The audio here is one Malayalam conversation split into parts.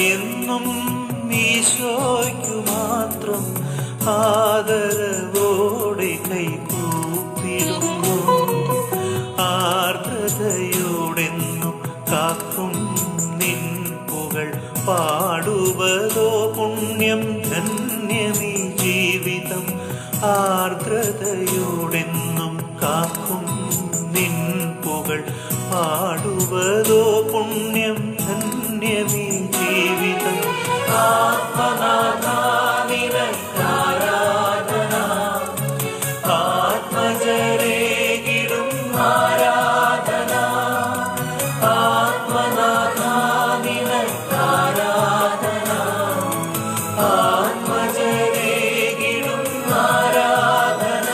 എന്നും ഈശോയ്ക്കു മാത്രം ആദരവോടെ കൈകൂപ്പിടുന്നു. ആർദ്രതയോടെന്നും കാക്കും നിൻ പുകൾ പാടുവതോ പുണ്യം ധന്യമീ ജീവിതം. ആർദ്രതയോടെന്നും കാക്കും നിൻ പുകൾ പാടുവതോ പുണ്യം ധന്യമീ ജീവിതം. ആത്മനാഥ നിനക്കാരാധന, ആത്മജരേകിടും ആരാധന. ആത്മനാഥ നിനക്കാരാധന, ആത്മജരേകിടും ആരാധന.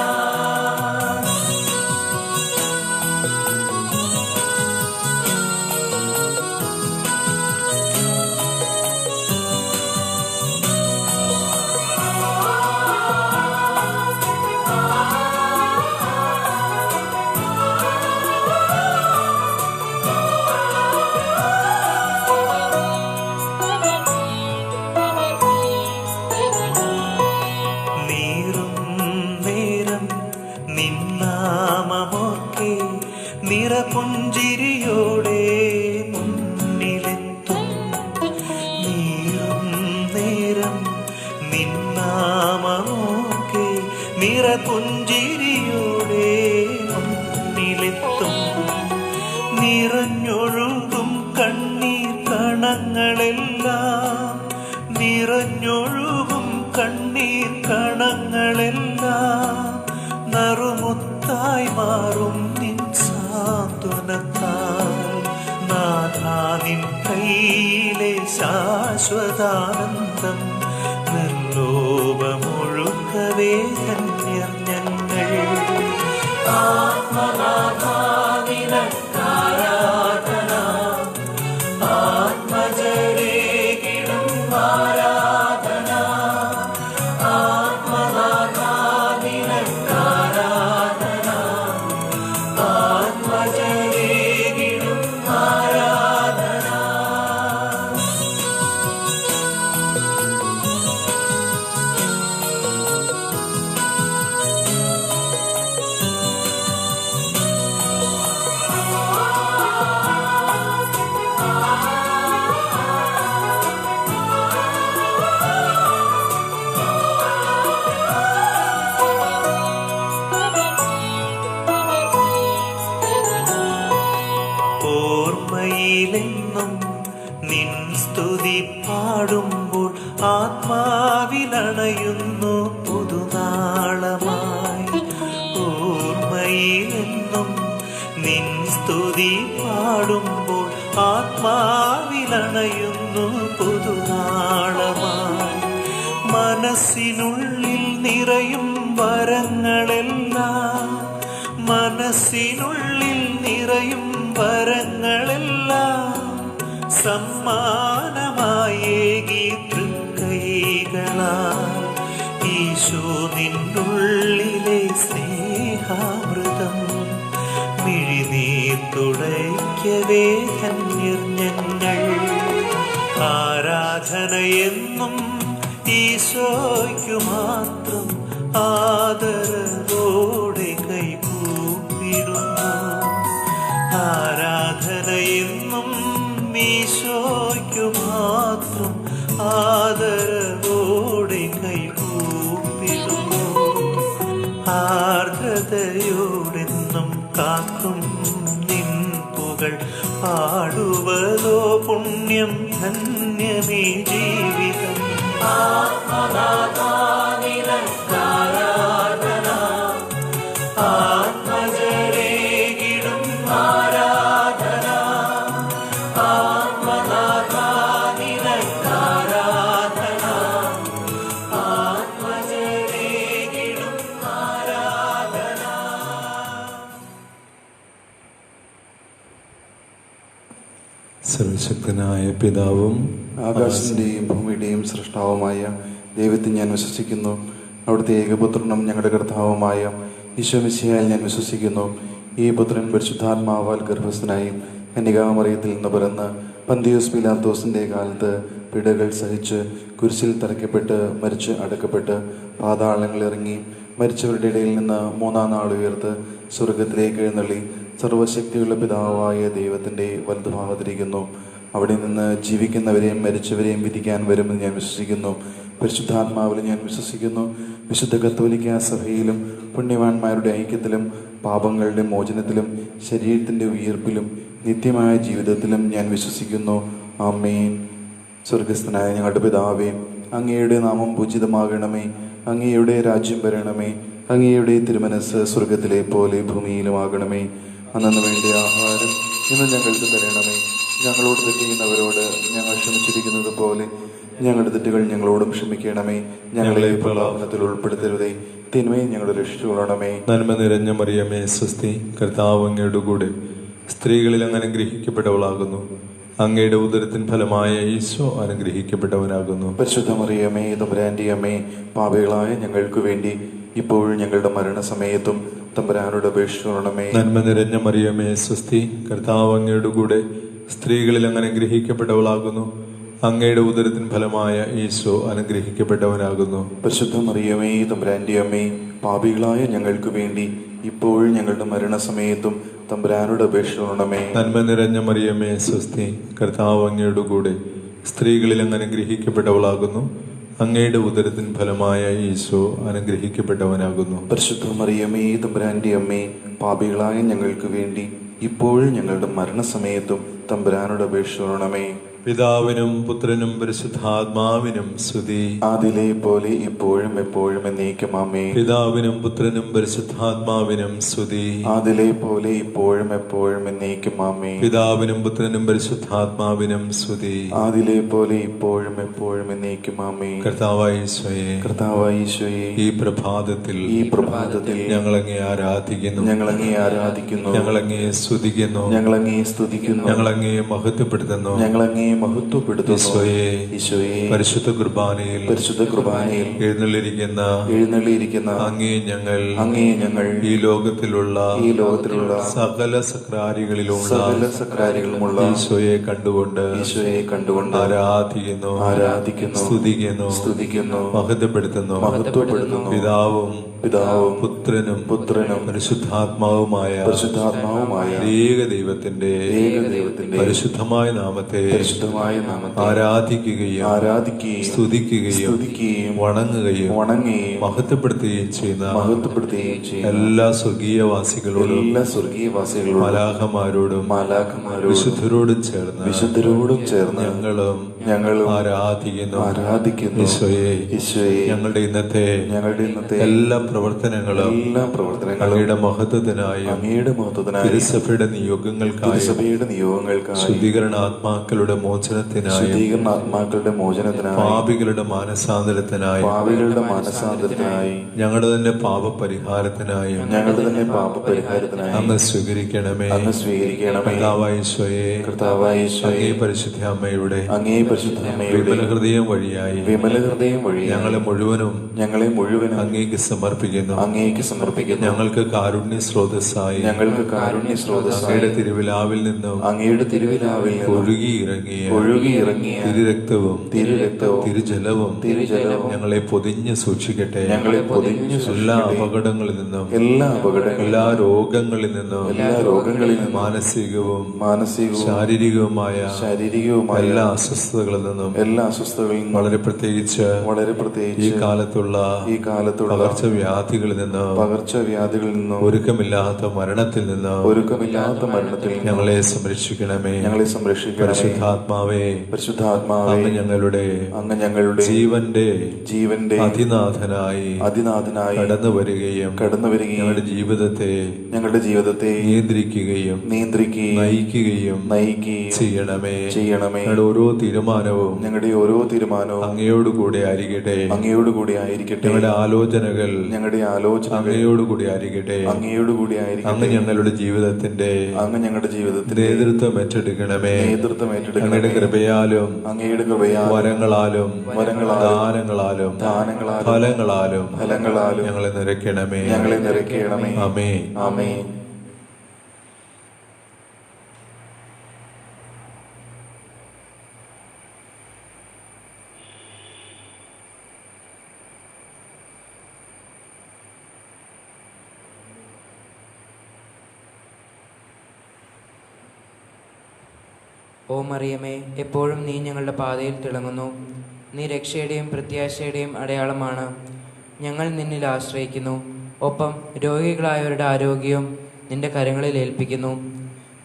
നിന്നാമമൊക്കെ നിറപുഞ്ചിരിയോടെ മുന്നിലെത്തും. നീറും നേരം നിന്നാമമൊക്കെ നിറപുഞ്ചിരിയോടെ മുന്നിലെത്തും. നിറഞ്ഞൊഴുകും കണ്ണീർ കണങ്ങളെല്ലാം, നിറഞ്ഞൊഴുകും കണ്ണീർ കണങ്ങളെല്ലാം നറുമുത്തായി മാറും നിൻ സാന്ത്വനത്താൽ. നാഥാ നിൻ കയ്യിലെ ശാശ്വതാനന്ദം നിർലോഭമൊഴുക്കവേ ധന്യർ ഞങ്ങൾ. ആത്മനാഥ നിനക്കാരാധന, ആത്മജരേകിടും ആരാധന. ആത്മനാഥ നിനക്കാരാധന, ആത്മജരേകിടും ആരാധന. ഓർമ്മയിലെന്നും നിൻ സ്തുതി പാടുമ്പോൾ ആത്മാവിലണയുന്നു പുതുനാളമായി. ഓർമ്മയിലെന്നും നിൻ സ്തുതി പാടുമ്പോൾ ആത്മാവിലണയുന്നു പുതുനാളമായി. മനസ്സിനുള്ളിൽ നിറയും വരങ്ങളെല്ലാം, മനസ്സിനുള്ളിൽ നിറയും വരങ്ങളെല്ലാം സമ്മാനമായേകി തൃക്കൈകളാൽ. ഈശോ നിന്നുള്ളിലെ സ്നേഹാമൃതം മിഴിനീർ തുടയ്ക്കവേ ധന്യർ ഞങ്ങൾ. ആരാധന എന്നും ഈശോയ്ക്കു മാത്രം ആദരവോടെ കൈകൂപ്പിടുന്നു. ആരാധന എന്നും ഈശോയ്ക്കു മാത്രം ആദരവോടെ കൈകൂപ്പിടുന്നു. ആർദ്രതയോടെന്നും കാക്കും നിൻ പുകൾ പാടുവതോ പുണ്യം ധന്യമീ ജീവിതം. ആത്മനാഥ നിനക്കാരാധന, ആത്മജരേകിടും ആരാധന. ആത്മനാഥ നിനക്കാരാധന, ആത്മജരേകിടും ആരാധന. സർവശക്തനായ പിതാവും ആകാശത്തിൻ്റെയും ഭൂമിയുടെയും സൃഷ്ടാവുമായ ദൈവത്തിൽ ഞാൻ വിശ്വസിക്കുന്നു. അവിടുത്തെ ഏകപുത്രനും ഞങ്ങളുടെ കർത്താവുമായ ഈശോ മിശിഹായിൽ ഞാൻ വിശ്വസിക്കുന്നു. ഈ പുത്രൻ പരിശുദ്ധാത്മാവാൽ ഗർഭസ്ഥനായി കന്യകാമറിയത്തിൽ നിന്ന് പിറന്ന് പന്തിയോസ് പീലാത്തോസിന്റെ കാലത്ത് പിടകൾ സഹിച്ച് കുരിശിൽ തറയ്ക്കപ്പെട്ട് മരിച്ച് അടക്കപ്പെട്ട് പാതാളങ്ങളിലിറങ്ങി മരിച്ചവരുടെ ഇടയിൽ നിന്ന് മൂന്നാം നാൾ ഉയർത്ത് സ്വർഗത്തിലേക്ക് എഴുന്നള്ളി സർവശക്തിയുള്ള പിതാവായ ദൈവത്തിൻ്റെ വലതുഭാഗത്തിരിക്കുന്നു. അവിടെ നിന്ന് ജീവിക്കുന്നവരെയും മരിച്ചവരെയും വിധിക്കാൻ വരുമെന്ന് ഞാൻ വിശ്വസിക്കുന്നു. പരിശുദ്ധാത്മാവിൽ ഞാൻ വിശ്വസിക്കുന്നു. വിശുദ്ധ കത്തോലിക്ക സഭയിലും പുണ്യവാന്മാരുടെ ഐക്യത്തിലും പാപങ്ങളുടെ മോചനത്തിലും ശരീരത്തിൻ്റെ ഉയർപ്പിലും നിത്യമായ ജീവിതത്തിലും ഞാൻ വിശ്വസിക്കുന്നു. ആമേൻ. സ്വർഗസ്ഥനായ ഞങ്ങളുടെ പിതാവേ, അങ്ങയുടെ നാമം പൂജിതമാകണമേ. അങ്ങയുടെ രാജ്യം വരണമേ. അങ്ങയുടെ തിരുമനസ് സ്വർഗത്തിലെ പോലെ ഭൂമിയിലുമാകണമേ. അന്നു വേണ്ട ആഹാരം ഇന്ന് ഞങ്ങൾക്ക് തരണമേ. ഞങ്ങളോട് തെറ്റ് ചെയ്യുന്നവരോട് ഞങ്ങൾ ക്ഷമിച്ചിരിക്കുന്നത് പോലെ ഞങ്ങളുടെ തെറ്റുകൾ ഞങ്ങളോടും ക്ഷമിക്കണമേ. ഞങ്ങളെ പ്രലോഭനത്തിൽ ഉൾപ്പെടുത്തരുതേ, തിന്മയെ ഞങ്ങളുടെ രക്ഷിച്ചുകൊള്ളണമേ. നന്മ നിറഞ്ഞ മറിയമേ, സ്വസ്തി, കർത്താവ് അങ്ങയുടെ കൂടെ സ്ത്രീകളിൽ അങ്ങ് അനുഗ്രഹിക്കപ്പെട്ടവളാകുന്നു. അങ്ങയുടെ ഉദരത്തിൻ ഫലമായ ഈശോ അനുഗ്രഹിക്കപ്പെട്ടവനാകുന്നു. പരിശുദ്ധ മറിയമേ, തമ്പുരാന്റെ അമ്മേ, പാപികളായ ഞങ്ങൾക്ക് വേണ്ടി ഇപ്പോഴും ഞങ്ങളുടെ മരണസമയത്തും തമ്പുരാനോട് അപേക്ഷിച്ചുകൊള്ളണമേ. നന്മ നിറഞ്ഞ മറിയമേ, സ്വസ്തി, കർത്താവ് അങ്ങയുടെ കൂടെ സ്ത്രീകളിൽ അങ്ങ് അനുഗ്രഹിക്കപ്പെട്ടവളാകുന്നു. അങ്ങയുടെ ഉദരത്തിൻ ഫലമായ ഈശോ അനുഗ്രഹിക്കപ്പെട്ടവനാകുന്നു. പരിശുദ്ധ മറിയമേ, തമ്പുരാന്റെ അമ്മേ, പാപികളായ ഞങ്ങൾക്ക് വേണ്ടി ഇപ്പോഴും ഞങ്ങളുടെ മരണസമയത്തും തമ്പുരാനോട് അപേക്ഷിച്ചുകൊള്ളണമേ. നന്മ നിറഞ്ഞ മറിയമേ, സ്വസ്തി, കർത്താവ് അങ്ങയുടെ കൂടെ സ്ത്രീകളിൽ അങ്ങ് അനുഗ്രഹിക്കപ്പെട്ടവളാകുന്നു. അങ്ങയുടെ ഉദരത്തിൻ ഫലമായ ഈശോ അനുഗ്രഹിക്കപ്പെട്ടവനാകുന്നു. പരിശുദ്ധ മറിയമേ, തമ്പുരാന്റെ അമ്മേ, പാപികളായ ഞങ്ങൾക്ക് വേണ്ടി ഇപ്പോഴും ഞങ്ങളുടെ മരണസമയത്തും തമ്പുരാനോട് അപേക്ഷിച്ചുകൊള്ളണമേ. പിതാവിനും പുത്രനും പരിശുദ്ധാത്മാവിനും സ്തുതി. ആദിലെ പോലെ ഇപ്പോഴും എപ്പോഴും എന്നേക്കും ആമേൻ. പിതാവിനും പുത്രനും പരിശുദ്ധാത്മാവിനും സ്തുതി. ആദിലെ പോലെ ഇപ്പോഴും എപ്പോഴും എന്നേക്കും ആമേൻ. പിതാവിനും പുത്രനും പരിശുദ്ധാത്മാവിനും സ്തുതി. ആദിലെ പോലെ ഇപ്പോഴും എപ്പോഴും എന്നേക്കും ആമേൻ. കർത്താവായ ഈശോയെ, കർത്താവായ ഈശോയെ, ഈ പ്രഭാതത്തിൽ ഞങ്ങളങ്ങേ ആരാധിക്കുന്നു, ഞങ്ങളങ്ങേ ആരാധിക്കുന്നു, ഞങ്ങളങ്ങേ സ്തുതിക്കുന്നു, ഞങ്ങളങ്ങേ സ്തുതിക്കുന്നു, ഞങ്ങളങ്ങേ മഹത്വപ്പെടുത്തുന്നു, ഞങ്ങളങ്ങേ മഹത്വപ്പെടുത്തുന്നു. ഈശോയെ, പരിശുദ്ധ കുർബാനയിൽ എഴുന്നള്ളിയിരിക്കുന്ന അങ്ങേ ഞങ്ങൾ ഈ ലോകത്തിലുള്ള സകല സക്രാരികളിലുമുള്ള ഈശോയെ കണ്ടുകൊണ്ട് ആരാധിക്കുന്നു, സ്തുതിക്കുന്നു, മഹത്വപ്പെടുത്തുന്നു. പിതാവും പുത്രനും പരിശുദ്ധാത്മാവുമായ ഏക ദൈവത്തിന്റെ പരിശുദ്ധമായ നാമത്തെ ആരാധിക്കുകയും സ്തുതിക്കുകയും വണങ്ങുകയും മഹത്വപ്പെടുത്തുകയും ചെയ്യുന്ന എല്ലാ സ്വർഗീയവാസികളോടും മലാഖമാരോടും വിശുദ്ധരോടും ചേർന്ന് ഞങ്ങളും ആരാധിക്കുന്നു. ഈശോയെ, ഞങ്ങളുടെ ഇന്നത്തെ എല്ലാ പ്രവർത്തനങ്ങളും അങ്ങയുടെ മഹത്വത്തിനായും തിരുസഭയുടെ നിയോഗങ്ങൾക്കായും ശുദ്ധീകരണാത്മാക്കളുടെ മോചനത്തിനായും പാപികളുടെ മാനസാന്തരത്തിനായും ഞങ്ങളുടെ തന്നെ പാപപരിഹാരത്തിനായും അങ്ങ് സ്വീകരിക്കണമേ. കർത്താവായ ഈശോയെ, അങ്ങേ പരിശുദ്ധ അമ്മയുടെ വിമല ഹൃദയം വഴിയായി ഞങ്ങളെ മുഴുവനും അങ്ങേക്ക് സമർപ്പിക്കുന്നു. ഞങ്ങൾക്ക് കാരുണ്യ സ്രോതസ്സായി അങ്ങയുടെ തിരുവിലാവിൽ നിന്നും ഒഴുകിയിറങ്ങിയ തിരുരക്തവും തിരുജലവും ഞങ്ങളെ പൊതിഞ്ഞ് സൂക്ഷിക്കട്ടെ. എല്ലാ അപകടങ്ങളിൽ നിന്നും എല്ലാ രോഗങ്ങളിൽ നിന്നും മാനസികവും ശാരീരികവുമായ എല്ലാ അസ്വസ്ഥതകളിൽ നിന്നും വളരെ പ്രത്യേകിച്ച് ഈ കാലത്തുള്ള പകർച്ചവ്യാധികളിൽ നിന്നും ഒരുക്കമില്ലാത്ത മരണത്തിൽ നിന്ന് ഞങ്ങളെ സംരക്ഷിക്കണമേ. പരിശുദ്ധാത്മാവേ, അങ്ങ് ഞങ്ങളുടെ ജീവന്റെ അതിനാഥനായി കടന്നു വരികയും ഞങ്ങളുടെ ജീവിതത്തെ നിയന്ത്രിക്കുകയും നയിക്കുകയും ചെയ്യണമേ. ഞങ്ങളുടെ ഓരോ തീരുമാനവും അങ്ങയോടുകൂടെ ആയിരിക്കട്ടെ. ഞങ്ങളുടെ ആലോചനകൾ അങ്ങയോടുകൂടി ആയിരിക്കട്ടെ. അങ്ങ് ഞങ്ങളുടെ ജീവിതത്തിന്റെ നേതൃത്വം ഏറ്റെടുക്കണമേ. അങ്ങയുടെ കൃപയാലും വരങ്ങളാലും ദാനങ്ങളാലും ഫലങ്ങളാലും ഞങ്ങളെ നിറയ്ക്കണമേ. ആമേൻ. ഓ മറിയമേ, എപ്പോഴും നീ ഞങ്ങളുടെ പാതയിൽ തിളങ്ങുന്നു. നീ രക്ഷയുടെയും പ്രത്യാശയുടെയും അടയാളമാണ്. ഞങ്ങൾ നിന്നിൽ ആശ്രയിക്കുന്നു. ഒപ്പം രോഗികളായവരുടെ ആരോഗ്യവും നിന്റെ കരങ്ങളിൽ ഏൽപ്പിക്കുന്നു.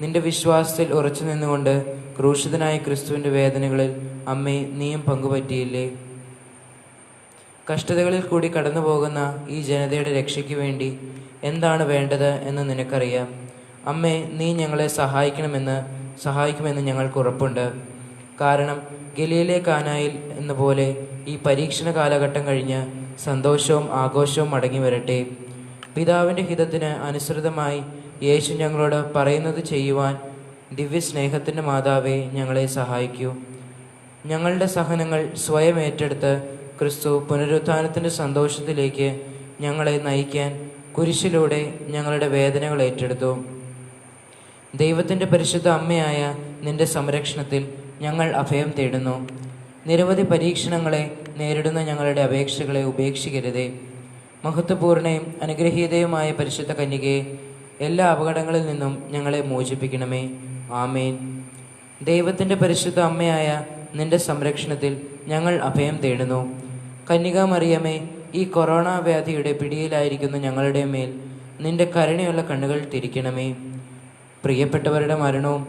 നിന്റെ വിശ്വാസത്തിൽ ഉറച്ചു നിന്നുകൊണ്ട് ക്രൂശിതനായ ക്രിസ്തുവിൻ്റെ വേദനകളിൽ അമ്മേ നീയും പങ്കുപറ്റിയില്ലേ? കഷ്ടതകളിൽ കൂടി കടന്നു പോകുന്ന ഈ ജനതയുടെ രക്ഷയ്ക്ക് വേണ്ടി എന്താണ് വേണ്ടത് എന്ന് നിനക്കറിയാം. അമ്മേ, നീ ഞങ്ങളെ സഹായിക്കുമെന്ന് ഞങ്ങൾക്ക് ഉറപ്പുണ്ട്. കാരണം ഗലീലെ കാനായിൽ എന്ന പോലെ ഈ പരീക്ഷണ കാലഘട്ടം കഴിഞ്ഞ് സന്തോഷവും ആഘോഷവും മടങ്ങി വരട്ടെ. പിതാവിൻ്റെ ഹിതത്തിന് അനുസൃതമായി യേശു ഞങ്ങളോട് പറയുന്നത് ചെയ്യുവാൻ ദിവ്യസ്നേഹത്തിൻ്റെ മാതാവേ ഞങ്ങളെ സഹായിക്കൂ. ഞങ്ങളുടെ സഹനങ്ങൾ സ്വയം ഏറ്റെടുത്ത് ക്രിസ്തു പുനരുത്ഥാനത്തിൻ്റെ സന്തോഷത്തിലേക്ക് ഞങ്ങളെ നയിക്കാൻ കുരിശിലൂടെ ഞങ്ങളുടെ വേദനകൾ ഏറ്റെടുത്തു. ദൈവത്തിൻ്റെ പരിശുദ്ധ അമ്മയായ നിന്റെ സംരക്ഷണത്തിൽ ഞങ്ങൾ അഭയം തേടുന്നു. നിരവധി പരീക്ഷണങ്ങളെ നേരിടുന്ന ഞങ്ങളുടെ അപേക്ഷകളെ ഉപേക്ഷിക്കരുതേ. മഹത്വപൂർണയും അനുഗ്രഹീതയുമായ പരിശുദ്ധ കന്യകയെ, എല്ലാ അപകടങ്ങളിൽ നിന്നും ഞങ്ങളെ മോചിപ്പിക്കണമേ. ആമേൻ. ദൈവത്തിൻ്റെ പരിശുദ്ധ അമ്മയായ നിന്റെ സംരക്ഷണത്തിൽ ഞങ്ങൾ അഭയം തേടുന്നു. കന്യകാ മറിയമേ, ഈ കൊറോണ വ്യാധിയുടെ പിടിയിലായിരിക്കുന്ന ഞങ്ങളുടെ മേൽ നിന്റെ കരുണയുള്ള കണ്ണുകൾ തിരിക്കണമേ. പ്രിയപ്പെട്ടവരുടെ മരണവും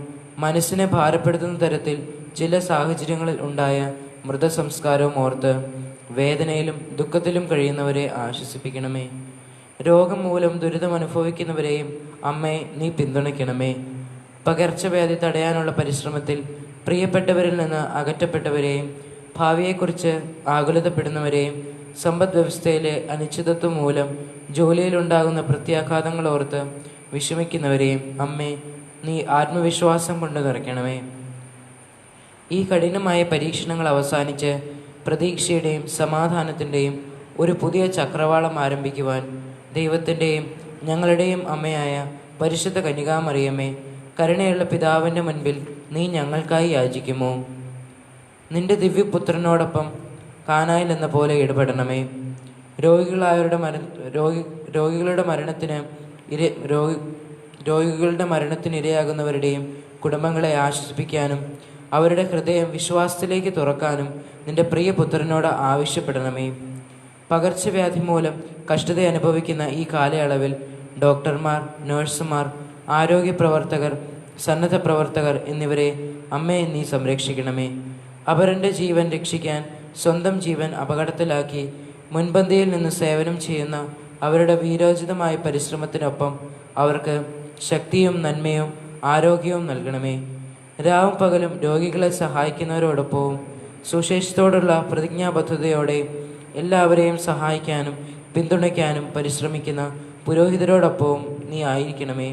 മനസ്സിനെ ഭാരപ്പെടുത്തുന്ന തരത്തിൽ ചില സാഹചര്യങ്ങളിൽ ഉണ്ടായ മൃതസംസ്കാരവും ഓർത്ത് വേദനയിലും ദുഃഖത്തിലും കഴിയുന്നവരെ ആശ്വസിപ്പിക്കണമേ. രോഗം മൂലം ദുരിതം അനുഭവിക്കുന്നവരെയും അമ്മേ നീ പിന്തുണയ്ക്കണമേ. പകർച്ചവ്യാധി തടയാനുള്ള പരിശ്രമത്തിൽ പ്രിയപ്പെട്ടവരിൽ നിന്ന് അകറ്റപ്പെട്ടവരെയും ഭാവിയെക്കുറിച്ച് ആകുലതപ്പെടുന്നവരെയും സമ്പദ് വ്യവസ്ഥയിലെ അനിശ്ചിതത്വം മൂലം ജോലിയിലുണ്ടാകുന്ന പ്രത്യാഘാതങ്ങൾ ഓർത്ത് വിഷമിക്കുന്നവരെയും അമ്മേ നീ ആത്മവിശ്വാസം കൊണ്ട് നിറയ്ക്കണമേ. ഈ കഠിനമായ പരീക്ഷണങ്ങൾ അവസാനിച്ച് പ്രതീക്ഷയുടെയും സമാധാനത്തിൻ്റെയും ഒരു പുതിയ ചക്രവാളം ആരംഭിക്കുവാൻ ദൈവത്തിൻ്റെയും ഞങ്ങളുടെയും അമ്മയായ പരിശുദ്ധ കന്യകാമറിയമേ, കരുണയുള്ള പിതാവിൻ്റെ മുൻപിൽ നീ ഞങ്ങൾക്കായി യാചിക്കുമോ? നിന്റെ ദിവ്യപുത്രനോടൊപ്പം കാനായിൽ എന്ന പോലെ ഇടപെടണമേ. രോഗികളുടെ മരണത്തിനിരയാകുന്നവരുടെയും കുടുംബങ്ങളെ ആശ്വസിപ്പിക്കാനും അവരുടെ ഹൃദയം വിശ്വാസത്തിലേക്ക് തുറക്കാനും നിന്റെ പ്രിയപുത്രനോട് ആവശ്യപ്പെടണമേ. പകർച്ചവ്യാധി മൂലം കഷ്ടത അനുഭവിക്കുന്ന ഈ കാലയളവിൽ ഡോക്ടർമാർ, നഴ്സുമാർ, ആരോഗ്യ പ്രവർത്തകർ, സന്നദ്ധ പ്രവർത്തകർ എന്നിവരെ അമ്മയെ നീ സംരക്ഷിക്കണമേ. അവരുടെ ജീവൻ രക്ഷിക്കാൻ സ്വന്തം ജീവൻ അപകടത്തിലാക്കി മുൻപന്തിയിൽ നിന്ന് സേവനം ചെയ്യുന്ന അവരുടെ വീരോചിതമായ പരിശ്രമത്തിനൊപ്പം അവർക്ക് ശക്തിയും നന്മയും ആരോഗ്യവും നൽകണമേ. രാവും പകലും രോഗികളെ സഹായിക്കുന്നവരോടൊപ്പവും സുശേഷത്തോടുള്ള പ്രതിജ്ഞാബദ്ധതയോടെ എല്ലാവരെയും സഹായിക്കാനും പിന്തുണയ്ക്കാനും പരിശ്രമിക്കുന്ന പുരോഹിതരോടൊപ്പവും നീ ആയിരിക്കണമേ.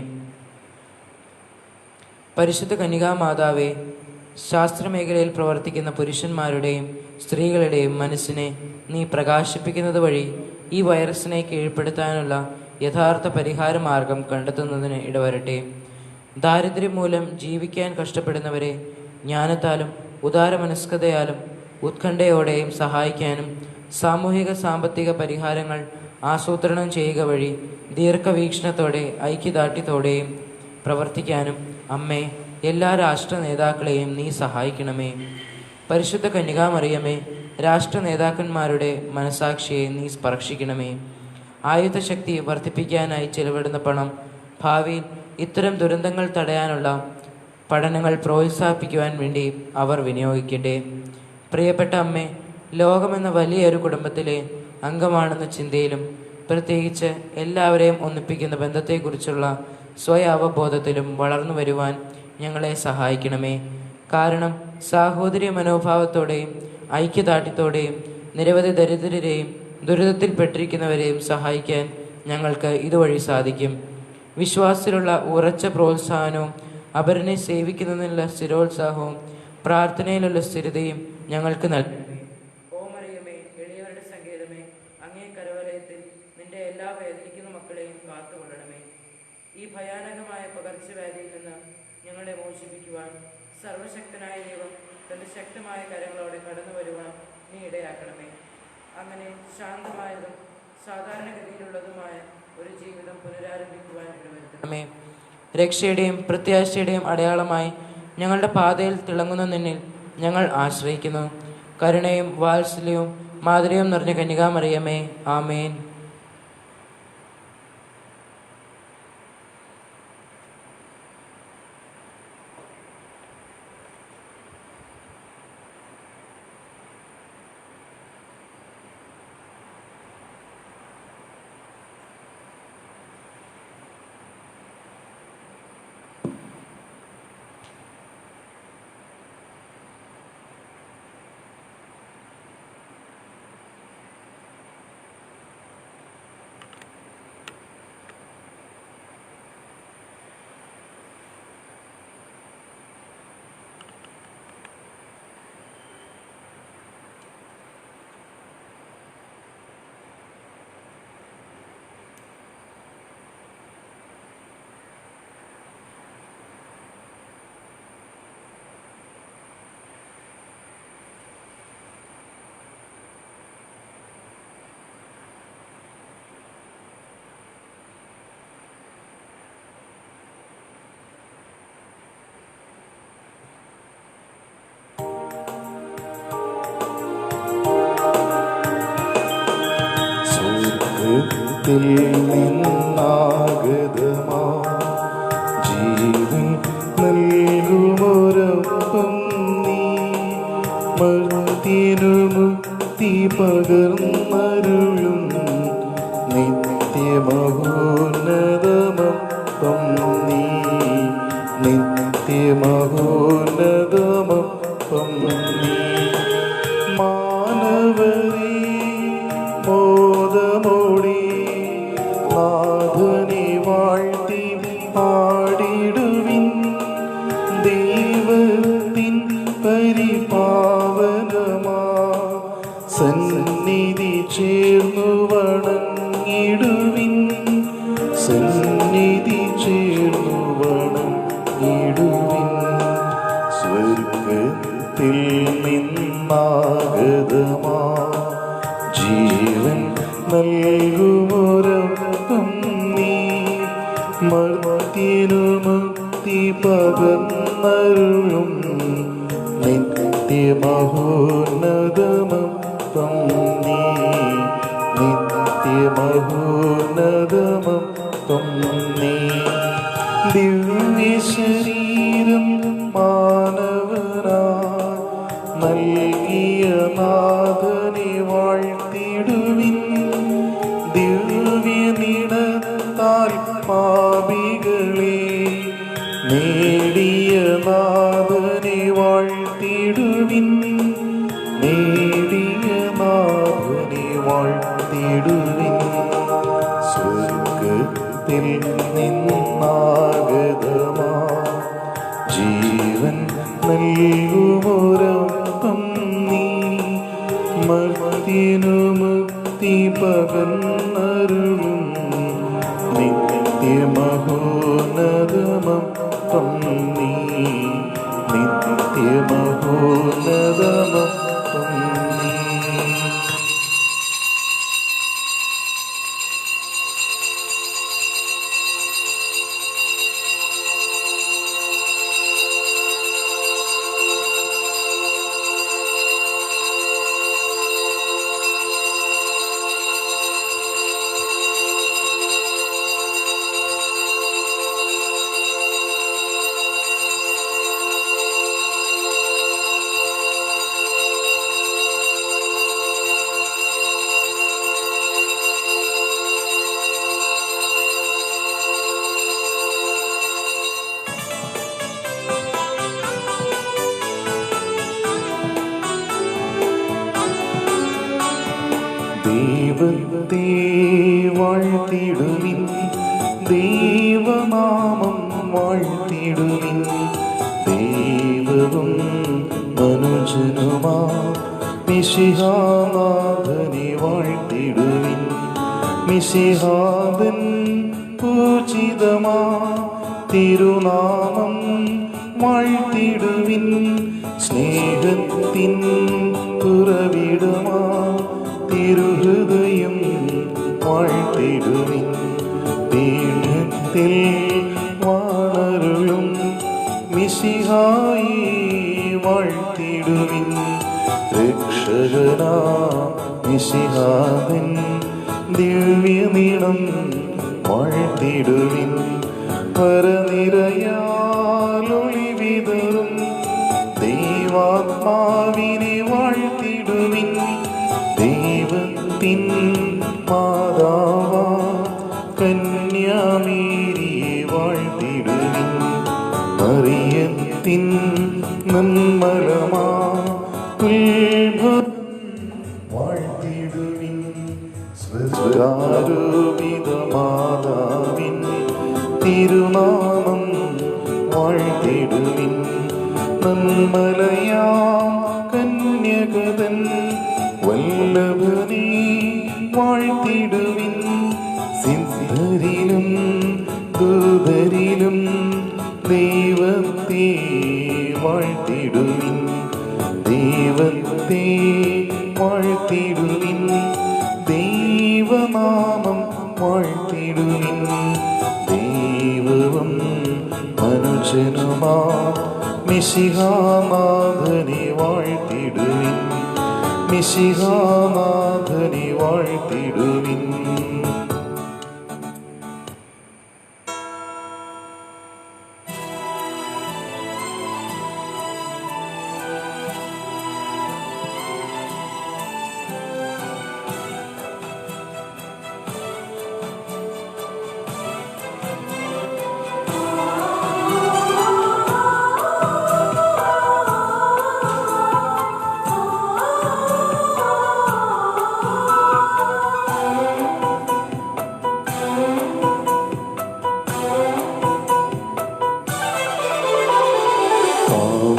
പരിശുദ്ധ കന്യകാമാതാവേ, ശാസ്ത്രമേഖലയിൽ പ്രവർത്തിക്കുന്ന പുരുഷന്മാരുടെയും സ്ത്രീകളുടെയും മനസ്സിനെ നീ പ്രകാശിപ്പിക്കുന്നത് വഴി ഈ വൈറസിനെ കീഴ്പ്പെടുത്താനുള്ള യഥാർത്ഥ പരിഹാര മാർഗം കണ്ടെത്തുന്നതിന് ഇടവരട്ടെ. ദാരിദ്ര്യം മൂലം ജീവിക്കാൻ കഷ്ടപ്പെടുന്നവരെ ജ്ഞാനത്താലും ഉദാരമനസ്കതയാലും ഉത്കണ്ഠയോടെയും സഹായിക്കാനും സാമൂഹിക സാമ്പത്തിക പരിഹാരങ്ങൾ ആസൂത്രണം ചെയ്യുക വഴി ദീർഘവീക്ഷണത്തോടെ ഐക്യദാർഢ്യത്തോടെയും പ്രവർത്തിക്കാനും അമ്മേ എല്ലാ രാഷ്ട്ര നേതാക്കളെയും നീ സഹായിക്കണമേ. പരിശുദ്ധ കന്യകാമറിയമേ, രാഷ്ട്ര നേതാക്കന്മാരുടെ മനസാക്ഷിയെ നീ സ്പർശിക്കണമേ. ആയുധശക്തി വർദ്ധിപ്പിക്കാനായി ചെലവിടുന്ന പണം ഭാവിയിൽ ഇത്തരം ദുരന്തങ്ങൾ തടയാനുള്ള പഠനങ്ങൾ പ്രോത്സാഹിപ്പിക്കുവാൻ വേണ്ടി അവർ വിനിയോഗിക്കട്ടെ. പ്രിയപ്പെട്ട അമ്മേ, ലോകമെന്ന വലിയൊരു കുടുംബത്തിലെ അംഗമാണെന്ന ചിന്തയിലും പ്രത്യേകിച്ച് എല്ലാവരെയും ഒന്നിപ്പിക്കുന്ന ബന്ധത്തെക്കുറിച്ചുള്ള സ്വയ അവബോധത്തിലും വളർന്നു വരുവാൻ ഞങ്ങളെ സഹായിക്കണമേ. കാരണം സാഹോദര്യ മനോഭാവത്തോടെയും ഐക്യദാർഢ്യത്തോടെയും നിരവധി ദരിദ്രരെയും ദുരിതത്തിൽപ്പെട്ടിരിക്കുന്നവരെയും സഹായിക്കാൻ ഞങ്ങൾക്ക് ഇതുവഴി സാധിക്കും. വിശ്വാസത്തിലുള്ള ഉറച്ച പ്രോത്സാഹനവും അവരനെ സേവിക്കുന്നതിനുള്ള സ്ഥിരോത്സാഹവും പ്രാർത്ഥനയിലുള്ള സ്ഥിരതയും ഞങ്ങൾക്ക് നൽകും. ഓ മറിയമേ, എളിയവരുടെ സങ്കേതമേ, അങ്ങേ കരവലയത്തിൽ നിന്റെ എല്ലാ വേദനിക്കുന്ന മക്കളെയും കാത്തുകൊള്ളണമേ. ഈ ഭയാനകമായ പകർച്ചവ്യാധിയിൽ നിന്ന് ഞങ്ങളെ മോചിപ്പിക്കുവാൻ സർവശക്തനായ ദൈവം തൻ്റെ ശക്തമായ കരങ്ങളോടെ കടന്നു വരുവാൻ നീ ഇടയാക്കണമേ. അങ്ങനെ ശാന്തമായതും സാധാരണഗതിയിലുള്ളതുമായ ഒരു ജീവിതം പുനരാരംഭിക്കുവാൻ ഇടവരുത്തണമേ. രക്ഷയുടെയും പ്രത്യാശയുടെയും അടയാളമായി ഞങ്ങളുടെ പാതയിൽ തിളങ്ങുന്ന നിന്നിൽ ഞങ്ങൾ ആശ്രയിക്കുന്നു. കരുണയും വാത്സല്യവും മാധുര്യവും നിറഞ്ഞ കന്യകാമറിയമേ, ആമേൻ. സ്വർഗ്ഗത്തിൽ നിന്നാഗതമാ ജീവൻ നൽകുമൊരപ്പം നീ, മർത്യനു മുക്തി പകർന്നരുളും നിത്യമഹോന്നതമപ്പം നീ, നിത്യമഹോന്നതമപ്പം നീ. മാനവരേ മോദമോടി നാഥനെ വാഴ്ത്തി പാടിടുവിൻ, ദൈവത്തിൻ പരിപാവനമാ സന്നിധി ചേർന്നു വണങ്ങിടുവിൻ, സന്നിധി ചേർന്നു വണങ്ങിടുവിൻ. സ്വർഗ്ഗത്തിൽ നിന്നാഗതമാ ജീവൻ നൽകുമൊരപ്പം നീ, മർത്യനു മുക്തി പകർന്നരുളും നിത്യമഹോന്നതമപ്പം നീ, നിത്യമഹോന്നതമപ്പം നീ. ദിവ്യശരീരം മാനവനാ നൽകിയ നാഥനെ വാഴ്ത്തിടുവിൻ, ദിവ്യനിടത്താൽ പാപികളെ നേടിയ നാഥനെ വാഴ്ത്തിടുവിൻ, നേടിയ നാഥനെ വാഴ്ത്തിടുവിൻ. സ്വർഗ്ഗത്തിൽ നിന്നാഗതമാ ജീവൻ നൽകുമൊരപ്പം നീ, മർത്യനു മുക്തി പകർന്നരുളും നിത്യമഹോന്നതമപ്പം നീ, നിത്യമഹോന്നതമപ്പം നീ. ദൈവത്തെ വാഴ്ത്തിടുവിൻ, ദൈവനാമം വാഴ്ത്തിടുവിൻ, ദൈവവും മനുജനുമാ മിശിഹാനാഥനെ വാഴ്ത്തിടുവിൻ, മിശിഹാദൻ പൂജിതമാ തിരുനാമം വാഴ്ത്തിടുവിൻ, സ്നേഹത്തിൻ ഉറവിടമാ തിരുഹൃദയം വാഴ്ത്തിടുവിൻ, പീഠത്തിൽ വാണരുളും മിശിഹാ വാഴ്ത്തിടുവിൻ. രക്ഷകനാം മിശിഹാതൻ ദിവ്യനീളം വാഴ്ത്തിടുവിൻ. പരനിരയാലൊളിവിതറും ദൈവാത്മാവിനെ വാഴ്ത്തിടുവിൻ. ദൈവത്തിൻ മാതാവാ കന്യാമേരിയെ വാഴ്ത്തിടുവിൻ. മറിയത്തിൻ നന്മലമാ ഉത്ഭവം വാഴ്ത്തിടുവിൻ. സ്വർഗാരോപിത മാതാവിൻ തിരുനാമം വാഴ്ത്തിടുവിൻ. നന്മലയാം കന്യകതൻ വല്ലഭനെ വാഴ്ത്തിടുവിൻ. സിദ്ധരിലും ദൂതരിലും ദൈവത്തെ വാഴ്ത്തിടുവിൻ. ദൈവത്തെ വാഴ്ത്തിടുവിൻ. ദൈവനാമം വാഴ്ത്തിടുവിൻ. ദൈവവും മനുഷ്യനുമാ മിശിഹാനാഥനെ വാഴ്ത്തിടുവിൻ. മിശിഹാനാഥനെ വാഴ്ത്തിടുവിൻ.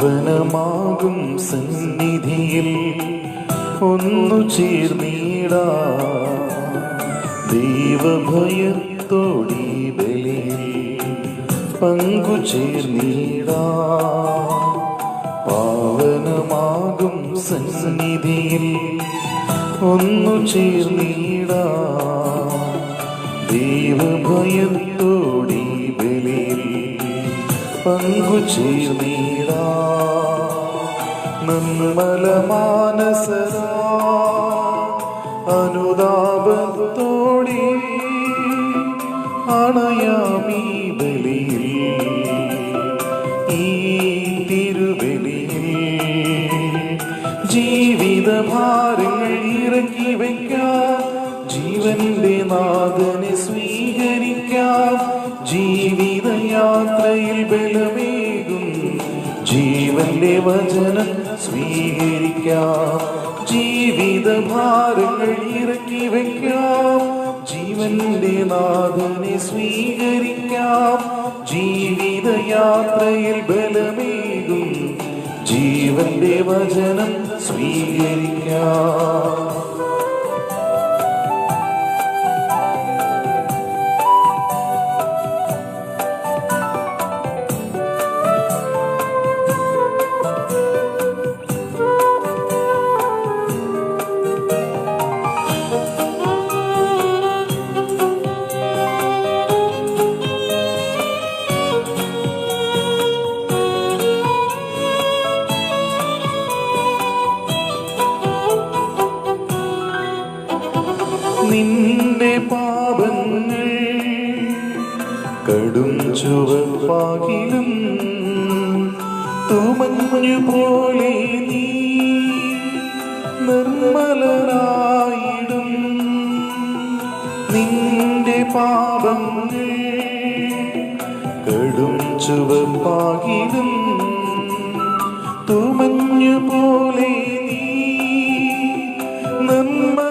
പാവനമാകും സന്നിധിയിൽ ഒന്നു ചേർന്നിടാ. ദൈവഭയത്തോടി ബലിയിൽ പങ്കുചേർന്നിടാ. പാവനമാകും സന്നിധിയിൽ ഒന്നു ചേർന്നിടാ. ദൈവഭയത്തോടി ബലിയിൽ പങ്കുചേർന്നിടാ. നിർമ്മല മാനസരാ അനുതാപത്തോടെ അണയാമീ ബലിയിൽ ഈ തിരുബലിയിൽ. ജീവിതഭാരങ്ങൾ ഇറക്കി വയ്ക്കാം. ജീവന്റെ നാഥനെ സ്വീകരിക്കാം. ജീവിതയാത്രയിൽ ബലമേകും ജീവന്റെ വചനം സ്വീകരിക്കാം. ജീവിതഭാരങ്ങൾ ഇറക്കി വയ്ക്കാം. ജീവന്റെ നാഥനെ സ്വീകരിക്കാം. ജീവിതയാത്രയിൽ ബലമേകും ജീവന്റെ വചനം സ്വീകരിക്കാം. നിന്റെ പാപങ്ങൾ കടും ചുവപ്പാകിലും തുമഞ്ഞു പോലെ നീ നിർമ്മലനായിടും. നിന്റെ പാപങ്ങൾ കടും ചുവപ്പാകിലും തുമഞ്ഞു പോലെ നീ നിർമ്മലനായിടും.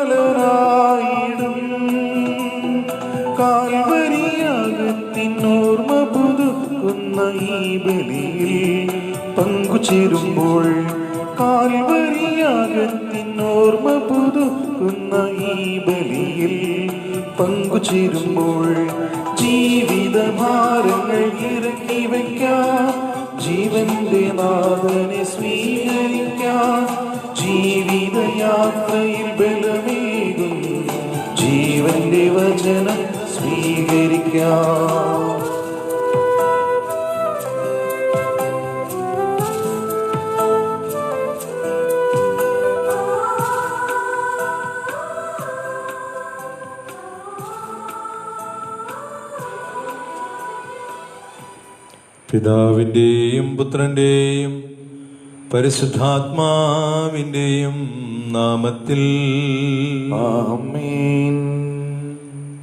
കാൽവരിയാഗത്തിനോർമ്മ പുതുക്കുന്ന ഈ ബലിയിൽ പങ്കുചേരുമ്പോൾ, കാൽവരിയാഗത്തിനോർമ്മ പുതുക്കുന്ന ഈ ബലിയിൽ പങ്കുചേരുമ്പോൾ ജീവിതഭാരങ്ങൾ ഇറക്കി വയ്ക്കാം. ജീവന്റെ നാഥനെ സ്വീകരിക്കാം. ജീവിതയാത്രയിൽ ബലമേകും ജീവന്റെ വചനം സ്വീകരിക്കാം. പിതാവിൻ്റെയും പുത്രൻ്റെയും പരിശുദ്ധാത്മാവിൻ്റെയും നാമത്തിൽ ആമേൻ.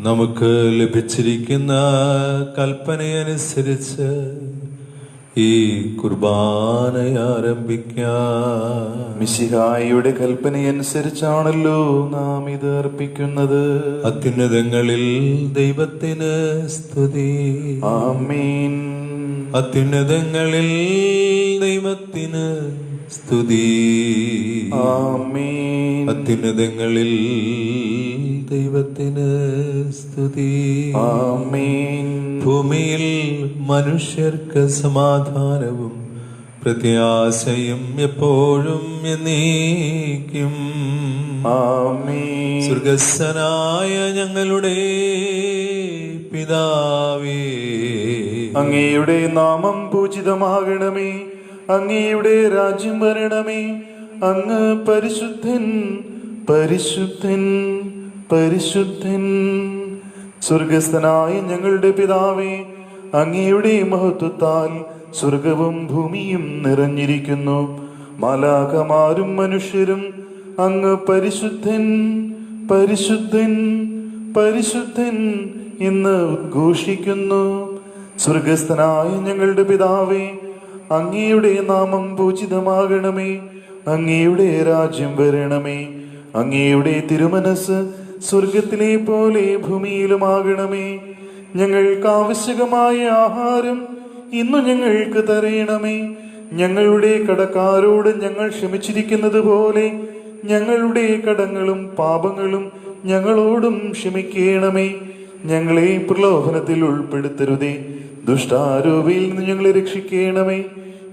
നമുക്ക് ലഭിച്ചിരിക്കുന്ന കൽപ്പനയനുസരിച്ച് ഈ കുർബാന ആരംഭിക്കാം. മിശിഹായുടെ കൽപ്പനയനുസരിച്ചാണല്ലോ നാം ഇത് അർപ്പിക്കുന്നത്. അത്യുന്നതങ്ങളിൽ ദൈവത്തിന് സ്തുതി. ആമേൻ. അത്യുന്നതങ്ങളിൽ ദൈവത്തിന് സ്തുതി. ആമേൻ. അത്യുന്നതങ്ങളിൽ ദൈവത്തിന് സ്തുതി. ആമേൻ. ഭൂമിയിൽ മനുഷ്യർക്ക് സമാധാനവും പ്രത്യാശയും എപ്പോഴും എന്നേക്കും. ആമേൻ. സ്വർഗസ്ഥനായ ഞങ്ങളുടെ പിതാവേ, അങ്ങയുടെ നാമം പൂജിതമാകണമേ. അങ്ങയുടെ രാജ്യം വരണമേ. അങ്ങ് പരിശുദ്ധൻ, പരിശുദ്ധൻ, പരിശുദ്ധൻ. സ്വർഗസ്ഥനായ ഞങ്ങളുടെ പിതാവേ, അങ്ങയുടെ മഹത്വത്താൽ സ്വർഗവും ഭൂമിയും നിറഞ്ഞിരിക്കുന്നു. മാലാഖമാരും മനുഷ്യരും അങ്ങ് പരിശുദ്ധൻ, പരിശുദ്ധൻ, പരിശുദ്ധൻ എന്ന് ഉദ്ഘോഷിക്കുന്നു. സ്വർഗസ്ഥനായ ഞങ്ങളുടെ പിതാവേ, അങ്ങയുടെ നാമം പൂജിതമാകണമേ. അങ്ങയുടെ രാജ്യം വരണമേ. അങ്ങയുടെ തിരുമനസ് സ്വർഗത്തിലെ പോലെ ഭൂമിയിലുമാകണമേ. ഞങ്ങൾക്ക് ആവശ്യകമായ ആഹാരം ഇന്നു ഞങ്ങൾക്ക് തരയണമേ. ഞങ്ങളുടെ കടക്കാരോട് ഞങ്ങൾ ക്ഷമിച്ചിരിക്കുന്നത് പോലെ ഞങ്ങളുടെ കടങ്ങളും പാപങ്ങളും ഞങ്ങളോടും ക്ഷമിക്കണമേ. ഞങ്ങളെ പ്രലോഭനത്തിൽ ഉൾപ്പെടുത്തരുതേ, ദുഷ്ടാരൂപിയിൽ നിന്ന് ഞങ്ങളെ രക്ഷിക്കണമേ.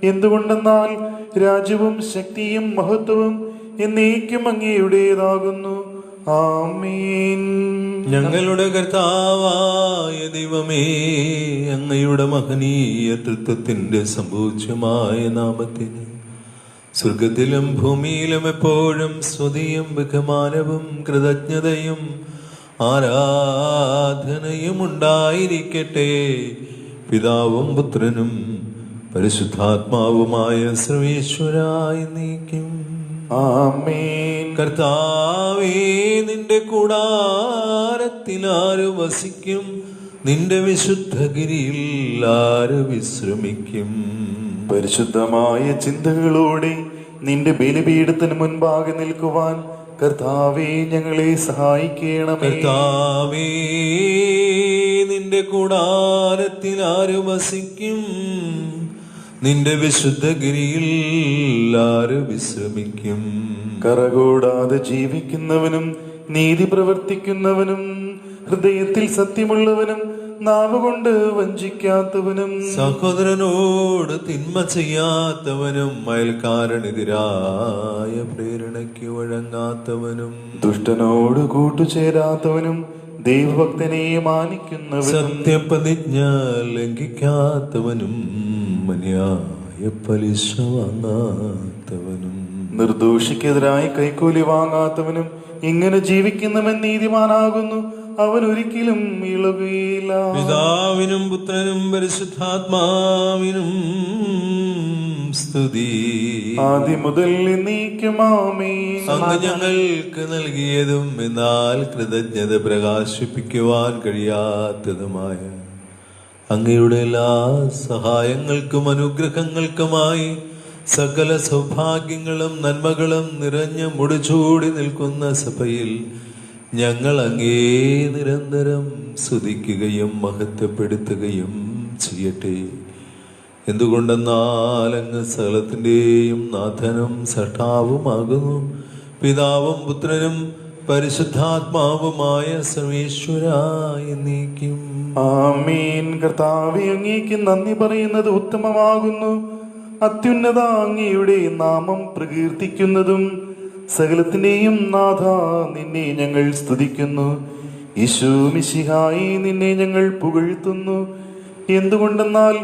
എന്തുകൊണ്ടെന്നാൽ രാജ്യവും ശക്തിയും മഹത്വവും എന്നേക്കും അങ്ങയുടേതാകുന്നു. ആമേൻ. ഞങ്ങളുടെ കർത്താവായ ദൈവമേ, അങ്ങയുടെ മഹനീയ തൃത്വത്തിന്റെ സമ്പൂജ്യമായ നാമത്തിന് സ്വർഗത്തിലും ഭൂമിയിലും എപ്പോഴും സ്തുതിയും ബഹുമാനവും കൃതജ്ഞതയും ആരാധനയും ഉണ്ടായിരിക്കട്ടെ. പിതാവും പുത്രനും പരിശുദ്ധാത്മാവുമായ സർവേശ്വരായി നീക്കും. ആമേൻ. കർത്താവേ, നിന്റെ കൂടാരത്തിൽ ആര് വസിക്കും? നിന്റെ വിശുദ്ധഗിരിയിൽ ആര് വിശ്രമിക്കും? പരിശുദ്ധമായ ചിന്തകളോടെ നിന്റെ ബലിപീഠത്തിന് മുൻപാകെ നിൽക്കുവാൻ കർത്താവേ ഞങ്ങളെ സഹായിക്കണമേ. കർത്താവേ, നിന്റെ കൂടാരത്തിൽ ആര് വസിക്കും? നിന്റെ വിശുദ്ധഗിരിയിൽ ആര് വിശ്രമിക്കും? കറകൂടാതെ ജീവിക്കുന്നവനും നീതി പ്രവർത്തിക്കുന്നവനും ഹൃദയത്തിൽ സത്യമുള്ളവനും നാവുകൊണ്ട് വഞ്ചിക്കാത്തവനും സഹോദരനോട് തിന്മ ചെയ്യാത്തവനും അയൽക്കാരനെതിരായ പ്രേരണയ്ക്ക് വഴങ്ങാത്തവനും ദുഷ്ടനോട് കൂട്ടുചേരാത്തവനും ദൈവഭക്തനെ മാനിക്കുന്നവനും സത്യപ്രതിജ്ഞ ലംഘിക്കാത്തവനും മന്യായ പലിശ വാങ്ങാത്തവനും നിർദോഷിക്കെതിരായി കൈക്കൂലി വാങ്ങാത്തവനും ഇങ്ങനെ ജീവിക്കുന്നവൻ നീതിമാനാകുന്നു. അവൻ ഒരിക്കലും ഇളകുകയില്ല. പിതാവിനും പുത്രനും പരിശുദ്ധാത്മാവിനും സ്തുതി. ആദ്യം മുതൽ എന്നേക്കും ആമേൻ. അങ്ങ് ഞങ്ങൾക്ക് നൽകിയതും എന്നാൽ കൃതജ്ഞത പ്രകാശിപ്പിക്കുവാൻ കഴിയാത്തതുമായ അങ്ങയുടെ എല്ലാ സഹായങ്ങൾക്കും അനുഗ്രഹങ്ങൾക്കുമായി സകല സൗഭാഗ്യങ്ങളും നന്മകളും നിറഞ്ഞ് മുടിചൂടി നിൽക്കുന്ന സഭയിൽ ഞങ്ങൾ അങ്ങേ നിരന്തരം സ്തുതിക്കുകയും മഹത്വപ്പെടുത്തുകയും ചെയ്യട്ടെ. എന്തുകൊണ്ടെന്നാൽ അങ്ങ് സകലത്തിൻ്റെയും നാഥനും സൃഷ്ടാവുമാകുന്നു. പിതാവും പുത്രനും പരിശുദ്ധാത്മാവുമായ സർവേശ്വരായി നീക്കും. ആമേൻ. കർത്താവേ, അങ്ങേക്ക് നന്ദി പറയുന്നത് ഉത്തമമാകുന്നു. അത്യുന്നത അങ്ങയുടെ നാമം പ്രകീർത്തിക്കുന്നതും സകലത്തിന്റെയും നാഥ നിന്നെ ഞങ്ങൾ സ്തുതിക്കുന്നു. യേശു മിശിഹായി നിന്നെ ഞങ്ങൾ പുകഴ്ത്തുന്നു. എന്തുകൊണ്ടെന്നാൽ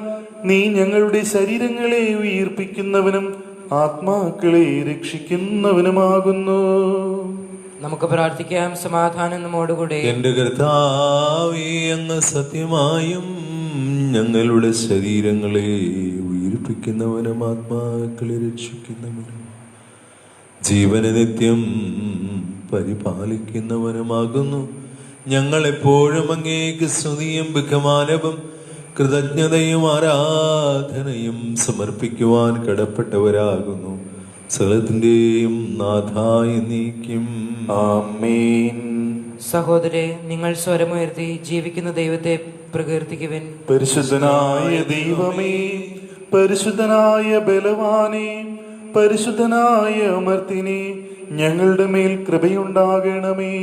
നീ ഞങ്ങളുടെ ശരീരങ്ങളെ ഉയിർപ്പിക്കുന്നവനും ആത്മാക്കളെ രക്ഷിക്കുന്നവനുമാകുന്നു. നമുക്ക് പ്രാർത്ഥിക്കാം. സമാധാനം നമ്മോടുകൂടെ. എന്റെ കർത്താവേ, അങ്ങ് സത്യമായും ഞങ്ങളുടെ ശരീരങ്ങളെ ഉയിർപ്പിക്കുന്നവനും ആത്മാക്കളെ രക്ഷിക്കുന്നവനും ജീവനെ നിത്യം പരിപാലിക്കുന്നവനുമാകുന്നു. ഞങ്ങളെപ്പോഴും അങ്ങേക്ക് സ്തുതിയും ബഹുമാനവും കൃതജ്ഞതയും ആരാധനയും സമർപ്പിക്കുവാൻ കടപ്പെട്ടവരാകുന്നു. സകലത്തിന്റെയും നാഥായ നീക്കും. ആമേൻ. സഹോദരെ, നിങ്ങൾ സ്വരമുയർത്തി ജീവിക്കുന്ന ദൈവത്തെ പ്രകീർത്തിക്കുവിൻ. പരിശുദ്ധനായ ദൈവമേ, പരിശുദ്ധനായ ബലവാനേ, പരിശുദ്ധനായ അമർത്തിനെ, ഞങ്ങളുടെ മേൽ കൃപയുണ്ടാകണമേ.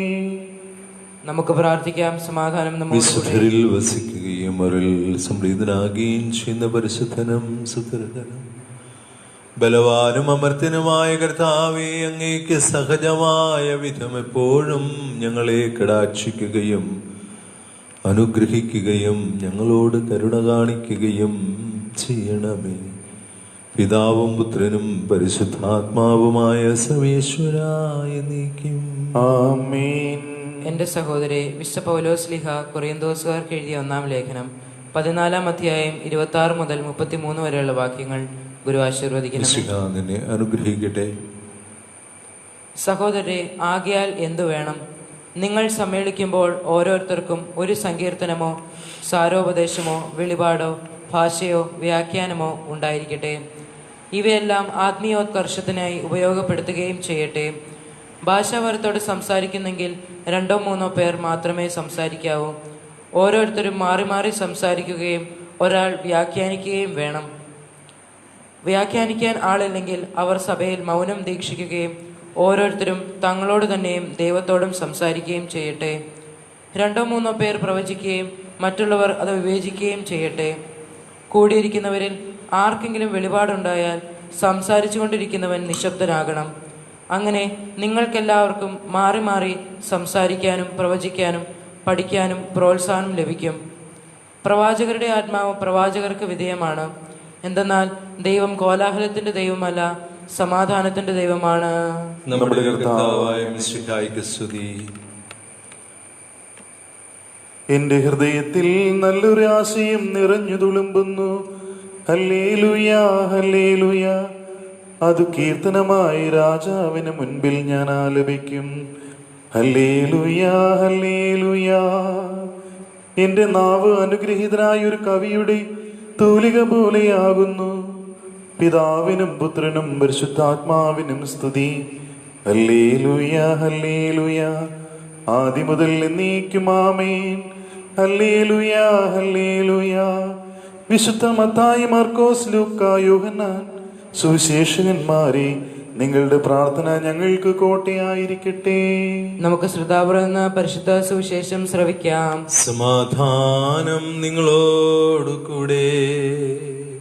നമുക്ക് പ്രാർത്ഥിക്കാം. സമാധാനം നമ്മോട് കൂടെ. വിശുദ്ധരിൽ വസിക്കുകയും അവരിൽ സംപ്രീതനാകുകയും ചെയ്യുന്ന പരിശുദ്ധനും സുതൃതനും ബലവാനും അമർത്യനുമായ കർത്താവേ, അങ്ങേക്ക് സഹജമായ വിധം എപ്പോഴും ഞങ്ങളെ കടാക്ഷിക്കുകയും അനുഗ്രഹിക്കുകയും ഞങ്ങളോട് കരുണ കാണിക്കുകയും ചെയ്യണമേ. പിതാവും പുത്രനും പരിശുദ്ധാത്മാവുമായ സർവേശ്വരായ നീക്കും. ആമേൻ. എന്റെ സഹോദരെ, വിശുദ്ധ പൗലോസ് ശ്ലീഹ കൊറിന്തോസുകാർക്ക് എഴുതിയ 1-ാം ലേഖനം 14-ാം അധ്യായം 26 മുതൽ 33 വരെയുള്ള വാക്യങ്ങൾ ഗുരു ആശീർവദിക്കണം. നിന്നെ അനുഗ്രഹിക്കട്ടെ. സഹോദരരെ, ആകയാൽ എന്തു വേണം? നിങ്ങൾ സമ്മേളിക്കുമ്പോൾ ഓരോരുത്തർക്കും ഒരു സങ്കീർത്തനമോ സാരോപദേശമോ വെളിപാടോ ഭാഷയോ വ്യാഖ്യാനമോ ഉണ്ടായിരിക്കട്ടെ. ഇവയെല്ലാം ആത്മീയോത്കർഷത്തിനായി ഉപയോഗപ്പെടുത്തുകയും ചെയ്യട്ടെ. ഭാഷാവരത്തോട് സംസാരിക്കുന്നെങ്കിൽ 2-3 പേർ മാത്രമേ സംസാരിക്കാവൂ. ഓരോരുത്തരും മാറി മാറി സംസാരിക്കുകയും ഒരാൾ വ്യാഖ്യാനിക്കുകയും വേണം. വ്യാഖ്യാനിക്കാൻ ആളില്ലെങ്കിൽ അവർ സഭയിൽ മൗനം ദീക്ഷിക്കുകയും ഓരോരുത്തരും തങ്ങളോട് തന്നെയും ദൈവത്തോടും സംസാരിക്കുകയും ചെയ്യട്ടെ. 2-3 പേർ പ്രവചിക്കുകയും മറ്റുള്ളവർ അത് വിവേചിക്കുകയും ചെയ്യട്ടെ. കൂടിയിരിക്കുന്നവരിൽ ആർക്കെങ്കിലും വെളിപാടുണ്ടായാൽ സംസാരിച്ചു കൊണ്ടിരിക്കുന്നവൻ നിശബ്ദനാകണം. അങ്ങനെ നിങ്ങൾക്കെല്ലാവർക്കും മാറി മാറി സംസാരിക്കാനും പ്രവചിക്കാനും പഠിക്കാനും പ്രോത്സാഹനം ലഭിക്കും. പ്രവാചകരുടെ ആത്മാവ് പ്രവാചകർക്ക് വിധേയമാണ്. എന്തെന്നാൽ ദൈവം കോലാഹലത്തിന്റെ ദൈവമല്ല, സമാധാനത്തിന്റെ ദൈവമാണ്. നമ്മുടെ കർത്താവായ മിശിഹായ്ക്ക് സ്തുതി. എന്റെ ഹൃദയത്തിൽ നല്ലൊരു ആശയം നിറഞ്ഞു തുളുമ്പുന്നു. ഹല്ലേലൂയാ, ഹല്ലേലൂയാ. അത് കീർത്തനമായി രാജാവിന് മുൻപിൽ ഞാൻ ആലപിക്കും. ഹല്ലേലൂയാ, ഹല്ലേലൂയാ. എന്റെ നാവ് അനുഗ്രഹീതനായ ഒരു കവിയുടെ തൂലിക പോലെയാകുന്നു. പിതാവിനും പുത്രനും പരിശുദ്ധാത്മാവിനും സ്തുതി. ഹല്ലേലൂയാ, ഹല്ലേലൂയാ. ആദ്യം മുതൽ എന്നേക്കും ആമേൻ. ഹല്ലേലൂയാ, ഹല്ലേലൂയാ. വിശുദ്ധ മത്തായി, മാർക്കോസ്, ലൂക്കാ, യോഹന്നാൻ സുവിശേഷകന്മാരെ, നിങ്ങളുടെ പ്രാർത്ഥന ഞങ്ങൾക്ക് കോട്ടയായിരിക്കട്ടെ. നമുക്ക് ശ്രദ്ധാപൂർവ്വം പരിശുദ്ധ സുവിശേഷം ശ്രവിക്കാം. സമാധാനം നിങ്ങളോടു കൂടെ.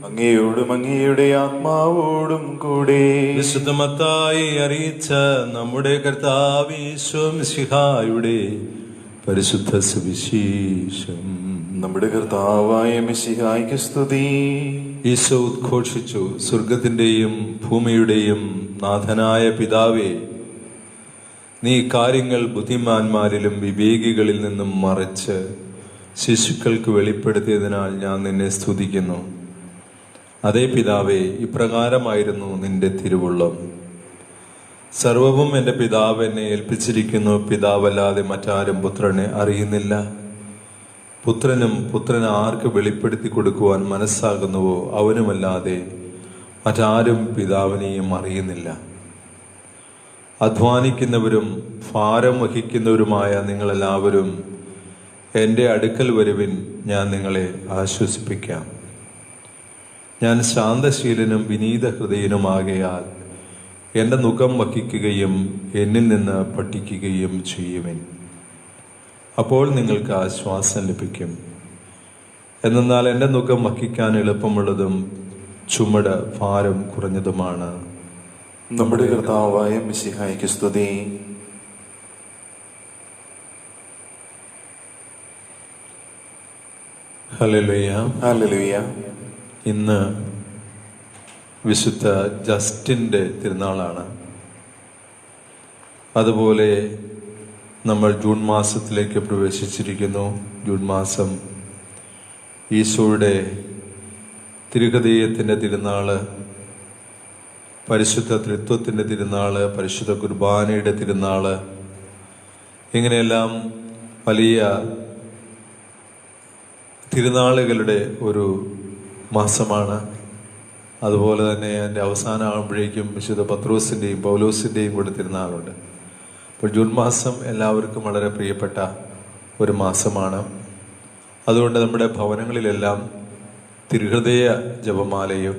അങ്ങയോടും അങ്ങയുടെ ആത്മാവോടും കൂടെ. വിശുദ്ധ മത്തായി അറിയിച്ച നമ്മുടെ കർത്താവ് ഈശോ മിശിഹായുടെ പരിശുദ്ധ സുവിശേഷം. നമ്മുടെ കർത്താവായ മിശിഹായ്ക്ക് സ്തുതി. ഈശോ ഉദ്ഘോഷിച്ചു, സ്വർഗത്തിന്റെയും ഭൂമിയുടെയും നാഥനായ പിതാവേ, നീ കാര്യങ്ങൾ ബുദ്ധിമാന്മാരിലും വിവേകികളിൽ നിന്നും മറച്ച് ശിശുക്കൾക്ക് വെളിപ്പെടുത്തിയതിനാൽ ഞാൻ നിന്നെ സ്തുതിക്കുന്നു. അതേ പിതാവേ, ഇപ്രകാരമായിരുന്നു നിന്റെ തിരുവുള്ളം. സർവവും എൻ്റെ പിതാവ് എന്നെ ഏൽപ്പിച്ചിരിക്കുന്നു. പിതാവല്ലാതെ മറ്റാരും പുത്രനെ അറിയുന്നില്ല. പുത്രനും പുത്രന് ആർക്ക് വെളിപ്പെടുത്തി കൊടുക്കുവാൻ മനസ്സാകുന്നുവോ അവനുമല്ലാതെ മറ്റാരും പിതാവിനെയും അറിയുന്നില്ല. അധ്വാനിക്കുന്നവരും ഭാരം വഹിക്കുന്നവരുമായ നിങ്ങളെല്ലാവരും എൻ്റെ അടുക്കൽ വരുവിൻ, ഞാൻ നിങ്ങളെ ആശ്വസിപ്പിക്കാം. ഞാൻ ശാന്തശീലനും വിനീത ഹൃദയനുമാകയാൽ എൻ്റെ നുകം വഹിക്കുകയും എന്നിൽ നിന്ന് പഠിക്കുകയും ചെയ്യുവിൻ. അപ്പോൾ നിങ്ങൾക്ക് ആശ്വാസം ലഭിക്കും. എന്നാൽ എൻ്റെ നുകം വഹിക്കാൻ എളുപ്പമുള്ളതും ചുമട് ഭാരം കുറഞ്ഞതുമാണ്. നമ്മുടെ കർത്താവായ മിശിഹായ്ക്ക് സ്തുതി. Hallelujah, hallelujah. ഇന്ന് വിശുദ്ധ ജസ്റ്റിൻ്റെ തിരുനാളാണ്. അതുപോലെ നമ്മൾ ജൂൺ മാസത്തിലേക്ക് പ്രവേശിച്ചിരിക്കുന്നു. ജൂൺ മാസം ഈശോയുടെ തിരുഹൃദയത്തിൻ്റെ തിരുനാള്, പരിശുദ്ധ ത്രിത്വത്തിൻ്റെ തിരുനാള്, പരിശുദ്ധ കുർബാനയുടെ തിരുനാള്, ഇങ്ങനെയെല്ലാം വലിയ തിരുനാളുകളുടെ ഒരു മാസമാണ്. അതുപോലെ തന്നെ അതിൻ്റെ അവസാനമാകുമ്പോഴേക്കും വിശുദ്ധ പത്രോസിൻ്റെയും പൗലോസിൻ്റെയും കൂടെ തിരുനാളുണ്ട്. അപ്പോൾ ജൂൺ മാസം എല്ലാവർക്കും വളരെ പ്രിയപ്പെട്ട ഒരു മാസമാണ്. അതുകൊണ്ട് നമ്മുടെ ഭവനങ്ങളിലെല്ലാം തിരുഹൃദയ ജപമാലയോ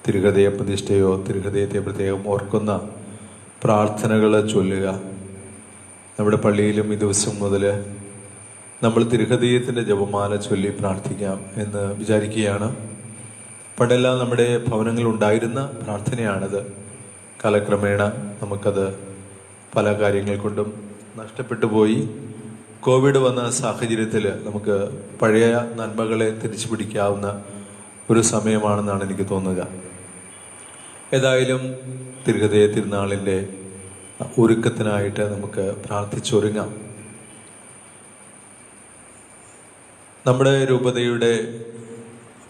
തിരുഹൃദയ പ്രതിഷ്ഠയോ തിരുഹൃദയത്തെ പ്രത്യേകം ഓർക്കുന്ന പ്രാർത്ഥനകൾ ചൊല്ലുക. നമ്മുടെ പള്ളിയിലും ഈ ദിവസം മുതൽ നമ്മൾ തിരുഹൃദയത്തിൻ്റെ ജപമാല ചൊല്ലി പ്രാർത്ഥിക്കാം എന്ന് വിചാരിക്കുകയാണ്. പണ്ടെല്ലാം നമ്മുടെ ഭവനങ്ങളിലുണ്ടായിരുന്ന പ്രാർത്ഥനയാണിത്. കാലക്രമേണ നമുക്കത് പല കാര്യങ്ങൾ കൊണ്ടും നഷ്ടപ്പെട്ടു പോയി. കോവിഡ് വന്ന സാഹചര്യത്തിൽ നമുക്ക് പഴയ നന്മകളെ തിരിച്ചു പിടിക്കാവുന്ന ഒരു സമയമാണെന്നാണ് എനിക്ക് തോന്നുക. ഏതായാലും തിരുഹൃദയ തിരുനാളിൻ്റെ ഒരുക്കത്തിനായിട്ട് നമുക്ക് പ്രാർത്ഥിച്ചൊരുങ്ങാം. നമ്മുടെ രൂപതയുടെ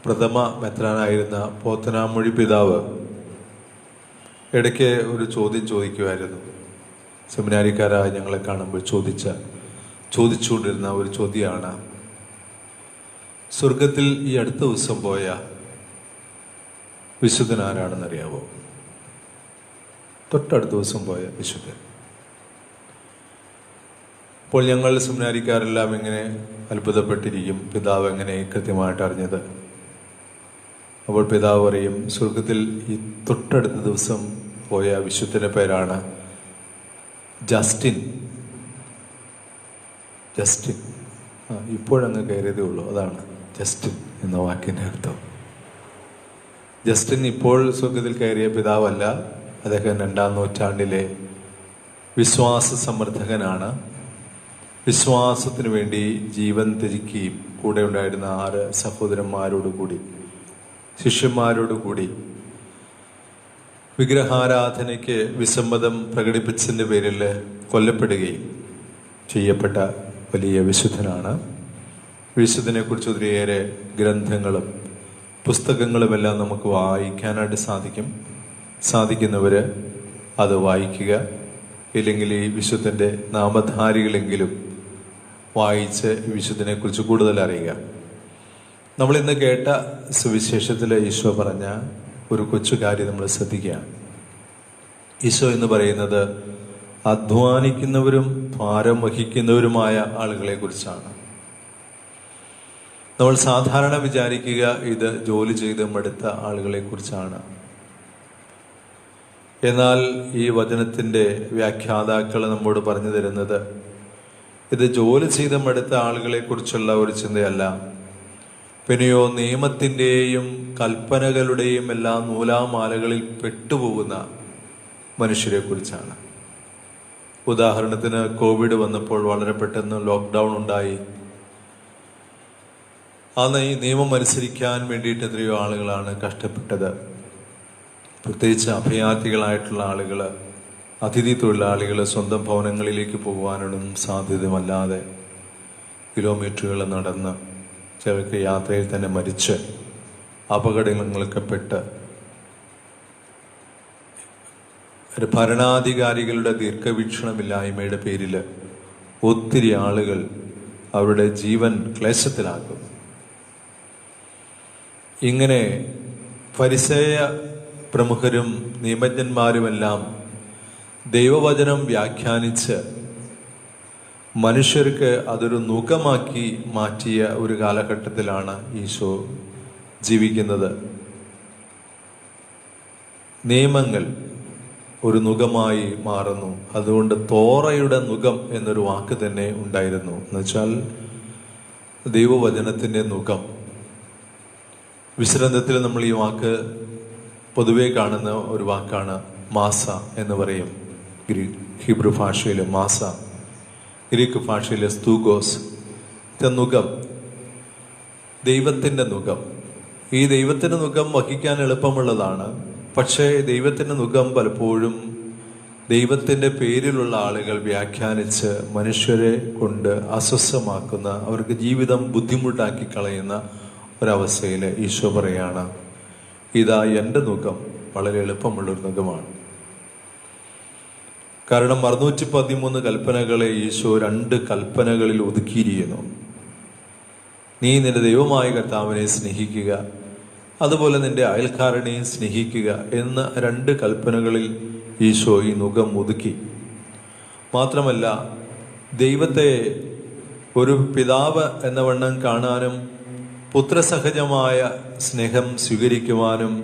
പ്രഥമ മെത്രാനായിരുന്ന പോത്തനാമൊഴി പിതാവ് ഇടയ്ക്ക് ഒരു ചോദ്യം ചോദിക്കുമായിരുന്നു. സെമിനാരിക്കാരായ ഞങ്ങളെ കാണുമ്പോൾ ചോദിച്ചുകൊണ്ടിരുന്ന ഒരു ചോദ്യമാണ്, സ്വർഗത്തിൽ ഈ അടുത്ത ദിവസം പോയ വിശുദ്ധൻ ആരാണെന്നറിയാവോ? തൊട്ടടുത്ത ദിവസം പോയ വിശുദ്ധൻ. അപ്പോൾ ഞങ്ങൾ സെമിനാരിക്കാരെല്ലാം ഇങ്ങനെ അത്ഭുതപ്പെട്ടിരിക്കും, പിതാവ് എങ്ങനെ കൃത്യമായിട്ട് അറിഞ്ഞത്? അപ്പോൾ പിതാവ് പറയും, സ്വർഗത്തിൽ ഈ തൊട്ടടുത്ത ദിവസം പോയ വിശുദ്ധൻ്റെ പേരാണ് ജസ്റ്റിൻ. ഇപ്പോഴങ്ങ് കയറിയതേ ഉള്ളൂ, അതാണ് ജസ്റ്റിൻ എന്ന വാക്കിൻ്റെ അർത്ഥം. ജസ്റ്റിൻ ഇപ്പോൾ സ്വർഗത്തിൽ കയറിയ പിതാവല്ല. അദ്ദേഹം 2-ാം നൂറ്റാണ്ടിലെ വിശ്വാസ സമർത്ഥകനാണ്. വിശ്വാസത്തിന് വേണ്ടി ജീവൻ ത്യജിക്കുകയും കൂടെ ഉണ്ടായിരുന്ന 6 സഹോദരന്മാരോടുകൂടി ശിഷ്യന്മാരോടുകൂടി വിഗ്രഹാരാധനയ്ക്ക് വിസമ്മതം പ്രകടിപ്പിച്ചതിൻ്റെ പേരിൽ കൊല്ലപ്പെടുകയും ചെയ്യപ്പെട്ട വലിയ വിശുദ്ധനാണ്. വിശുദ്ധനെക്കുറിച്ച് ഒത്തിരിയേറെ ഗ്രന്ഥങ്ങളും പുസ്തകങ്ങളുമെല്ലാം നമുക്ക് വായിക്കാനായിട്ട് സാധിക്കുന്നവർ അത് വായിക്കുക. ഇല്ലെങ്കിൽ ഈ വിശുദ്ധൻ്റെ നാമധാരികളെങ്കിലും വായിച്ച് വിശുദ്ധനെക്കുറിച്ച് കൂടുതൽ അറിയുക. നമ്മളിന്ന് കേട്ട സുവിശേഷത്തിൽ ഈശോ പറഞ്ഞ ഒരു കൊച്ചു കാര്യം നമ്മൾ ശ്രദ്ധിക്കുകയാണ്. ഈശോ എന്ന് പറയുന്നത് അധ്വാനിക്കുന്നവരും ഭാരം വഹിക്കുന്നവരുമായ ആളുകളെ കുറിച്ചാണ്. നമ്മൾ സാധാരണ വിചാരിക്കുക ഇത് ജോലി ചെയ്ത് മടുത്ത ആളുകളെ കുറിച്ചാണ്. എന്നാൽ ഈ വചനത്തിൻ്റെ വ്യാഖ്യാതാക്കൾ നമ്മോട് പറഞ്ഞു തരുന്നത് ഇത് ജോലി ചെയ്ത് മടുത്ത ആളുകളെ കുറിച്ചുള്ള ഒരു ചിന്തയല്ല, പിന്നെയോ നിയമത്തിൻ്റെയും കൽപ്പനകളുടെയും എല്ലാ നൂലാമാലകളിൽ പെട്ടുപോകുന്ന മനുഷ്യരെ കുറിച്ചാണ്. ഉദാഹരണത്തിന് കോവിഡ് വന്നപ്പോൾ വളരെ പെട്ടെന്ന് ലോക്ക്ഡൗൺ ഉണ്ടായി. അന്ന് ഈ നിയമം അനുസരിക്കാൻ വേണ്ടിയിട്ട് എത്രയോ ആളുകളാണ് കഷ്ടപ്പെട്ടത്. പ്രത്യേകിച്ച് അഭയാർത്ഥികളായിട്ടുള്ള ആളുകൾ, അതിഥി തൊഴിലാളികൾ സ്വന്തം ഭവനങ്ങളിലേക്ക് പോകുവാനൊന്നും സാധ്യതമല്ലാതെ കിലോമീറ്ററുകൾ നടന്ന്, ചിലർക്ക് യാത്രയിൽ തന്നെ മരിച്ച്, അപകടങ്ങളൊക്കെ പെട്ട്, ഒരു ഭരണാധികാരികളുടെ ദീർഘവീക്ഷണമില്ലായ്മയുടെ പേരിൽ ഒത്തിരി ആളുകൾ അവരുടെ ജീവൻ ക്ലേശത്തിലാക്കും. ഇങ്ങനെ ഫരിസേയ പ്രമുഖരും നിയമജ്ഞന്മാരുമെല്ലാം ദൈവവചനം വ്യാഖ്യാനിച്ച് മനുഷ്യർക്ക് അതൊരു നുകമാക്കി മാറ്റിയ ഒരു കാലഘട്ടത്തിലാണ് ഈശോ ജീവിക്കുന്നത്. നിയമങ്ങൾ ഒരു നുകമായി മാറുന്നു. അതുകൊണ്ട് തോറയുടെ നുകം എന്നൊരു വാക്ക് തന്നെ ഉണ്ടായിരുന്നു. എന്നുവെച്ചാൽ ദൈവവചനത്തിൻ്റെ നുകം. വിശ്രന്തത്തിൽ നമ്മൾ ഈ വാക്ക് പൊതുവെ കാണുന്ന ഒരു വാക്കാണ് മാസ എന്ന് പറയും. ഹീബ്രു ഭാഷയിൽ മാസ, ഗ്രീക്ക് ഭാഷയിൽ സ്തൂഗോസ്. ഇത് നുകം, ദൈവത്തിൻ്റെ നുകം. ഈ ദൈവത്തിൻ്റെ നുകം വഹിക്കാൻ എളുപ്പമുള്ളതാണ്. പക്ഷേ ദൈവത്തിൻ്റെ നുകം പലപ്പോഴും ദൈവത്തിൻ്റെ പേരിലുള്ള ആളുകൾ വ്യാഖ്യാനിച്ച് മനുഷ്യരെ കൊണ്ട് അസ്വസ്ഥമാക്കുന്ന, അവർക്ക് ജീവിതം ബുദ്ധിമുട്ടാക്കി കളയുന്ന ഒരവസ്ഥയിൽ ഈശോ പറയാണ്, ഇതാ എൻ്റെ നുകം വളരെ എളുപ്പമുള്ളൊരു നുകമാണ്. കാരണം 613 കൽപ്പനകളെ ഈശോ 2 കൽപ്പനകളിൽ ഒതുക്കിയിരിക്കുന്നു. നീ നിന്റെ ദൈവമായ കർത്താവിനെ സ്നേഹിക്കുക, അതുപോലെ നിന്റെ അയൽക്കാരനെയും സ്നേഹിക്കുക എന്ന 2 കൽപ്പനകളിൽ ഈശോ ഈ നുകം ഒതുക്കി. മാത്രമല്ല, ദൈവത്തെ ഒരു പിതാവ് എന്ന വണ്ണം കാണാനും പുത്രസഹജമായ സ്നേഹം സ്വീകരിക്കുവാനും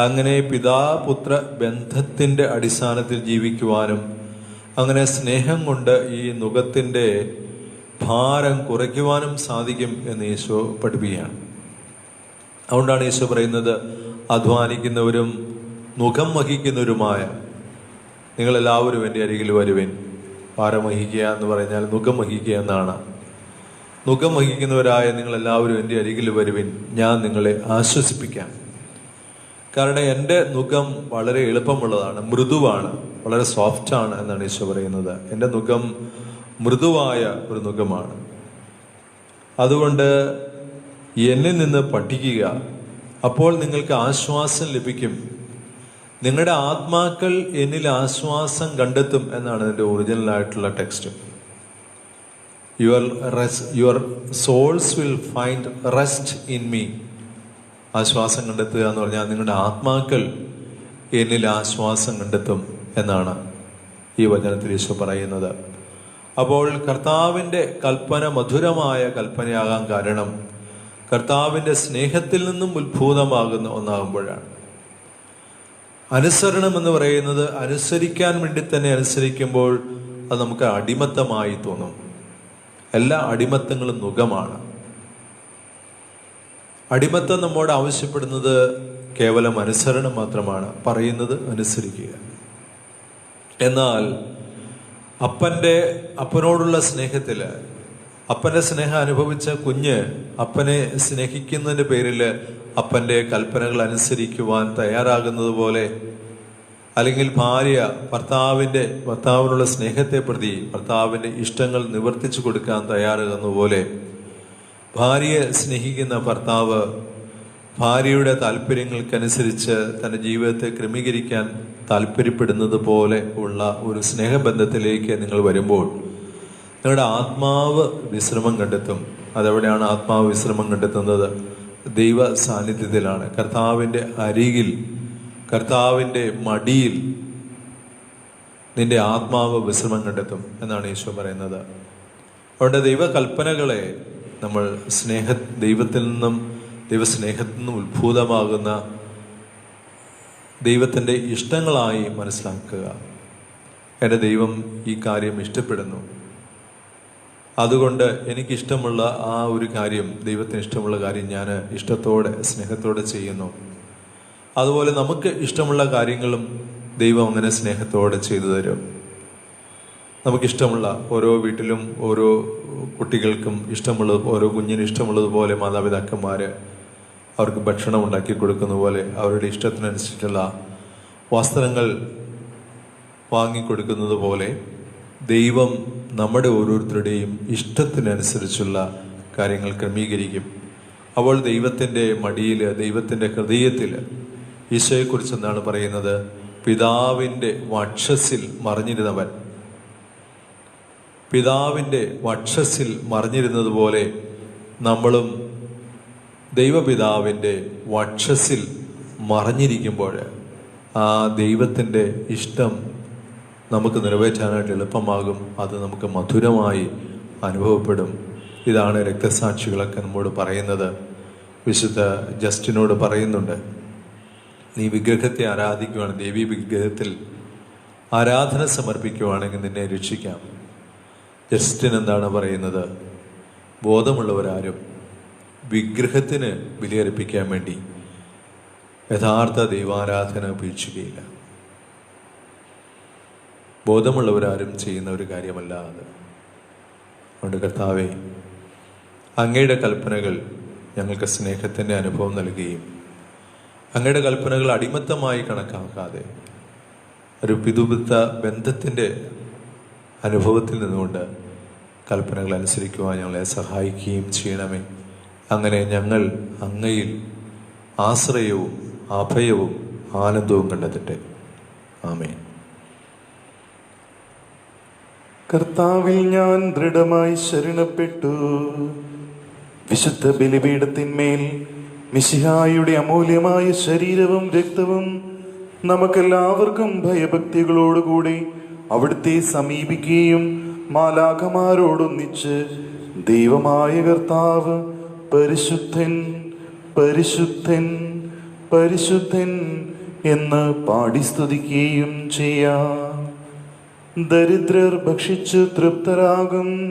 അങ്ങനെ പിതാപുത്ര ബന്ധത്തിൻ്റെ അടിസ്ഥാനത്തിൽ ജീവിക്കുവാനും അങ്ങനെ സ്നേഹം കൊണ്ട് ഈ നുകത്തിൻ്റെ ഭാരം കുറയ്ക്കുവാനും സാധിക്കും എന്ന് ഈശോ പഠിപ്പിക്കുകയാണ്. അതുകൊണ്ടാണ് ഈശോ പറയുന്നത്, അധ്വാനിക്കുന്നവരും നുകം വഹിക്കുന്നവരുമായ നിങ്ങളെല്ലാവരും എൻ്റെ അരികിൽ വരുവിൻ. ഭാരം വഹിക്കുക എന്ന് പറഞ്ഞാൽ നുകം വഹിക്കുക എന്നാണ്. നുകം വഹിക്കുന്നവരായ നിങ്ങളെല്ലാവരും എൻ്റെ അരികിൽ വരുവിൻ, ഞാൻ നിങ്ങളെ ആശ്വസിപ്പിക്കാം. കാരണം എൻ്റെ നുകം വളരെ എളുപ്പമുള്ളതാണ്, മൃദുവാണ്, വളരെ സോഫ്റ്റാണ് എന്നാണ് ഈശോ പറയുന്നത്. എൻ്റെ നുകം മൃദുവായ ഒരു നുകമാണ്. അതുകൊണ്ട് എന്നിൽ നിന്ന് പഠിക്കുക, അപ്പോൾ നിങ്ങൾക്ക് ആശ്വാസം ലഭിക്കും. നിങ്ങളുടെ ആത്മാക്കൾ എന്നിൽ ആശ്വാസം കണ്ടെത്തും എന്നാണ് ഇതിൻ്റെ ഒറിജിനലായിട്ടുള്ള text. Your souls will find rest in me. ആശ്വാസം കണ്ടെത്തുക എന്ന് പറഞ്ഞാൽ നിങ്ങളുടെ ആത്മാക്കൾ എന്നിൽ ആശ്വാസം കണ്ടെത്തും എന്നാണ് ഈ വചനത്തിൽ ഈശോ പറയുന്നത്. അപ്പോൾ കർത്താവിൻ്റെ കൽപ്പന മധുരമായ കൽപ്പനയാകാൻ കാരണം കർത്താവിൻ്റെ സ്നേഹത്തിൽ നിന്നും ഉത്ഭൂതമാകുന്ന ഒന്നാകുമ്പോഴാണ്. അനുസരണം എന്ന് പറയുന്നത് അനുസരിക്കാൻ വേണ്ടി തന്നെ അനുസരിക്കുമ്പോൾ അത് നമുക്ക് അടിമത്തമായി തോന്നും. എല്ലാ അടിമത്തങ്ങളും നുകമാണ്. അടിമത്തം നമ്മോട് ആവശ്യപ്പെടുന്നത് കേവലം അനുസരണം മാത്രമാണ്, പറയുന്നത് അനുസരിക്കുക. എന്നാൽ അപ്പനോടുള്ള സ്നേഹത്തിൽ, അപ്പൻ്റെ സ്നേഹം അനുഭവിച്ച കുഞ്ഞ് അപ്പനെ സ്നേഹിക്കുന്നതിൻ്റെ പേരിൽ അപ്പൻ്റെ കൽപ്പനകൾ അനുസരിക്കുവാൻ തയ്യാറാകുന്നത് പോലെ, അല്ലെങ്കിൽ ഭാര്യ ഭർത്താവിനുള്ള സ്നേഹത്തെ പ്രതി ഭർത്താവിൻ്റെ ഇഷ്ടങ്ങൾ നിവർത്തിച്ചു കൊടുക്കാൻ തയ്യാറാകുന്ന പോലെ, ഭാര്യയെ സ്നേഹിക്കുന്ന ഭർത്താവ് ഭാര്യയുടെ താല്പര്യങ്ങൾക്കനുസരിച്ച് തൻ്റെ ജീവിതത്തെ ക്രമീകരിക്കാൻ താല്പര്യപ്പെടുന്നത് പോലെ ഉള്ള ഒരു സ്നേഹബന്ധത്തിലേക്ക് നിങ്ങൾ വരുമ്പോൾ നിങ്ങളുടെ ആത്മാവ് വിശ്രമം കണ്ടെത്തും. അതെവിടെയാണ് ആത്മാവ് വിശ്രമം കണ്ടെത്തുന്നത്? ദൈവ സാന്നിധ്യത്തിലാണ്. കർത്താവിൻ്റെ അരികിൽ, കർത്താവിൻ്റെ മടിയിൽ നിന്റെ ആത്മാവ് വിശ്രമം കണ്ടെത്തും എന്നാണ് ഈശോ പറയുന്നത്. അതുകൊണ്ട് ദൈവകൽപ്പനകളെ നമ്മൾ ദൈവത്തിൽ നിന്നും ദൈവസ്നേഹത്തിൽ നിന്നും ഉത്ഭൂതമാകുന്ന ദൈവത്തിൻ്റെ ഇഷ്ടങ്ങളായി മനസ്സിലാക്കുക. എൻ്റെ ദൈവം ഈ കാര്യം ഇഷ്ടപ്പെടുന്നു, അതുകൊണ്ട് എനിക്കിഷ്ടമുള്ള ആ ഒരു കാര്യം, ദൈവത്തിന് ഇഷ്ടമുള്ള കാര്യം ഞാൻ ഇഷ്ടത്തോടെ സ്നേഹത്തോടെ ചെയ്യുന്നു. അതുപോലെ നമുക്ക് ഇഷ്ടമുള്ള കാര്യങ്ങളും ദൈവം അങ്ങനെ സ്നേഹത്തോടെ ചെയ്തു തരും. നമുക്കിഷ്ടമുള്ള ഓരോ വീട്ടിലും ഓരോ കുട്ടികൾക്കും ഇഷ്ടമുള്ളത്, ഓരോ കുഞ്ഞിനും ഇഷ്ടമുള്ളതുപോലെ മാതാപിതാക്കന്മാർ അവർക്ക് ഭക്ഷണം ഉണ്ടാക്കി കൊടുക്കുന്ന പോലെ, അവരുടെ ഇഷ്ടത്തിനനുസരിച്ചുള്ള വസ്ത്രങ്ങൾ വാങ്ങിക്കൊടുക്കുന്നത് പോലെ ദൈവം നമ്മുടെ ഓരോരുത്തരുടെയും ഇഷ്ടത്തിനനുസരിച്ചുള്ള കാര്യങ്ങൾ ക്രമീകരിക്കും. അപ്പോൾ ദൈവത്തിൻ്റെ മടിയിൽ, ദൈവത്തിൻ്റെ ഹൃദയത്തിൽ ഈശോയെക്കുറിച്ച് എന്താണ് പറയുന്നത്? പിതാവിൻ്റെ വക്ഷസിൽ മറിഞ്ഞിരുന്നവൻ. പിതാവിൻ്റെ വക്ഷസിൽ മറിഞ്ഞിരുന്നത് പോലെ നമ്മളും ദൈവപിതാവിൻ്റെ വക്ഷസിൽ മറിഞ്ഞിരിക്കുമ്പോൾ ആ ദൈവത്തിൻ്റെ ഇഷ്ടം നമുക്ക് നിറവേറ്റാനായിട്ട് എളുപ്പമാകും. അത് നമുക്ക് മധുരമായി അനുഭവപ്പെടും. ഇതാണ് രക്തസാക്ഷികളൊക്കെ നമ്മോട് പറയുന്നത്. വിശുദ്ധ ജസ്റ്റിനോട് പറയുന്നുണ്ട്, നീ വിഗ്രഹത്തെ ആരാധിക്കുവാണ്, ദേവീ വിഗ്രഹത്തിൽ ആരാധന സമർപ്പിക്കുവാണെങ്കിൽ നിന്നെ രക്ഷിക്കാം. ജസ്റ്റിൻ എന്താണ് പറയുന്നത്? ബോധമുള്ളവരാരും വിഗ്രഹത്തിന് ബലിയർപ്പിക്കാൻ വേണ്ടി യഥാർത്ഥ ദൈവാരാധന ഉപേക്ഷിക്കുകയില്ല. ബോധമുള്ളവരാരും ചെയ്യുന്ന ഒരു കാര്യമല്ല അത്. അതുകൊണ്ട് കർത്താവേ, അങ്ങയുടെ കൽപ്പനകൾ ഞങ്ങൾക്ക് സ്നേഹത്തിൻ്റെ അനുഭവം നൽകുകയും അങ്ങയുടെ കൽപ്പനകൾ അടിമത്തമായി കണക്കാക്കാതെ ഒരു പിതുപിത്ത ബന്ധത്തിൻ്റെ അനുഭവത്തിൽ നിന്നുകൊണ്ട് കൽപ്പനകൾ അനുസരിക്കുവാൻ ഞങ്ങളെ സഹായിക്കുകയും ചെയ്യണമേ. അങ്ങനെ ഞങ്ങൾ അങ്ങയിൽ ആശ്രയവും അഭയവും ആനന്ദവും കണ്ടെത്തട്ടെ. ആമേൻ. കർത്താവിൽ ഞാൻ ദൃഢമായി ശരണപ്പെട്ടു. വിശുദ്ധ ബലിപീഠത്തിന്മേൽ മിശിഹായുടെ അമൂല്യമായ ശരീരവും രക്തവും നമുക്കെല്ലാവർക്കും ഭയഭക്തികളോടുകൂടി അവിടുത്തെ സമീപിക്കുകയും മാലാഖമാരോടൊന്നിച്ച് ദൈവമായ കർത്താവ് പരിശുദ്ധൻ പരിശുദ്ധൻ പരിശുദ്ധൻ എന്ന് പാടി സ്തുതിക്കുകയും ചെയ്യാം. ദരിദ്രർ ഭക്ഷിച്ചു തൃപ്തരാകും.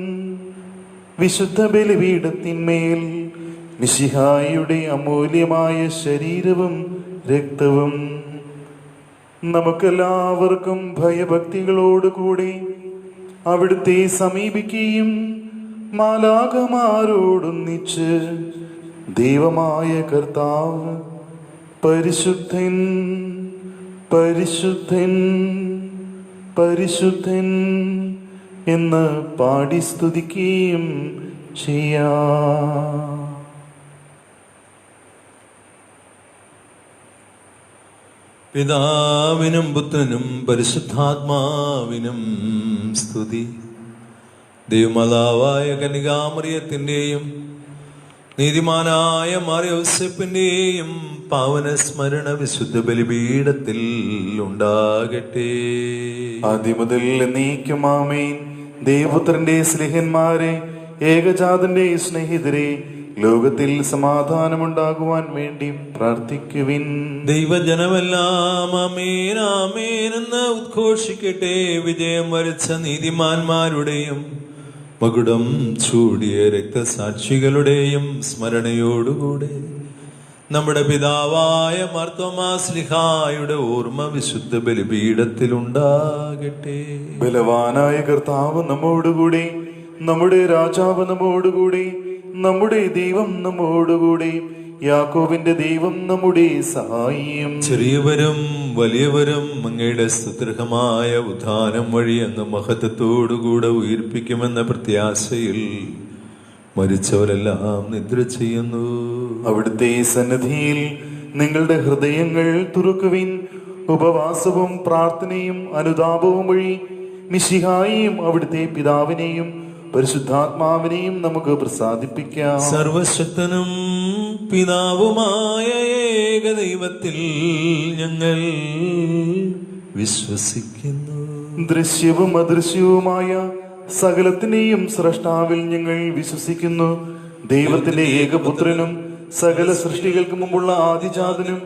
വിശുദ്ധ ബലിപീഠത്തിന്മേൽ മിശിഹായുടെ അമൂല്യമായ ശരീരവും രക്തവും നമുക്കെല്ലാവർക്കും ഭയഭക്തികളോടുകൂടി അവിടുത്തെ സമീപിക്കുകയും മാലാഖമാരോടൊന്നിച്ച് ദൈവമായ കർത്താവ് പരിശുദ്ധൻ പരിശുദ്ധൻ പരിശുദ്ധൻ എന്ന് പാടി സ്തുതിക്കുകയും ചെയ്യാം. പിതാവിനും പുത്രനും പരിശുദ്ധാത്മാവിനും സ്തുതി. ദൈവമാതാവായ കന്യകാമറിയത്തിന്റെയും നീതിമാനായ മാർയോസേപ്പിന്റെയും പാവന സ്മരണ വിശുദ്ധ ബലിപീഠത്തിൽ ഉണ്ടാകട്ടെ. ആദ്യമുതൽ എന്നേക്കും ആമേൻ. ദൈവപുത്രന്റെ സ്നേഹന്മാരെ, ഏകജാതന്റെ സ്നേഹിതരെ, ലോകത്തിൽ സമാധാനമുണ്ടാകുവാൻ വേണ്ടി പ്രാർത്ഥിക്കുവിൻ. ദൈവജനമെല്ലാം ആമേൻ ആമേൻ എന്ന് ഉദ്ഘോഷിക്കട്ടെ. വിജയം വരിച്ച നീതിമാന്മാരുടെയും മകുടം ചൂടിയ രക്തസാക്ഷികളുടെയും സ്മരണയോടുകൂടെ നമ്മുടെ പിതാവായ മാർത്തോമാ ശ്ലീഹായുടെ ഓർമ്മ വിശുദ്ധ ബലിപീഠത്തിലുണ്ടാകട്ടെ. ബലവാനായ കർത്താവ് നമ്മോടുകൂടി, നമ്മുടെ രാജാവ് നമ്മോടുകൂടി, നമ്മുടെ ദൈവം നമ്മോടുകൂടി, യാക്കോബിന്റെ ദൈവം നമ്മുടെ സഹായം. ചെറിയവരും വലിയവരും അങ്ങയുടെ സ്തുത്യർഹമായ ഉദ്ധാനം വഴി അങ്ങ് മഹത്വത്തോടുകൂടെ ഉയിർപ്പിക്കുമെന്ന പ്രത്യാശയിൽ മരിച്ചവരെല്ലാം നിദ്ര ചെയ്യുന്നു. അവിടുത്തെ സന്നിധിയിൽ നിങ്ങളുടെ ഹൃദയങ്ങൾ തുറക്കുവിൻ. ഉപവാസവും പ്രാർത്ഥനയും അനുതാപവും വഴി മിശിഹായെയും അവിടുത്തെ പിതാവിനെയും പരിശുദ്ധാത്മാവിനെയും നമുക്ക് പ്രസാദിപ്പിക്കാം. സർവശക്തനും പിതാവുമായ ഏകദൈവത്തിൽ ഞങ്ങൾ വിശ്വസിക്കുന്നു. ദൃശ്യവും അദൃശ്യവുമായ സകലത്തിന്റെയും സ്രഷ്ടാവിൽ ഞങ്ങൾ വിശ്വസിക്കുന്നു. ദൈവത്തിന്റെ ഏകപുത്രനും സകല സൃഷ്ടികൾക്ക് മുമ്പുള്ള ആദിജാതനും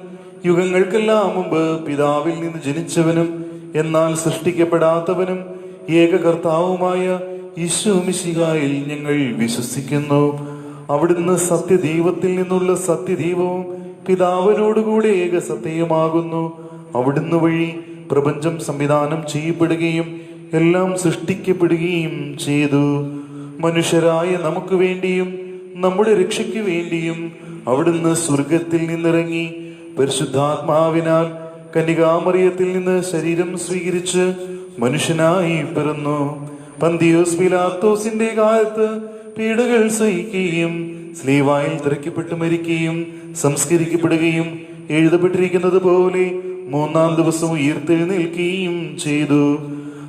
യുഗങ്ങൾക്കെല്ലാം മുമ്പ് പിതാവിൽ നിന്ന് ജനിച്ചവനും എന്നാൽ സൃഷ്ടിക്കപ്പെടാത്തവനും ഏക കർത്താവുമായ യേശു മിശിഹായിൽ ഞങ്ങൾ വിശ്വസിക്കുന്നു. അവിടുന്ന് സത്യദൈവത്തിൽ നിന്നുള്ള സത്യദൈവവും പിതാവിനോടുകൂടെ ഏക സത്യമാകുന്നു. അവിടുന്ന് വഴി പ്രപഞ്ചം സംവിധാനം ചെയ്യപ്പെടുകയും എല്ലാം സൃഷ്ടിക്കപ്പെടുകയും ചെയ്തു. മനുഷ്യരായ നമുക്ക് വേണ്ടിയും നമ്മുടെ രക്ഷയ്ക്ക് വേണ്ടിയും അവിടുന്ന് സ്വർഗത്തിൽ നിന്നിറങ്ങി പരിശുദ്ധാത്മാവിനാൽ കന്യകാമറിയത്തിൽ നിന്ന് ശരീരം സ്വീകരിച്ച് മനുഷ്യനായി പിറന്നു. പന്തിയോസ് പിലാത്തോസിന്റെ കാലത്ത് പീഡകൾ സഹിക്കുകയും സ്ലീവായിൽ തിരക്കപ്പെട്ട് മരിക്കുകയും സംസ്കരിക്കപ്പെടുകയും എഴുതപ്പെട്ടിരിക്കുന്നത് പോലെ മൂന്നാം ദിവസം ഉയർത്തെഴുന്നേൽക്കുകയും ചെയ്തു.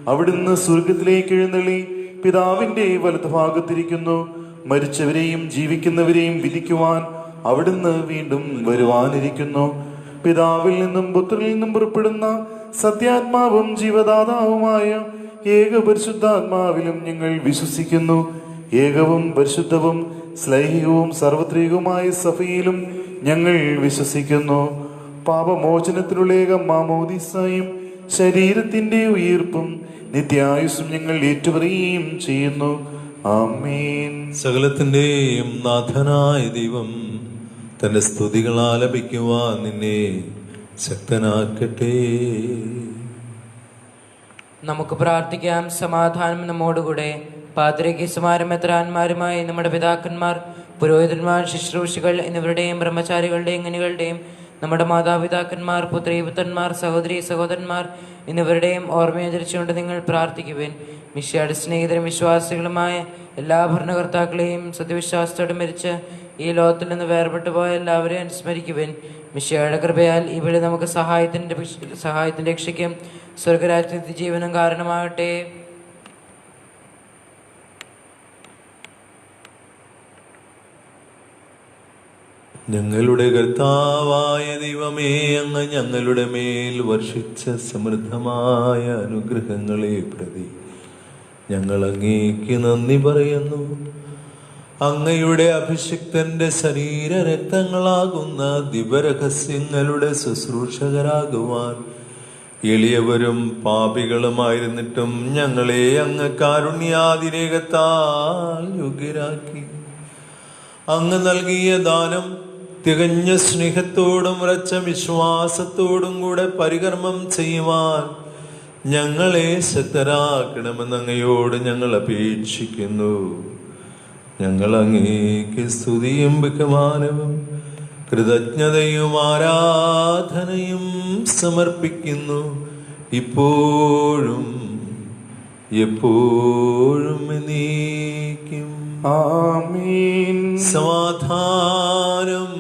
അവിടുന്ന് സ്വർഗത്തിലേക്ക് എഴുന്നള്ളി പിതാവിന്റെ വലതുഭാഗത്തിരിക്കുന്നു. മരിച്ചവരെയും ജീവിക്കുന്നവരെയും വിധിക്കുവാൻ അവിടുന്ന് വീണ്ടും വരുവാനിരിക്കുന്നു. പിതാവിൽ നിന്നും പുത്രനിൽ നിന്നും പുറപ്പെടുന്ന സത്യാത്മാവും ജീവദാതാവുമായ ഏക പരിശുദ്ധാത്മാവിലും ഞങ്ങൾ വിശ്വസിക്കുന്നു. ഏകവും പരിശുദ്ധവും ശ്ലൈഹികവും സാർവത്രികവുമായ സഭയിലും ഞങ്ങൾ വിശ്വസിക്കുന്നു. പാപമോചനത്തിനുള്ള ഏക മാമോദീസായും ശരീരത്തിന്റെ ഉയിർപ്പും നിത്യായുസ്സും ഞങ്ങൾ ഏറ്റുപറയുകയും ചെയ്യുന്നു. ആമേൻ. സകലത്തിന്റെയും നാഥനായ ദൈവം തന്റെ സ്തുതികൾ ആലപിക്കുവാൻ നിന്നെ ശക്തനാക്കട്ടെ. നമുക്ക് പ്രാർത്ഥിക്കാം. സമാധാനം നമ്മോടുകൂടെ. പാദ്രികീസുമാരും മെത്രാന്മാരുമായി നമ്മുടെ പിതാക്കന്മാർ, പുരോഹിതന്മാർ, ശുശ്രൂഷികൾ എന്നിവരുടെയും ബ്രഹ്മചാരികളുടെയും ഖനികളുടെയും നമ്മുടെ മാതാപിതാക്കന്മാർ, പുത്രീപുത്രന്മാർ, സഹോദരി സഹോദരന്മാർ എന്നിവരുടെയും ഓർമ്മയാചരിച്ചുകൊണ്ട് നിങ്ങൾ പ്രാർത്ഥിക്കുവിൻ. മിശിഹായുടെ സ്നേഹിതരും വിശ്വാസികളുമായ എല്ലാ ഭരണകർത്താക്കളെയും സത്യവിശ്വാസത്തോടെ മരിച്ച് ഈ ലോകത്തിൽ നിന്ന് വേർപെട്ടു പോയ എല്ലാവരെയും അനുസ്മരിക്കുവിൻ. മിശിഹായുടെ കൃപയാൽ ഈ വിളി നമുക്ക് സഹായത്തിന്റെ രക്ഷയ്ക്കും സ്വർഗരാജ്യത്തെ ജീവനും കാരണമാകട്ടെ. ഞങ്ങളുടെ കർത്താവായ ദൈവമേ, അങ്ങ് ഞങ്ങളുടെ മേൽ വർഷിച്ച സമൃദ്ധമായ അനുഗ്രഹങ്ങളെ പ്രതി ഞങ്ങൾ അങ്ങേക്ക് നന്ദി പറയുന്നു. അങ്ങയുടെ അഭിഷിക്തന്റെ ശരീരരക്തങ്ങളാകുന്ന ദിവരഹസ്യങ്ങളുടെ ശുശ്രൂഷകരാകുവാൻ എളിയവരും പാപികളുമായിരുന്നിട്ടും ഞങ്ങളെ അങ്ങ് കാരുണ്യാതിരേകത്താൽ യോഗ്യരാക്കി. അങ്ങ് നൽകിയ ദാനം തികഞ്ഞ സ്നേഹത്തോടും ഉറച്ച വിശ്വാസത്തോടും കൂടെ പരികർമ്മം ചെയ്യുവാൻ ഞങ്ങളെ ശക്തരാക്കണമെന്ന് അങ്ങയോട് ഞങ്ങൾ അപേക്ഷിക്കുന്നു. ഞങ്ങൾ അങ്ങേക്ക് സ്തുതിയും ബഹുമാനവും കൃതജ്ഞതയും ആരാധനയും സമർപ്പിക്കുന്നു, ഇപ്പോഴും എപ്പോഴും എന്നേക്കും. ആമീൻ. സമാധാനം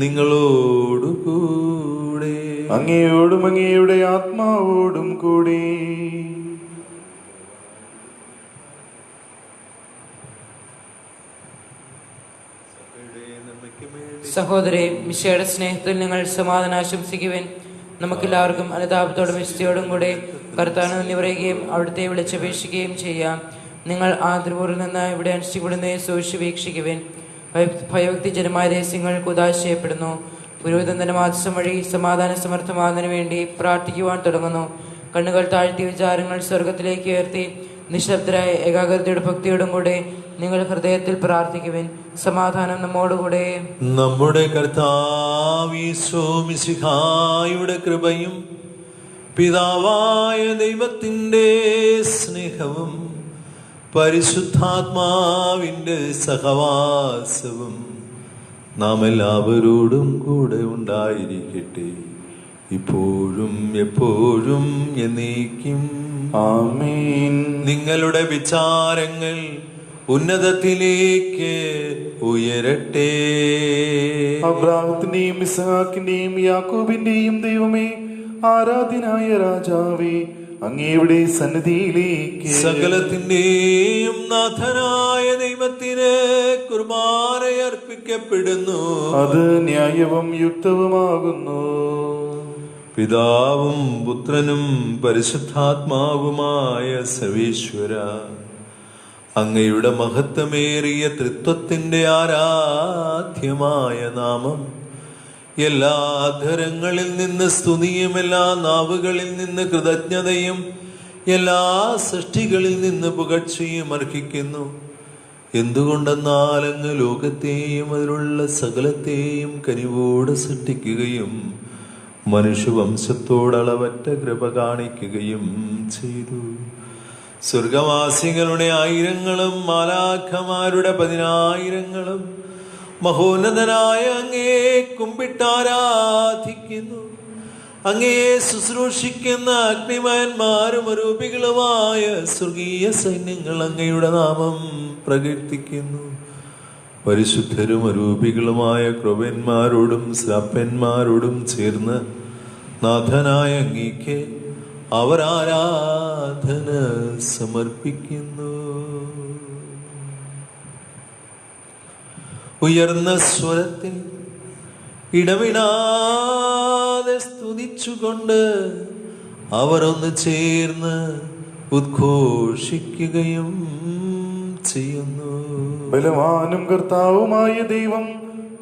നിങ്ങളോടുകൂടെ. അങ്ങയോടും അങ്ങയുടെ ആത്മാവോടും കൂടി. സഹോദരേ, മിശിഹായുടെ സ്നേഹത്തിൽ നിങ്ങൾ സമാധാനം ആശംസിക്കുവിൻ. നമുക്കെല്ലാവർക്കും അനുതാപത്തോടും വിശുദ്ധിയോടും കൂടെ കർത്താവിന് നന്ദി പറയുകയും അവിടുത്തെ വിളിച്ചപേക്ഷിക്കുകയും ചെയ്യാം. നിങ്ങൾ ആദരപൂർവ്വം നിന്ന് ഇവിടെ അനുഷ്ഠിക്കപ്പെടുന്നതിനെ സൂക്ഷിച്ച് വീക്ഷിക്കുവിൻ. ഭയഭക്തിജനമായ രഹസ്യങ്ങൾ കുദാശയപ്പെടുന്നു. പുരോഹിതൻ തന്റെ മാധ്യസ്ഥം വഴി സമാധാന സമർത്ഥമാകുന്നതിന് വേണ്ടി പ്രാർത്ഥിക്കുവാൻ തുടങ്ങുന്നു. കണ്ണുകൾ താഴ്ത്തി വിചാരങ്ങൾ സ്വർഗത്തിലേക്ക് ഉയർത്തി നിശബ്ദരായ ഏകാഗ്രതയുടെ ഭക്തിയോടും കൂടെ നിങ്ങൾ ഹൃദയത്തിൽ പ്രാർത്ഥിക്കുവിൻ. സമാധാനം നമ്മോടുകൂടെ. നമ്മുടെ കർത്താവീശോ മിശിഹായുടെ കൃപയും പിതാവായ ദൈവത്തിൻ്റെ സ്നേഹവും പരിശുദ്ധാത്മാവിൻ്റെ സഹവാസവും നാം എല്ലാവരോടും കൂടെ ഉണ്ടായിരിക്കട്ടെ, ഇപ്പോഴും എപ്പോഴും എന്നേക്കും. ആമീൻ. നിങ്ങളുടെ വിചാരങ്ങൾ ഉന്നതത്തിലേക്ക് ഉയരട്ടെ. അബ്രാഹത്തിന്റെയും ഇസ്ഹാക്കിന്റെയും യാക്കോബിന്റെയും ദൈവമേ, ആരാധ്യനായ രാജാവേ, അങ്ങയുടെ സന്നിധിയിലേക്ക് സകലത്തിന്റെയും നാഥനായ ദൈവത്തിന് കുർബാനയർപ്പിക്കപ്പെടുന്നു. അത് ന്യായവും യുക്തവുമാകുന്നു. പിതാവും പുത്രനും പരിശുദ്ധാത്മാവുമായ സർവേശ്വര, അങ്ങയുടെ മഹത്വമേറിയ തൃത്വത്തിന്റെ ആരാധ്യമായ നാമം എല്ലാ അധരങ്ങളിൽ നിന്ന് സ്തുതിയും എല്ലാ നാവുകളിൽ നിന്ന് കൃതജ്ഞതയും എല്ലാ സൃഷ്ടികളിൽ നിന്ന് പുകഴ്ചയും അർഹിക്കുന്നു. എന്തുകൊണ്ടെന്നാൽ അങ്ങ് ലോകത്തെയും അതിലുള്ള സകലത്തെയും കനിവോടെ സൃഷ്ടിക്കുകയും മനുഷ്യവംശത്തോടളവറ്റ കൃപ കാണിക്കുകയും ചെയ്തു. സ്വർഗവാസികളുടെ ആയിരങ്ങളും മാലാഖമാരുടെ 10,000ങ്ങളും മഹോന്നതനായ അങ്ങയെ കുമ്പിട്ടാരാധിക്കുന്നു. അങ്ങയെ ശുശ്രൂഷിക്കുന്ന അഗ്നിമയന്മാരും അരൂപികളുമായ സ്വർഗീയ സൈന്യങ്ങൾ അങ്ങയുടെ നാമം പ്രകീർത്തിക്കുന്നു. പരിശുദ്ധരും അരൂപികളുമായ ക്രൊവന്മാരോടും ശ്രാപ്പന്മാരോടും ചേർന്ന് നാഥനായ അങ്ങേക്ക് അവർ ആരാധന സമർപ്പിക്കുന്നു. ഉയർന്ന സ്വരത്തിൽ ഇടവിടാതെ സ്തുതിച്ചുകൊണ്ട് അവർ ഒന്ന് ചേർന്ന് ഉദ്ഘോഷിക്കുകയും ചെയ്യുന്നു. ബലവാനും കർത്താവുമായ ദൈവം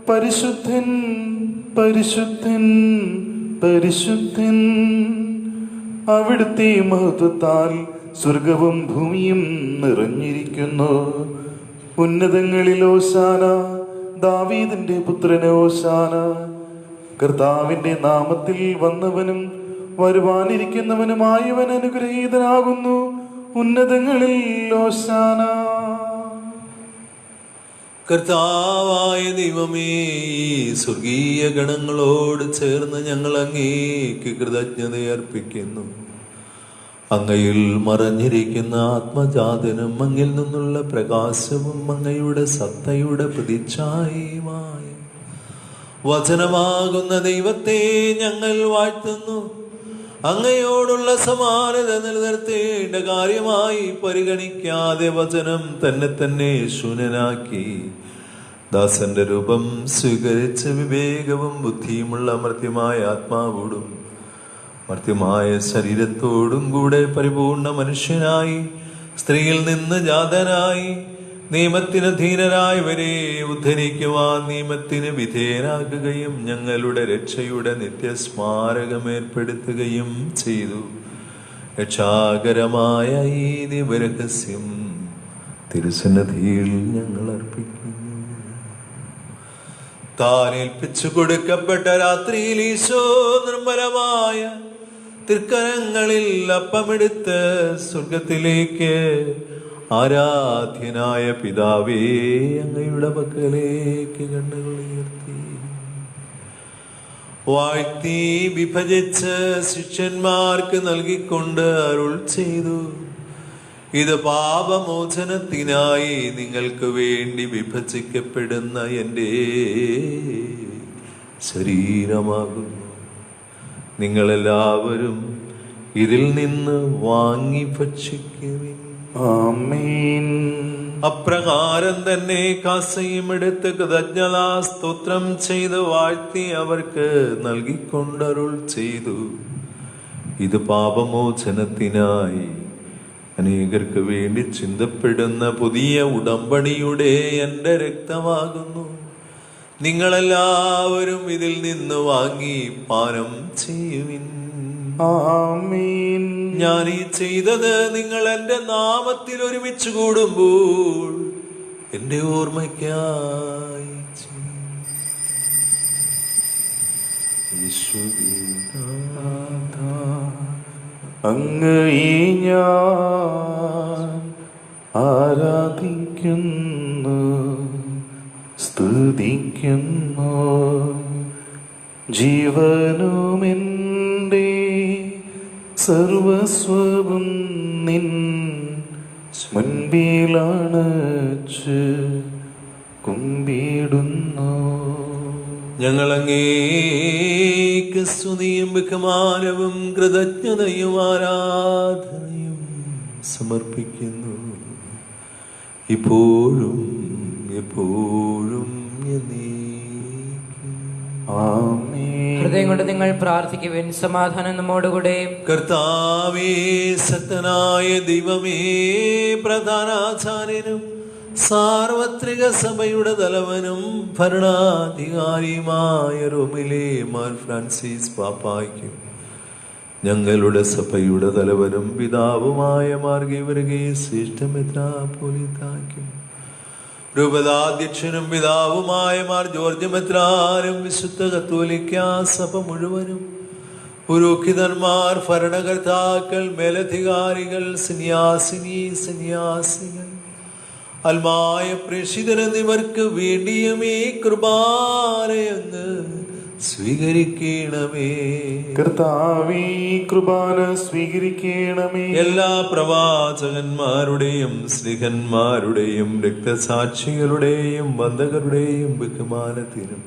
പരിശുദ്ധൻ, പരിശുദ്ധൻ, പരിശുദ്ധൻ. അവിടുത്തെ മഹത്വത്താൽ സ്വർഗവും ഭൂമിയും നിറഞ്ഞിരിക്കുന്നു. ഉന്നതങ്ങളിൽ ഓശാന, ദാവീദിന്റെ പുത്രന് ഓശാന. കർത്താവിന്റെ നാമത്തിൽ വന്നവനും വരുവാനിരിക്കുന്നവനുമായവൻ അനുഗ്രഹീതനാകുന്നു. ഉന്നതങ്ങളിൽ ഓശാന. കർത്താവായ ദൈവമേ, ഈ സ്വർഗീയ ഗണങ്ങളോട് ചേർന്ന് ഞങ്ങൾ അങ്ങേക്ക് കൃതജ്ഞത അർപ്പിക്കുന്നു. അങ്ങയിൽ മറഞ്ഞിരിക്കുന്ന ആത്മജാതനും അങ്ങിൽ നിന്നുള്ള പ്രകാശവും അങ്ങയുടെ സത്തയുടെ പ്രതിച്ഛായയുമായ വചനമാകുന്ന ദൈവത്തെ ഞങ്ങൾ വാഴ്ത്തുന്നു. അങ്ങയോടുള്ള സമാനത നിലനിർത്തേണ്ട കാര്യമായി പരിഗണിക്കാതെ വചനം തന്നെ ശൂന്യനാക്കി ദാസന്റെ രൂപം സ്വീകരിച്ച് വിവേകവും ബുദ്ധിയുമുള്ള മർത്യമായ ആത്മാവോടും മർത്യമായ ശരീരത്തോടും കൂടെ പരിപൂർണ മനുഷ്യനായി സ്ത്രീയിൽ നിന്ന് ജാതനായി നിയമത്തിന് അധീനരായവരെ ഉദ്ധരിക്കുവാൻ നിയമത്തിന് വിധേയനാക്കുകയും ഞങ്ങളുടെ രക്ഷയുടെ നിത്യസ്മാരകമേർപ്പെടുത്തുകയും ചെയ്തു. രക്ഷാകരമായ ഈ ദിവരഹസ്യം തിരുസന്നിധിയിൽ ഞങ്ങൾ അർപ്പിക്കുന്നു. താൻ ഏൽപ്പിച്ചു കൊടുക്കപ്പെട്ട രാത്രിയിൽ ഈശോ നിർമ്മലമായ തൃക്കരങ്ങളിൽ അപ്പമെടുത്ത് സ്വർഗത്തിലേക്ക് ആരാധ്യനായ പിതാവേ അങ്ങയുടെ പക്കലേക്ക് കണ്ണുകൾ ഉയർത്തി വാഴ്ത്തി വിഭജിച്ച് ശിഷ്യന്മാർക്ക് നൽകിക്കൊണ്ട് അരുൾ ചെയ്തു, ഇത് പാപമോചനത്തിനായി നിങ്ങൾക്ക് വേണ്ടി വിഭജിക്കപ്പെടുന്ന എൻ്റെ ശരീരമാകുന്നു. നിങ്ങളെല്ലാവരും ഇതിൽ നിന്ന് വാങ്ങി ഭക്ഷിക്കുവിൻ. ആമേൻ. അപ്രകാരം തന്നെ കാസയും എടുത്ത് കൃതജ്ഞതാ സ്തോത്രം ചെയ്ത് വാഴ്ത്തി അവർക്ക് നൽകിക്കൊണ്ടരുൾ ചെയ്തു, ഇത് പാപമോചനത്തിനായി അനേകർക്ക് വേണ്ടി ചിന്തപ്പെടുന്ന പുതിയ ഉടമ്പടിയുടെ എൻ്റെ രക്തമാകുന്നു. നിങ്ങളെല്ലാവരും ഇതിൽ നിന്ന് വാങ്ങി പാനം ചെയ്യുവിൻ. ആമേൻ. ഞാൻ ഈ ചെയ്തത് നിങ്ങൾ എൻ്റെ നാമത്തിൽ ഒരുമിച്ച് കൂടുമ്പോൾ എൻ്റെ ഓർമ്മയ്ക്കായി അങ്ങയെ ഞാൻ ആരാധിക്കുന്നു, സ്തുതിക്കുന്നു. ജീവനുമെൻ്റെ സർവസ്വവും നിൻ മുൻപിലണച്ച് കുമ്പിടുന്നു. ഞങ്ങൾ അങ്ങേക്ക് സ്തുതിയും ബഹുമാനവും കൃതജ്ഞതയും ആരാധനയും സമർപ്പിക്കുന്നു, ഇപ്പോഴും എപ്പോഴും എന്നേക്കും. ആമേൻ. ഹൃദയം കൊണ്ട് നിങ്ങൾ പ്രാർത്ഥിക്കുവിൻ. സമാധാനം നമ്മോടുകൂടെ. കർത്താവേ, ശക്തനായ ദൈവമേ, പ്രധാനാചാര്യനും സാർവത്രിക സഭയുടെ തലവനും ഭരണാധികാരിയുമായ റോമിലെ മാർ ഫ്രാൻസിസ് പാപ്പായ്ക്കും ഞങ്ങളുടെ സഭയുടെ തലവനും പിതാവുമായ മാർ ഗീവർഗീസ് ശ്രേഷ്ഠ മെത്രാപ്പോലീത്തായ്ക്കും രൂപതാധ്യക്ഷനും പിതാവുമായ മാർ ജോർജ് മെത്രാനും വിശുദ്ധ കത്തോലിക്ക സഭ മുഴുവനും പുരോഹിതന്മാർ, ഭരണകർത്താക്കൾ, മേലധികാരികൾ, സന്യാസിനികൾ, അൽമായ പ്രേക്ഷിതർ എന്നിവർക്ക് വേണ്ടിയും ഈ കൃപാലയങ്ങ് സ്വീകരിക്കണമേ. കർത്താവേ, കൃപാന സ്വീകരിക്കണമേ. എല്ലാ പ്രവാചകന്മാരുടെയും സ്നേഹന്മാരുടെയും രക്തസാക്ഷികളുടെയും ബന്ധകരുടെയും ബഹുമാനത്തിനും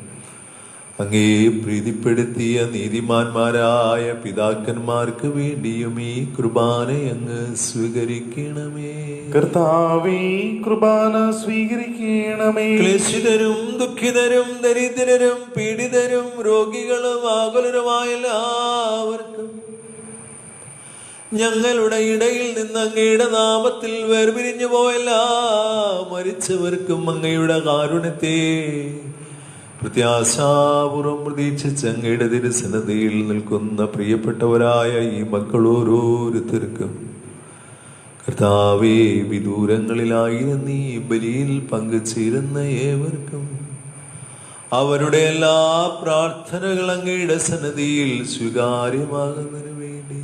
അങ്ങേ പ്രീതിപ്പെടുത്തിയ നീതിമാന്മാരായ പിതാക്കന്മാർക്ക് വേണ്ടിയും ഈ കൃപാനയങ്ങ് സ്വീകരിക്കണമേ. കർത്താവേ, കൃപാന സ്വീകരിക്കണമേ. ക്ലേശിതരും ദുഃഖിതരും ദരിദ്രരും പീഡിതരും രോഗികളും ആകുലരുമായ എല്ലാവർക്കും ഞങ്ങളുടെ ഇടയിൽ നിന്ന് അങ്ങയുടെ നാമത്തിൽ വേർപിരിഞ്ഞു പോയല്ല മരിച്ചവർക്കും അങ്ങയുടെ കാരുണ്യത്തെ പ്രത്യാശാപൂർവം പ്രതീക്ഷിച്ച് അങ്ങയുടെ തിരുസന്നിധിയിൽ നിൽക്കുന്ന പ്രിയപ്പെട്ടവരായ ഈ മക്കൾ ഓരോരുത്തർക്കും കർത്താവേ, വിദൂരങ്ങളിലായിരുന്ന ഈ ബലിയിൽ പങ്കുചേരുന്ന ഏവർക്കും അവരുടെ എല്ലാ പ്രാർത്ഥനകൾ അങ്ങയുടെ സന്നിധിയിൽ സ്വീകാര്യമാകുന്നതിനു വേണ്ടി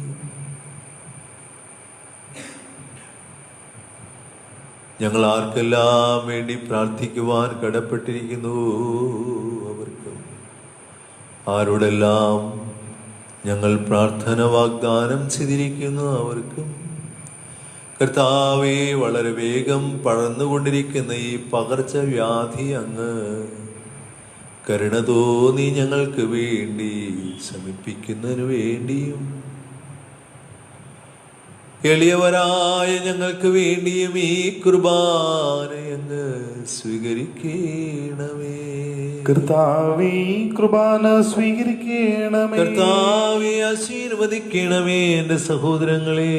ഞങ്ങൾ ആർക്കെല്ലാം വേണ്ടി പ്രാർത്ഥിക്കുവാൻ കടപ്പെട്ടിരിക്കുന്നു അവർക്കും ആരോടെല്ലാം ഞങ്ങൾ പ്രാർത്ഥന വാഗ്ദാനം ചെയ്തിരിക്കുന്ന അവർക്കും കർത്താവേ, വളരെ വേഗം പടർന്നുകൊണ്ടിരിക്കുന്ന ഈ പകർച്ചവ്യാധി അങ്ങ് കരുണ തോന്നി ഞങ്ങൾക്ക് വേണ്ടി ശമിപ്പിക്കുന്നതിന് വേണ്ടിയും എളിയവരായ ഞങ്ങൾക്ക് വേണ്ടിയും ഈ കുർബാനയങ്ങ് സ്വീകരിക്കണമേ. കർത്താവേ, കുർബാന സ്വീകരിക്കണമേ. കർത്താവേ, ആശീർവദിക്കണമേ. എൻ്റെ സഹോദരങ്ങളെ,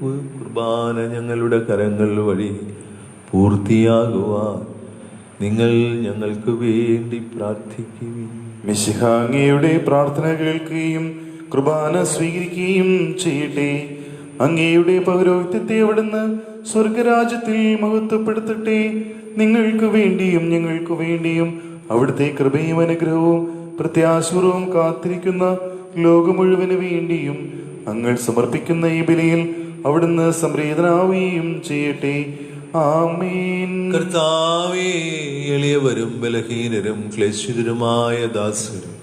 കുർബാന ഞങ്ങളുടെ കരങ്ങൾ വഴി പൂർത്തിയാകുവാൻ നിങ്ങൾ ഞങ്ങൾക്ക് വേണ്ടി പ്രാർത്ഥിക്കുവിൻ. മിശിഹ അങ്ങയുടെ പ്രാർത്ഥന കേൾക്കുകയും കുർബാന സ്വീകരിക്കുകയും ചെയ്യട്ടെ. അങ്ങയുടെ പൗരോഹിത്യത്തെ അവിടുന്ന് സ്വർഗരാജ്യത്തിൽ മഹത്വപ്പെടുത്തട്ടെ. നിങ്ങൾക്ക് വേണ്ടിയും ഞങ്ങൾക്ക് വേണ്ടിയും അവിടുത്തെ കൃപയും അനുഗ്രഹവും പ്രത്യാശപൂർവം കാത്തിരിക്കുന്ന ലോകം മുഴുവന് വേണ്ടിയും അങ്ങ് സമർപ്പിക്കുന്ന ഈ ബലിയിൽ അവിടുന്ന് സംപ്രീതനാവുകയും ചെയ്യട്ടെ. ആമേൻ. കർത്താവേ, എളിയവരും ബലഹീനരും ക്ലേശിതരുമായ ദാസരും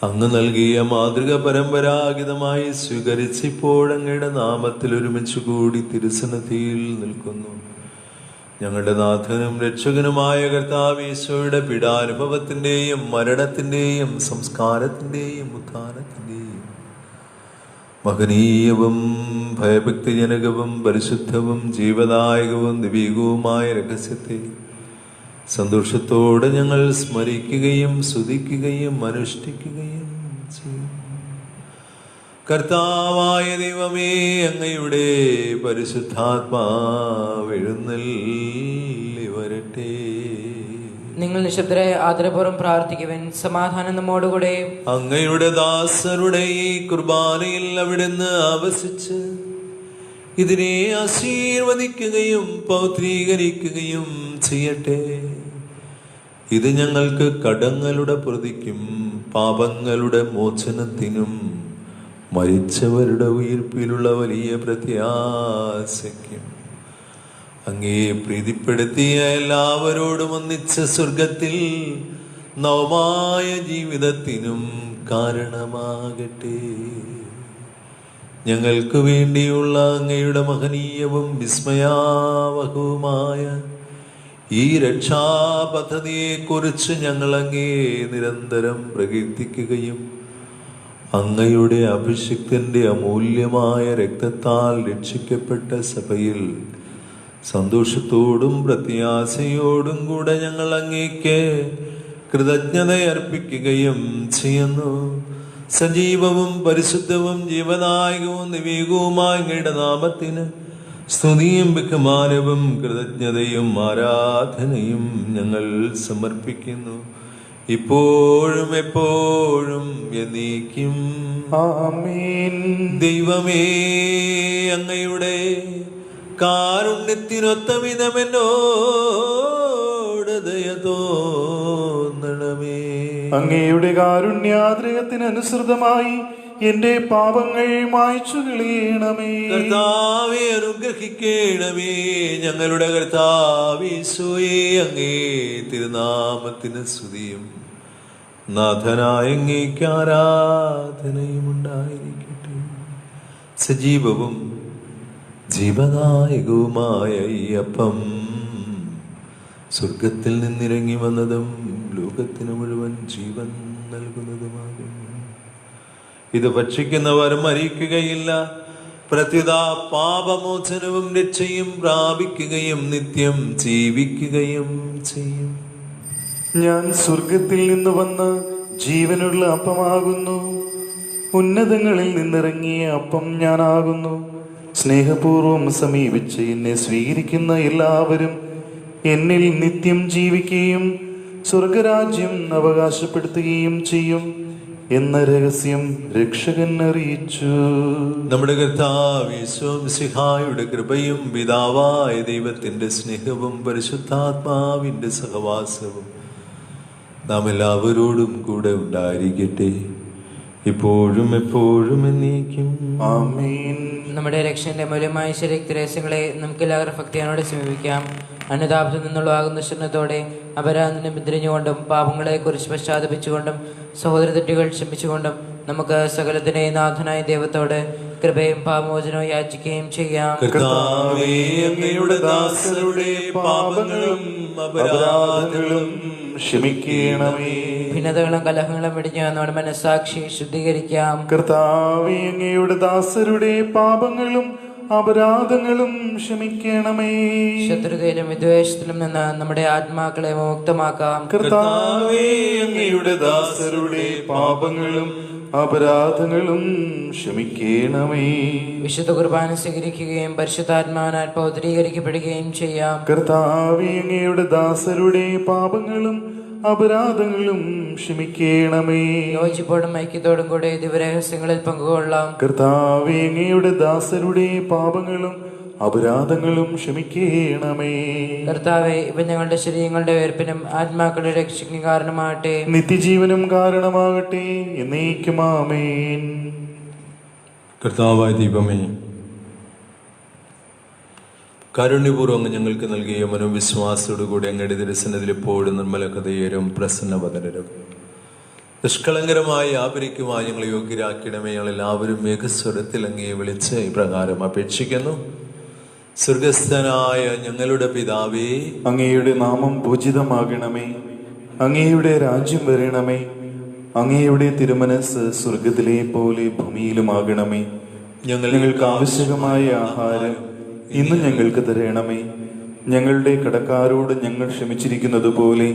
അങ്ങ് നൽകിയ മാതൃക പരമ്പരാഗതമായി സ്വീകരിച്ചിപ്പോഴങ്ങയുടെ നാമത്തിൽ ഒരുമിച്ച് കൂടി തിരുസന്നിധിയിൽ നിൽക്കുന്നു. ഞങ്ങളുടെ നാഥനും രക്ഷകനുമായ കർത്താവീശോയുടെ പീഡാനുഭവത്തിന്റെയും മരണത്തിന്റെയും സംസ്കാരത്തിന്റെയും ഉത്ഥാനത്തിന്റെയും മഹനീയവും ഭയഭക്തിജനകവും പരിശുദ്ധവും ജീവദായകവും ദിവ്യവുമായ രഹസ്യത്തെ സന്തോഷത്തോടെ ഞങ്ങൾ സ്മരിക്കുകയും സ്തുതിക്കുകയും അനുഷ്ഠിക്കുകയും ചെയ്യും. കർത്താവായ ദൈവമേ, അങ്ങയുടെ പരിശുദ്ധാത്മാവ് എഴുന്നള്ളി വരട്ടെ. നിങ്ങൾ നിശബ്ദരായ ആദരപൂർവ്വം പ്രാർത്ഥിക്കുവാൻ. സമാധാനം നമ്മോടുകൂടെ. അങ്ങയുടെ ദാസരുടെ ഈ കുർബാനയിൽ അവിടുന്ന് ആവസിച്ച് ഇതിനെ ആശീർവദിക്കുകയും പൗത്രീകരിക്കുകയും ചെയ്യട്ടെ. ഇത് ഞങ്ങൾക്ക് കടങ്ങളുടെ പ്രതിക്കും പാപങ്ങളുടെ മോചനത്തിനും മരിച്ചവരുടെ ഉയിർപ്പിലുള്ള വലിയ പ്രത്യാശയ്ക്കും അങ്ങേ പ്രീതിപ്പെടുത്തിയ എല്ലാവരോടും ഒന്നിച്ച സ്വർഗത്തിൽ നവമായ ജീവിതത്തിനും കാരണമാകട്ടെ. ഞങ്ങൾക്ക് വേണ്ടിയുള്ള അങ്ങയുടെ മഹനീയവും വിസ്മയാവഹവുമായ ഈ രക്ഷാപദ്ധതിയെക്കുറിച്ച് ഞങ്ങൾ അങ്ങേ നിരന്തരം പ്രകീർത്തിക്കുകയും അങ്ങയുടെ അഭിഷിക്തന്റെ അമൂല്യമായ രക്തത്താൽ രക്ഷിക്കപ്പെട്ട സഭയിൽ സന്തോഷത്തോടും പ്രത്യാശയോടും കൂടെ ഞങ്ങൾ അങ്ങേക്ക് കൃതജ്ഞത അർപ്പിക്കുകയും ചെയ്യുന്നു. സജീവവും പരിശുദ്ധവും ജീവദായകവും നിവേകവുമായ അങ്ങയുടെ നാമത്തിന് സ്തുതിയും ബഹുമാനവും കൃതജ്ഞതയും ആരാധനയും ഞങ്ങൾ സമർപ്പിക്കുന്നു, ഇപ്പോഴും എപ്പോഴും എന്നേക്കും. ആമേൻ. ദൈവമേ, അങ്ങയുടെ കാരുണ്യത്തിനൊത്ത വിധമെന്നോട് ദയ തോന്നണമേ. അങ്ങയുടെ കാരുണ്യാദ്രയത്തിനനുസൃതമായി എന്റെ പാപങ്ങൾ മായ്ച്ചു കളയണമേ. കർത്താവേ, അനുഗ്രഹിക്കണമേ. ഞങ്ങളുടെ കർത്താവീശോയേ, അങ്ങേ തിരുനാമത്തിന് സ്തുതിയും നാഥനായ അങ്ങേക്ക് ആരാധനയും ഉണ്ടായിരിക്കട്ടെ. സജീവവും ജീവദായകവുമായ ഈ അപ്പം സ്വർഗത്തിൽ നിന്നിറങ്ങി വന്നതും ലോകത്തിന് മുഴുവൻ ജീവൻ നൽകുന്നതുമാകുന്നു. ഇത് ഭക്ഷിക്കുന്നവർ മരിക്കുകയില്ല, പ്രത്യുത പാപമോചനവും രക്ഷയും പ്രാപിക്കുകയും നിത്യം ജീവിക്കുകയും ചെയ്യും. ഞാൻ സ്വർഗത്തിൽ നിന്ന് വന്ന ജീവനുള്ള അപ്പമാകുന്നു. ഉന്നതങ്ങളിൽ നിന്നിറങ്ങിയ അപ്പം ഞാനാകുന്നു. സ്നേഹപൂർവം സമീപിച്ച് എന്നെ സ്വീകരിക്കുന്ന എല്ലാവരും എന്നിൽ നിത്യം ജീവിക്കുകയും സ്വർഗരാജ്യം അവകാശപ്പെടുത്തുകയും ചെയ്യും എന്ന രഹസ്യം രക്ഷകൻ അറിയിച്ചു. നമ്മുടെ കർത്താവ് യേശു മിശിഹായുടെ കൃപയും പിതാവായ ദൈവത്തിന്റെ സ്നേഹവും പരിശുദ്ധാത്മാവിന്റെ സഹവാസവും നാം എല്ലാവരോടും കൂടെ ഉണ്ടായിരിക്കട്ടെ, ഇപ്പോഴും എപ്പോഴും എന്നേക്കും. ആമേൻ. നമ്മുടെ രക്ഷന്റെ മൂല്യമായ ശരീരരഹസ്യങ്ങളെ നമുക്ക് എല്ലാവരും ഭക്തിയോടെ സമീപിക്കാം. അനുതാപത്തിൽ നിന്നുള്ളതാകുന്ന ശരണത്തോടെ അപരാധത്തിന് പിന്തിരിഞ്ഞുകൊണ്ടും പാപങ്ങളെക്കുറിച്ച് പശ്ചാത്തപിച്ചുകൊണ്ടും സഹോദര തെറ്റുകൾ ക്ഷമിച്ചുകൊണ്ടും നമുക്ക് സകലത്തിൻ്റെ നാഥനായ ദൈവത്തോട് കൃപയും പാപമോചനവും യാചിക്കുകയും ചെയ്യാം. കർത്താവേ, അങ്ങയുടെ ദാസരുടെ പാപങ്ങളും അപരാധങ്ങളും ക്ഷമിക്കണമേ. ഭിന്നതകളും കലഹങ്ങളും വെടിഞ്ഞ് നമ്മുടെ മനസ്സാക്ഷി ശുദ്ധീകരിക്കാം. കർത്താവേ, അങ്ങയുടെ ദാസരുടെ പാപങ്ങളും അപരാധങ്ങളും ക്ഷമിക്കണമേ. ശത്രുതയിലും വിദ്വേഷത്തിലും നിന്ന് നമ്മുടെ ആത്മാക്കളെ മുക്തമാക്കാം. കർത്താവേ, അങ്ങയുടെ ദാസരുടെ പാപങ്ങളും അപരാധങ്ങളും ക്ഷമിക്കണമേ. വിശുദ്ധ കുർബാന സ്വീകരിക്കുകയും പരിശുദ്ധാത്മാവിനാൽ പൗത്രീകരിക്കപ്പെടുകയും ചെയ്യാം. കർത്താവേ, അങ്ങയുടെ ദാസരുടെ പാപങ്ങളും അപരാധങ്ങളും ക്ഷമിക്കണമേ. യോജിപ്പോടും ഐക്യത്തോടും കൂടെ ദിവരഹസ്യങ്ങളിൽ പങ്കുകൊള്ളാം. കർത്താവേ, അങ്ങയുടെ ദാസരുടെ പാപങ്ങളും അപരാധങ്ങളും ക്ഷമിക്കണമേ. കർത്താവെ, ഇവ ഞങ്ങളുടെ ശരീരങ്ങളുടെ ഉയർപ്പിനും ആത്മാക്കളുടെ രക്ഷയ്ക്കും കാരണമാകട്ടെ. നിത്യജീവനും കാരണമാകട്ടെ. എന്നേക്കും ആമേൻ. കർത്താവായ ദൈവമേ, കാരുണ്യപൂർവ്വം അങ്ങ് ഞങ്ങൾക്ക് നൽകിയ മനോവിശ്വാസത്തോടുകൂടി അങ്ങയുടെ ദർശനത്തിൽ എപ്പോഴും നിർമ്മലകഥയരും പ്രസന്നവദനരും നിഷ്കളങ്കരമായ യാപരിക്കുമായി ഞങ്ങളെ യോഗ്യരാക്കിയിടമേ. ഞങ്ങളെല്ലാവരും മേഘസ്വരത്തിൽ അങ്ങയെ വിളിച്ച് ഇപ്രകാരം അപേക്ഷിക്കുന്നു. സ്വർഗസ്ഥനായ ഞങ്ങളുടെ പിതാവേ, അങ്ങയുടെ നാമം പൂജിതമാകണമേ. അങ്ങയുടെ രാജ്യം വരണമേ. അങ്ങയുടെ തിരുമനസ് സ്വർഗത്തിലെ പോലെ ഭൂമിയിലുമാകണമേ. ഞങ്ങൾക്ക് ആവശ്യമായ ആഹാരം ഇന്ന് ഞങ്ങൾക്ക് തരണമേ. ഞങ്ങളുടെ കടക്കാരോട് ഞങ്ങൾ ക്ഷമിച്ചിരിക്കുന്നത് പോലെ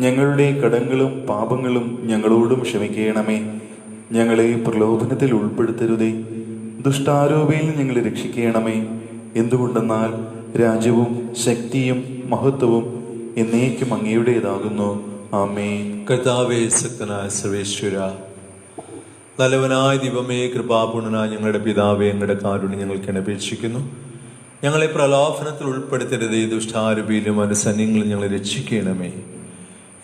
ഞങ്ങളുടെ കടങ്ങളും പാപങ്ങളും ഞങ്ങളോടും ക്ഷമിക്കണമേ. ഞങ്ങളെ പ്രലോഭനത്തിൽ ഉൾപ്പെടുത്തരുതേ, ദുഷ്ടാരൂപിയിൽ ഞങ്ങളെ രക്ഷിക്കണമേ. എന്തുകൊണ്ടെന്നാൽ രാജ്യവും ശക്തിയും മഹത്വവും എന്നേക്കും അങ്ങയുടേതാകുന്നു. ആമേൻ. കർത്താവേ, ശക്തനായ സർവേശ്വര, നല്ലവനായ ദൈവമേ, കൃപാപൂർണനായ ഞങ്ങളുടെ പിതാവേ, ഞങ്ങളുടെ കാരുണ്യം ഞങ്ങൾക്ക് അപേക്ഷിക്കുന്നു. ഞങ്ങളെ പ്രലോഭനത്തിൽ ഉൾപ്പെടുത്തരുതേ, ദുഷ്ടാരൂപിയിലും അനുസന്യങ്ങളും ഞങ്ങളെ രക്ഷിക്കണമേ.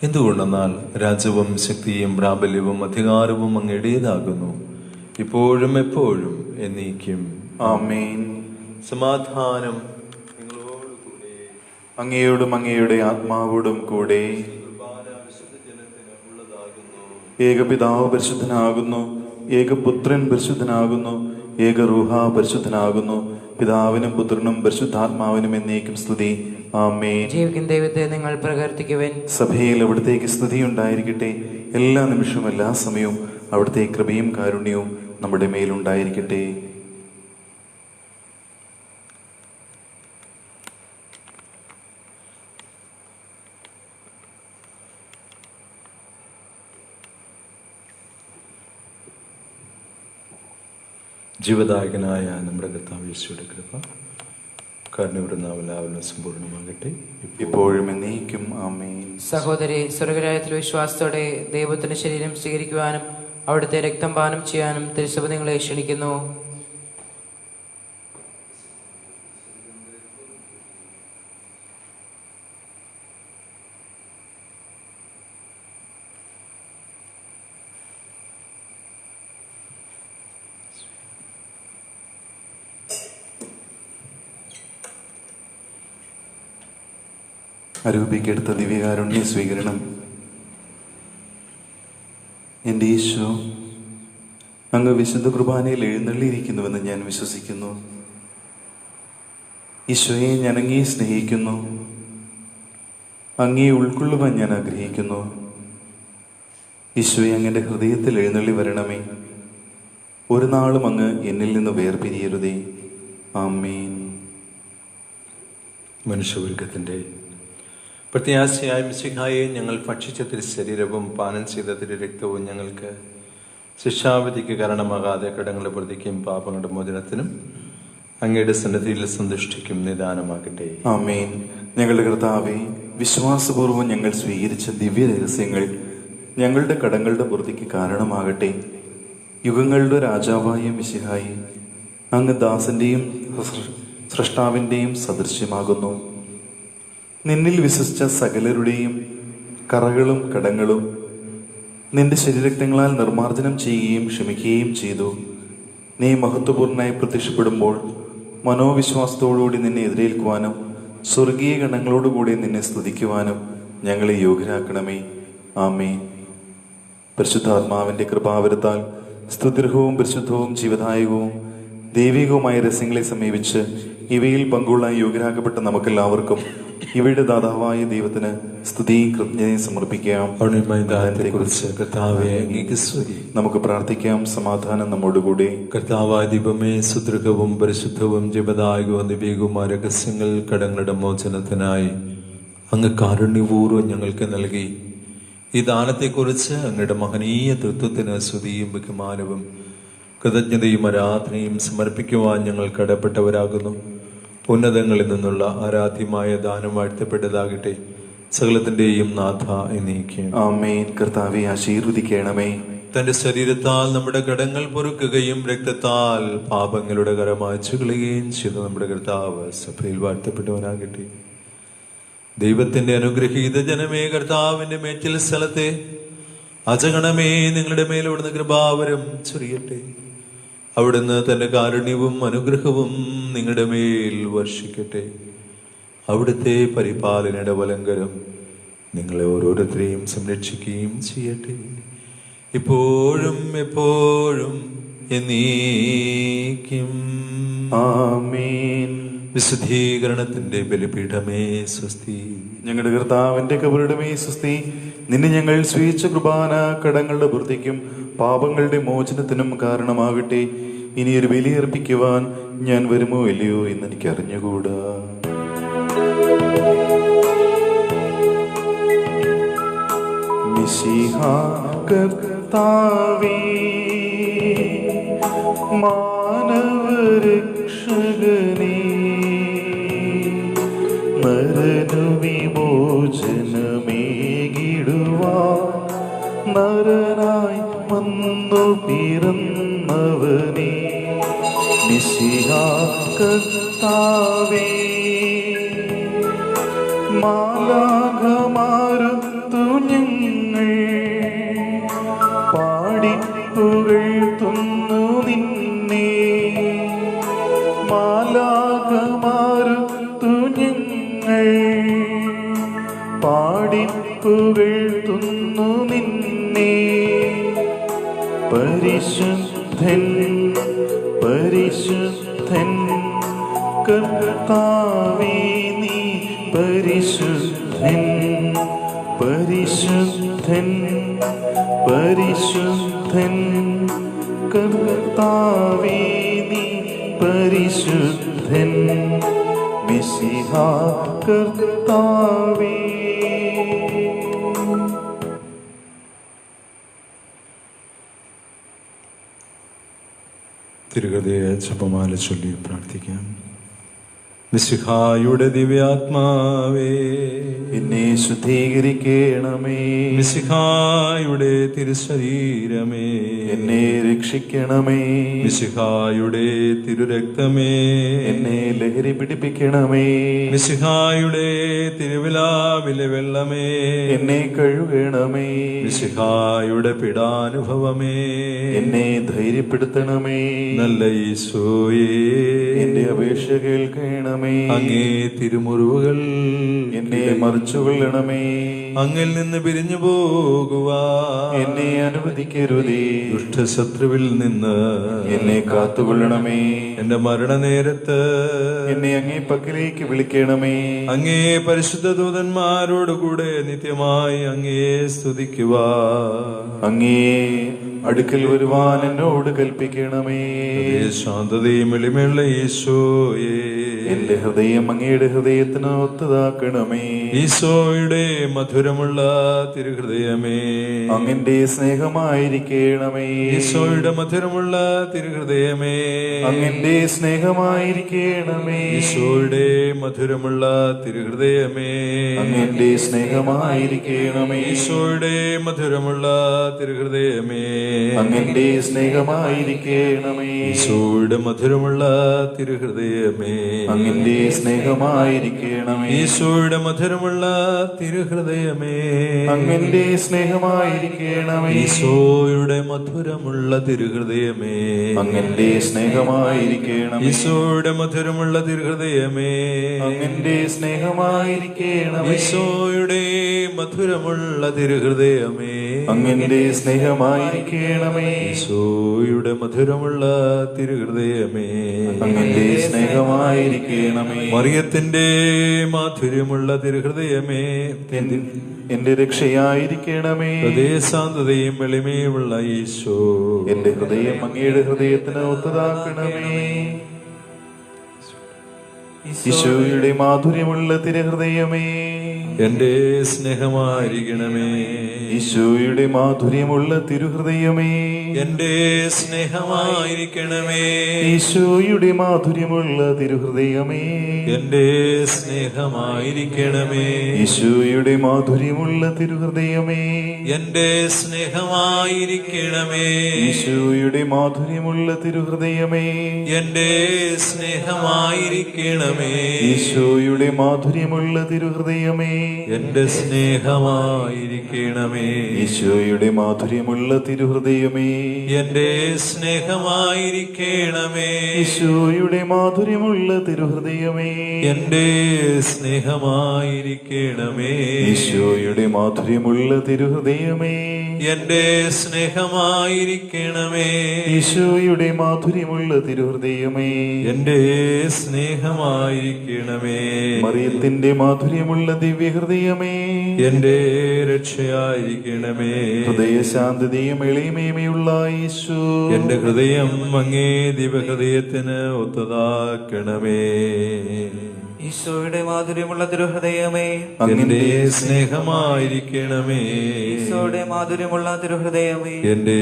എന്തുകൊണ്ടെന്നാൽ രാജ്യവും ശക്തിയും പ്രാബല്യവും അധികാരവും അങ്ങയുടേതാകുന്നു, ഇപ്പോഴും എപ്പോഴും എന്നേക്കും. ആമേൻ. സമാധാനം അങ്ങയോടും അങ്ങയുടെ ആത്മാവോടും കൂടെ. ഏകപിതാവ് പരിശുദ്ധനാകുന്നു, ഏകപുത്രൻ പരിശുദ്ധനാകുന്നു, ഏകറൂഹ പരിശുദ്ധനാകുന്നു. പിതാവിനും പുത്രനും പരിശുദ്ധാത്മാവിനും എന്നേക്കും സ്തുതി. ആമേൻ. ജീവിക്കുന്ന ദൈവത്തെ നിങ്ങൾ പ്രകീർത്തിക്കുവിൻ. സഭയിൽ അവിടുത്തേക്ക് സ്തുതി ഉണ്ടായിരിക്കട്ടെ. എല്ലാ നിമിഷവും എല്ലാ സമയവും അവിടുത്തെ കൃപയും കാരുണ്യവും നമ്മുടെ മേലുണ്ടായിരിക്കട്ടെ. ജീവദായകനായ നമ്മുടെ കർത്താവ് യേശുവിന്റെ കൃപ കാരുണ്യവരുന്ന എല്ലാവരും സമ്പൂർണ്ണമാകട്ടെ, ഇപ്പോഴും എന്നേക്കും. ആമേൻ. സഹോദരി, സ്വർഗരാജ്യത്തിൽ വിശ്വാസത്തോടെ ദൈവത്തിന്റെ ശരീരം സ്വീകരിക്കുവാനും അവിടുത്തെ രക്തം പാനം ചെയ്യാനും തിരുസഭ നിങ്ങളെ ക്ഷണിക്കുന്നു. അരൂപിക്കെടുത്ത ദിവ്യകാരുണ്യ സ്വീകരണം. എൻ്റെ ഈശോ, അങ്ങ് വിശുദ്ധ കുർബാനയിൽ എഴുന്നള്ളിയിരിക്കുന്നുവെന്ന് ഞാൻ വിശ്വസിക്കുന്നു. ഈശോയെ, ഞാൻ അങ്ങയെ സ്നേഹിക്കുന്നു. അങ്ങയെ ഉൾക്കൊള്ളുവാൻ ഞാൻ ആഗ്രഹിക്കുന്നു. ഈശോയെ, അങ്ങയുടെ ഹൃദയത്തിൽ എഴുന്നള്ളി വരണമേ. ഒരു നാളും അങ്ങ് എന്നിൽ നിന്ന് വേർപിരിയരുതേ. ആമേൻ. മനുഷ്യവർഗത്തിൻ്റെ പ്രത്യാശയായ മിശിഹായെ, ഞങ്ങൾ ഭക്ഷിച്ച തിരു ശരീരവും പാനം ചെയ്ത തിരു രക്തവും ഞങ്ങൾക്ക് ശിക്ഷാവിധിക്ക് കാരണമാകാതെ കടങ്ങളുടെ പ്രതിക്കും പാപങ്ങളുടെ മോചനത്തിനും അങ്ങയുടെ സന്നിധിയിൽ സന്തുഷ്ടിക്കും നിദാനമാകട്ടെ. ആമേൻ. ഞങ്ങളുടെ കർത്താവേ, വിശ്വാസപൂർവ്വം ഞങ്ങൾ സ്വീകരിച്ച ദിവ്യ രഹസ്യങ്ങൾ ഞങ്ങളുടെ കടങ്ങളുടെ പൂർത്തിക്ക് കാരണമാകട്ടെ. യുഗങ്ങളുടെ രാജാവായ മിശിഹായി, അങ്ങ് ദാസന്റെയും സ്രഷ്ടാവിൻ്റെയും സദൃശ്യമാകുന്നു. നിന്നിൽ വിശ്വസിച്ച സകലരുടെയും കറകളും കടങ്ങളും നിന്റെ ശരീരരക്തങ്ങളാൽ നിർമ്മാർജ്ജനം ചെയ്യുകയും ക്ഷമിക്കുകയും ചെയ്തു. നീ മഹത്വപൂർണ്ണനായി പ്രത്യക്ഷപ്പെടുമ്പോൾ മനോവിശ്വാസത്തോടുകൂടി നിന്നെ എതിരേൽക്കുവാനും സ്വർഗീയ ഗണങ്ങളോടുകൂടി നിന്നെ സ്തുതിക്കുവാനും ഞങ്ങളെ യോഗ്യരാക്കണമേ. ആമേൻ. പരിശുദ്ധാത്മാവിന്റെ കൃപാവരത്താൽ സ്തുത്യർഹവും പരിശുദ്ധവും ജീവദായകവും ദൈവികവുമായ രഹസ്യങ്ങളെ സമീപിച്ച് ഇവയിൽ പങ്കുകൊള്ളാൻ യോഗ്യരാക്കപ്പെട്ട നമുക്കെല്ലാവർക്കും ഇവയുടെ ദാതാവായ ദൈവത്തിന് സ്തുതിയും കൃതജ്ഞതയും സമർപ്പിക്കാം. നമുക്ക് പ്രാർത്ഥിക്കാം. സമാധാനം നമ്മോടുകൂടി. കർത്താവായ ദൈവമേ, സുദൃഢവും പരിശുദ്ധവും ജീവദായകവും ദിവ്യവുമായ രഹസ്യങ്ങൾ കടങ്ങളുടെ മോചനത്തിനായി അങ്ങ് കാരുണ്യപൂർവ്വം ഞങ്ങൾക്ക് നൽകി. ഈ ദാനത്തെക്കുറിച്ച് അങ്ങയുടെ മഹനീയ തൃത്വത്തിന് സ്തുതിയും ബഹുമാനവും കൃതജ്ഞതയും ആരാധനയും സമർപ്പിക്കുവാൻ ഞങ്ങൾ കടപ്പെട്ടവരാകുന്നു. ഉന്നതങ്ങളിൽ നിന്നുള്ള ആരാധ്യമായ ദാനം വാഴ്ത്തപ്പെട്ടതാകട്ടെ. സകലത്തിന്റെയും നാഥ എന്നേക്കും. ആമേൻ. കർത്താവെ ആശീർവദിക്കണമേ. തന്റെ ശരീരത്താൽ നമ്മുടെ കടങ്ങൾ പൊറുക്കുകയും രക്തത്താൽ പാപങ്ങളുടെ കര മായ്ച്ചു കളയുകയും ചെയ്ത നമ്മുടെ കർത്താവ് സഭയിൽ വാഴ്ത്തപ്പെട്ടവനാകട്ടെ. ദൈവത്തിന്റെ അനുഗ്രഹീത ജനമേ, കർത്താവിന്റെ മേച്ചിൽ സ്ഥലത്തെ അജഗണമേ, നിങ്ങളുടെ മേൽ അവിടുന്ന് കൃപാവരം ചൊരിയട്ടെ. അവിടുന്ന് തന്റെ കാരുണ്യവും അനുഗ്രഹവും നിങ്ങളുടെ മേൽ വർഷിക്കട്ടെ. അവിടുത്തെ പരിപാലനയുടെ വലങ്കരം നിങ്ങളെ ഓരോരുത്തരെയും സംരക്ഷിക്കുകയും ചെയ്യട്ടെ, ഇപ്പോഴും എപ്പോഴും എന്നേക്കും. ആമേൻ. വിശുദ്ധീകരണത്തിന്റെ ബലിപീഠമേ സ്വസ്തി. ഞങ്ങളുടെ കർത്താവിന്റെ കബറിടമേ സ്വസ്തി. നിന്നെ ഞങ്ങൾ സ്വീകരിച്ച കുർബാന കടങ്ങളുടെ വൃത്തിക്കും പാപങ്ങളുടെ മോചനത്തിനും കാരണമാകട്ടെ. ഇനിയൊരു ബലിയർപ്പിക്കുവാൻ ഞാൻ വരുമോ ഇല്ലയോ എന്ന് എനിക്ക് അറിഞ്ഞുകൂടാ. മിശിഹാ കർത്താവേ, മാനവരക്ഷകനേ, നരനു വിമോചനമേകിടുവാൻ നരനായി വന്നു പിറന്നവനേ, മിശിഹാ കർത്താവേ, മാലാഖമാരുത്തു ഞങ്ങൾ പാടിപ്പുകഴ്ത്തുന്നു നിന്നെ, മാലാഖമാരുത്തു ഞങ്ങൾ പാടിപ്പുകഴ്ത്തുന്നു നിന്നെ. പരിശുദ്ധൻ പരിശുദ്ധൻ കർത്താവേ, നീ പരിശുദ്ധൻ പരിശുദ്ധൻ പരിശുദ്ധൻ കർത്താവേ, നീ പരിശുദ്ധൻ. മിശിഹാ കർത്താവേ. തിരുഹൃദയ ജപമാല ചൊല്ലി പ്രാർത്ഥിക്കാം. മിശിഹായുടെ ദിവ്യാത്മാവേ, എന്നെ ശുദ്ധീകരിക്കണമേ. മിശിഹായുടെ തിരുശരീരമേ, എന്നെ രക്ഷിക്കണമേ. മിശിഹായുടെ തിരുരക്തമേ, എന്നെ ലഹരി പിടിപ്പിക്കണമേ. മിശിഹായുടെ തിരുവിലാവിലെ വെള്ളമേ, എന്നെ കഴുകണമേ. മിശിഹായുടെ പീഡാനുഭവമേ, എന്നെ ധൈര്യപ്പെടുത്തണമേ. നല്ല ഈശോയേ, എന്റെ അപേക്ഷ കേൾക്കണമേ. അങ്ങേ തിരുമുറിവുകൾ എന്നെ മറിച്ചുകൊള്ളണമേ. അങ്ങിൽ നിന്ന് പിരിഞ്ഞു പോകുവാ എന്നെ അനുവദിക്കരുതേ. ദുഷ്ടശത്രുവിൽ നിന്ന് എന്നെ കാത്തുകൊള്ളണമേ. എന്റെ മരണനേരത്ത് എന്നെ അങ്ങേ പക്കലേക്ക് വിളിക്കണമേ. അങ്ങേ പരിശുദ്ധ ദൂതന്മാരോടുകൂടെ നിത്യമായി അങ്ങേ സ്തുതിക്കുവാ അങ്ങേ അടുക്കൽ വരുവാൻ എന്നോട് കൽപ്പിക്കണമേ. ശാന്തതയും എളിമയുള്ള ഈശോയേ, എന്റെ ഹൃദയം അങ്ങയുടെ ഹൃദയത്തിന് ഒത്തതാക്കണമേ. ഈശോയുടെ മധുരമുള്ള തിരുഹൃദയമേ, അങ്ങന്റെ സ്നേഹമായിരിക്കണമേ. ഈശോയുടെ മധുരമുള്ള തിരുഹൃദയമേ, അങ്ങന്റെ സ്നേഹമായിരിക്കണമേ. ഈശോയുടെ മധുരമുള്ള തിരുഹൃദയമേ, അങ്ങന്റെ സ്നേഹമായിരിക്കണമേ. ഈശോയുടെ മധുരമുള്ള തിരുഹൃദയമേ, അങ്ങന്റെ സ്നേഹമായിരിക്കണമേ. ഈശോയുടെ മധുരമുള്ള തിരുഹൃദയമേ, അങ്ങന്റെ സ്നേഹമായിരിക്കണമേ. ഈശോയുടെ മധുരമുള്ള തിരുഹൃദയമേ, അങ്ങന്റെ സ്നേഹമായിരിക്കണമേ. ഈശോയുടെ മധുരമുള്ള തിരുഹൃദയമേ, അങ്ങന്റെ സ്നേഹമായിരിക്കണമേ. ഈശോയുടെ മധുരമുള്ള തിരുഹൃദയമേ, അങ്ങന്റെ സ്നേഹമായിരിക്കണമേ. ഈശോയുടെ മധുരമുള്ള തിരുഹൃദയമേ, അങ്ങന്റെ സ്നേഹമായിരിക്കണമേ. ഈശോയുടെ മധുരമുള്ള തിരുഹൃദയമേ, അങ്ങന്റെ സ്നേഹമായിരിക്കണമേ. മറിയത്തിന്റെ മാധുര്യമുള്ള തിരുഹൃദയമേ, എന്റെ രക്ഷയായിരിക്കണമേ. ഹൃദയശാന്തതയും എളിമയുമുള്ള ഈശോ, എന്റെ ഹൃദയം അങ്ങയുടെ ഹൃദയത്തിന് ഒത്തതാക്കണമേ. ഈശോയുടെ മാധുര്യമുള്ള തിരുഹൃദയമേ, എന്റെ സ്നേഹമായിരിക്കണമേ. ഈശോയുടെ മാധുര്യമുള്ള തിരുഹൃദയമേ, എന്റെ സ്നേഹമായിരിക്കണമേ. ഈശോയുടെ മാധുര്യമുള്ള തിരുഹൃദയമേ, എന്റെ സ്നേഹമായിരിക്കണമേ. ഈശോയുടെ മാധുര്യമുള്ള തിരുഹൃദയമേ, എന്റെ സ്നേഹമായിരിക്കണമേ. ഈശോയുടെ മാധുര്യമുള്ള തിരുഹൃദയമേ, എന്റെ സ്നേഹമായിരിക്കണമേ. ഈശോയുടെ മാധുര്യമുള്ള തിരുഹൃദയമേ, എന്റെ സ്നേഹമായിരിക്കണമേ. ഈശോയുടെ മാധുര്യമുള്ള തിരുഹൃദയമേ, എന്റെ സ്നേഹമായിരിക്കണമേ. ഈശോയുടെ മാധുര്യമുള്ള തിരുഹൃദയമേ, എന്റെ സ്നേഹമായിരിക്കണമേ. ഈശോയുടെ മാധുര്യമുള്ള തിരുഹൃദയമേ, എന്റെ സ്നേഹമായിരിക്കണമേ. ഈശോയുടെ മാധുര്യമുള്ള തിരുഹൃദയമേ, എന്റെ സ്നേഹമായിരിക്കണമേ. മറിയത്തിന്റെ മാധുര്യമുള്ള ദിവ്യഹൃദയമേ, എന്റെ രക്ഷയായിരിക്കണമേ. ഹൃദയശാന്തതയും എളിമയുമുള്ള ഈശോ, എന്റെ ഹൃദയം അങ്ങേ ദിവ്യഹൃദയത്തിന് ഒത്തതാക്കണമേ. ഈശോയുടെ മാധുര്യമുള്ള തിരുഹൃദയമേ, എന്റെ സ്നേഹമായിരിക്കണമേ. ഈശോയുടെ മാധുര്യമുള്ള തിരുഹൃദയമേ, എന്റെ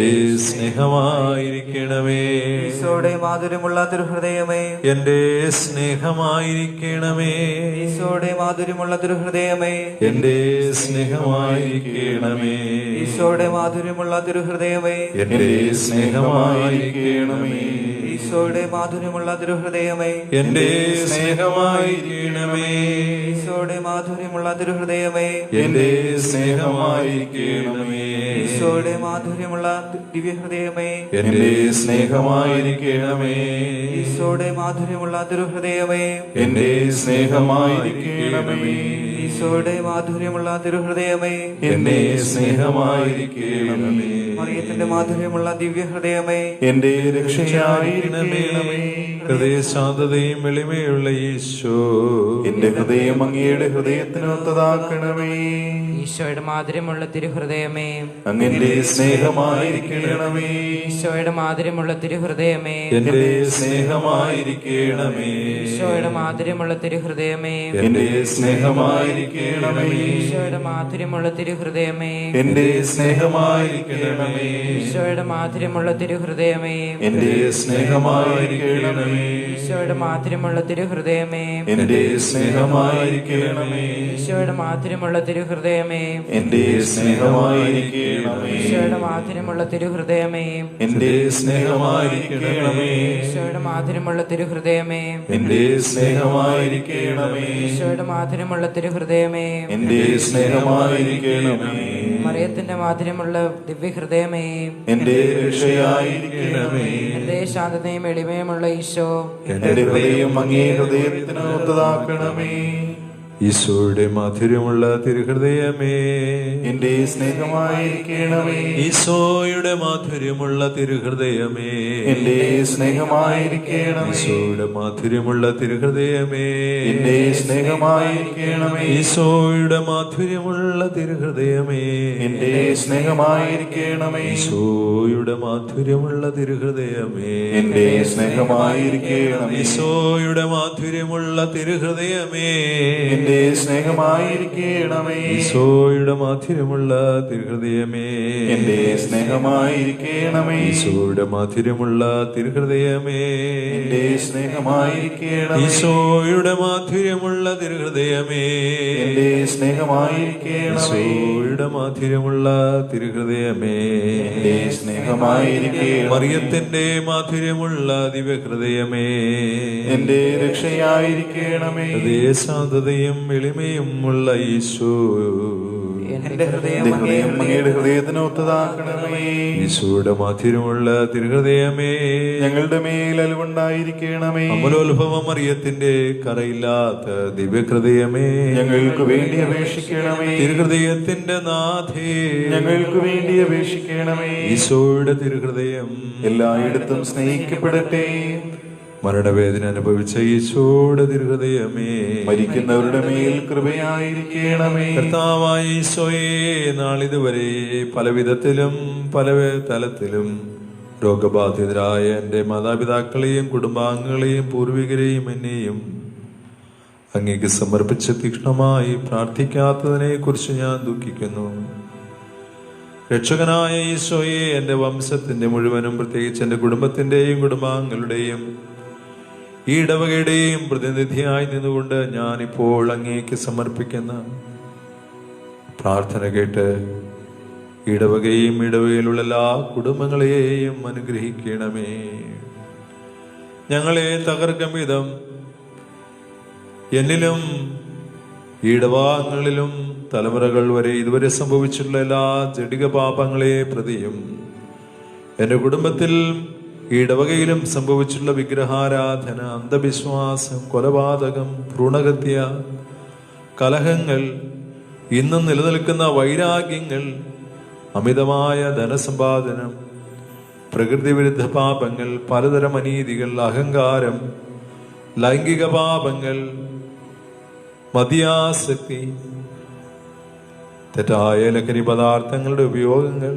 സ്നേഹമായിരിക്കണമേ. ഈശോയുടെ മാധുര്യമുള്ള തിരുഹൃദയമേ, എന്റെ സ്നേഹമായിരിക്കണമേ. ഈശോയുടെ മാധുര്യമുള്ള തിരുഹൃദയമേ, എന്റെ സ്നേഹമായിരിക്കണമേ. ഈശോയുടെ മാധുര്യമുള്ള തിരുഹൃദയമേ, എന്റെ സ്നേഹമായിരിക്കണമേ. ഈശോയുടെ മാധുര്യമുള്ള തിരുഹൃദയമേ, എന്റെ സ്നേഹമായിരിക്കണമേ. ഈശോയുടെ മാധുര്യമുള്ള തിരുഹൃദയമേ, എന്റെ സ്നേഹമായിരിക്കണമേ. ഈശോയുടെ മാധുര്യമുള്ള ദിവ്യഹൃദയമേ, എന്റെ സ്നേഹമായിരിക്കണമേ. ഈശോയുടെ മാധുര്യമുള്ള തിരുഹൃദയമേ, എന്റെ സ്നേഹമായിരിക്കണമേ. ഈശോയുടെ മാധുര്യമുള്ള തിരുഹൃദയമേ, എന്റെ സ്നേഹമായിരിക്കണമേ. മറിയത്തിന്റെ മാധുര്യമുള്ള ദിവ്യഹൃദയമേ, എന്റെ രക്ഷയായിരിക്കണമേ. ഹൃദയശാന്തതയും എളിമയുള്ള ഈശോ, എന്റെ ഹൃദയം അങ്ങയുടെ ഹൃദയത്തിന് ഒത്തതാക്കണമേ. ഈശോയുടെ മാധുര്യമുള്ള തിരുഹൃദയമേ, അങ്ങന്റെ സ്നേഹമായിരിക്കണമേ. ഈശോയുടെ മാധുര്യമുള്ള തിരുഹൃദയമേ, എന്റെ സ്നേഹമായിരിക്കണമേ. ഈശോയുടെ മാധുര്യമുള്ള തിരുഹൃദയമേ, എന്റെ സ്നേഹമായിരിക്കണമേ. ഈശോയുടെ മാധുര്യമുള്ള തിരുഹൃദയമേ, എന്റെ സ്നേഹമായിരിക്കണമേ. ഈശോയുടെ മാധുര്യമുള്ള തിരുഹൃദയമേ, എന്റെ സ്നേഹമായിരിക്കണമേ. ഈശോയുടെ മാധുര്യമുള്ള തിരുഹൃദയമേ, എന്റെ സ്നേഹമായിരിക്കണമേ. ഈശോയുടെ മാധുര്യമുള്ള തിരുഹൃദയമേ, എന്റെ സ്നേഹമായിരിക്കണമേ. ഈശോയുടെ മാധുര്യമുള്ള തിരുഹൃദയമേ, എന്റെ സ്നേഹമായിരിക്കണമേ. ഈശോയുടെ മാധുര്യമുള്ള തിരുഹൃദയമേ, എന്റെ സ്നേഹമായിരിക്കണമേ. ഈശോയുടെ മാധുര്യമുള്ള തിരുഹൃദയമേ, എന്റെ സ്നേഹമായിരിക്കണമേ. മറിയത്തിന്റെ മാധുര്യമുള്ള ദിവ്യഹൃദയമേ, എന്റെ രക്ഷയായിരിക്കണമേ. എന്റെ ശാന്തതയും എളിമയുമുള്ള ഈശോ, എന്റെ ഹൃദയം അങ്ങേ ഹൃദയത്തിന് ഒത്തതാക്കണമേ. ഈശോയുടെ മാധുര്യമുള്ള തിരുഹൃദയമേ, എന്റെ സ്നേഹമായിരിക്കണമേ. ഈശോയുടെ മാധുര്യമുള്ള തിരുഹൃദയമേ, എന്റെ സ്നേഹമായിരിക്കണമേ. ഈശോയുടെ മാധുര്യമുള്ള തിരുഹൃദയമേ, എന്റെ സ്നേഹമായിരിക്കണമേ. ഈശോയുടെ മാധുര്യമുള്ള തിരുഹൃദയമേ, എന്റെ സ്നേഹമായിരിക്കണമേ. ഈശോയുടെ മാധുര്യമുള്ള തിരുഹൃദയമേ, എന്റെ സ്നേഹമായിരിക്കണമേ. ഈശോയുടെ മാധുര്യമുള്ള തിരുഹൃദയമേ, എന്റെ എന്റെ സ്നേഹമായിരിക്കണമേ. ഈശോയുടെ മാധുര്യമുള്ള തിരുഹൃദയമേ, എന്റെ സ്നേഹമായിരിക്കണമേ. ഈശോയുടെ മാധുര്യമുള്ള തിരുഹൃദയമേ, എന്റെ സ്നേഹമായിരിക്കണമേ. ഈശോയുടെ മാധുര്യമുള്ള തിരുഹൃദയമേ, എന്റെ സ്നേഹമായിരിക്കണമേ. ഈശോയുടെ മാധുര്യമുള്ള തിരുഹൃദയമേ, എന്റെ സ്നേഹമായിരിക്കണമേ. മറിയത്തിന്റെ മാധുര്യമുള്ള ദിവ്യഹൃദയമേ, എന്റെ രക്ഷയായിരിക്കണമേ. ഹൃദയശാന്തതയും എളിമയും ഉള്ള ഈശോ, എന്റെ ഹൃദയം എന്റെ ഹൃദയം അങ്ങയുടെ ഹൃദയത്തിന് ഒത്തതാക്കണമേ. ഈശോയുടെ മാധുര്യമുള്ള തിരുഹൃദയമേ, ഞങ്ങളുടെ മേൽ അലിവുണ്ടായിരിക്കണമേ. അമലോത്ഭവം മറിയത്തിന്റെ കറയില്ലാത്ത ദിവ്യഹൃദയമേ, ഞങ്ങൾക്ക് വേണ്ടി അപേക്ഷിക്കണമേ. തിരുഹൃദയത്തിന്റെ നാഥേ, ഞങ്ങൾക്ക് വേണ്ടി അപേക്ഷിക്കണമേ. ഈശോയുടെ തിരുഹൃദയം എല്ലായിടത്തും സ്നേഹിക്കപ്പെടട്ടെ. മരണവേദന അനുഭവിച്ച ഈശോയുടെ തിരുഹൃദയമേ, മരിക്കുന്നവരുടെ മേൽ കൃപയായിരിക്കണമേ. കർത്താവായ ഈശോയെ, നാളിതുവരെ പല വിധത്തിലും പല തലത്തിലും രോഗബാധിതരായ എൻ്റെ മാതാപിതാക്കളെയും കുടുംബാംഗങ്ങളെയും പൂർവികരെയും എന്നെയും അങ്ങേക്ക് സമർപ്പിച്ച് തീക്ഷ്ണമായി പ്രാർത്ഥിക്കാത്തതിനെ കുറിച്ച് ഞാൻ ദുഃഖിക്കുന്നു. രക്ഷകനായ ഈശോയെ, എൻ്റെ വംശത്തിന്റെ മുഴുവനും പ്രത്യേകിച്ച് എൻ്റെ കുടുംബത്തിന്റെയും കുടുംബാംഗങ്ങളുടെയും ഈ ഇടവകയുടെയും പ്രതിനിധിയായി നിന്നുകൊണ്ട് ഞാനിപ്പോൾ അങ്ങേക്ക് സമർപ്പിക്കുന്ന പ്രാർത്ഥന കേട്ട് ഇടവകയും ഇടവകയിലുള്ള എല്ലാ കുടുംബങ്ങളെയും അനുഗ്രഹിക്കണമേ. ഞങ്ങളെ തകർക്കും വിധം എന്നിലും ഈടവാങ്ങളിലും തലമുറകൾ വരെ ഇതുവരെ സംഭവിച്ചിട്ടുള്ള എല്ലാ ജഡിക പാപങ്ങളെ പ്രതിയും എൻ്റെ കുടുംബത്തിൽ ഇടവകയിലും സംഭവിച്ചിട്ടുള്ള വിഗ്രഹാരാധന, അന്ധവിശ്വാസം, കൊലപാതകം, ഭ്രൂണഹത്യ, കലഹങ്ങൾ, ഇന്നും നിലനിൽക്കുന്ന വൈരാഗ്യങ്ങൾ, അമിതമായ ധനസമ്പാദനം, പ്രകൃതി വിരുദ്ധ പാപങ്ങൾ, പലതരം അനീതികൾ, അഹങ്കാരം, ലൈംഗിക പാപങ്ങൾ, മദ്യാസക്തി, തെറ്റായ ലഹരി പദാർത്ഥങ്ങളുടെ ഉപയോഗങ്ങൾ,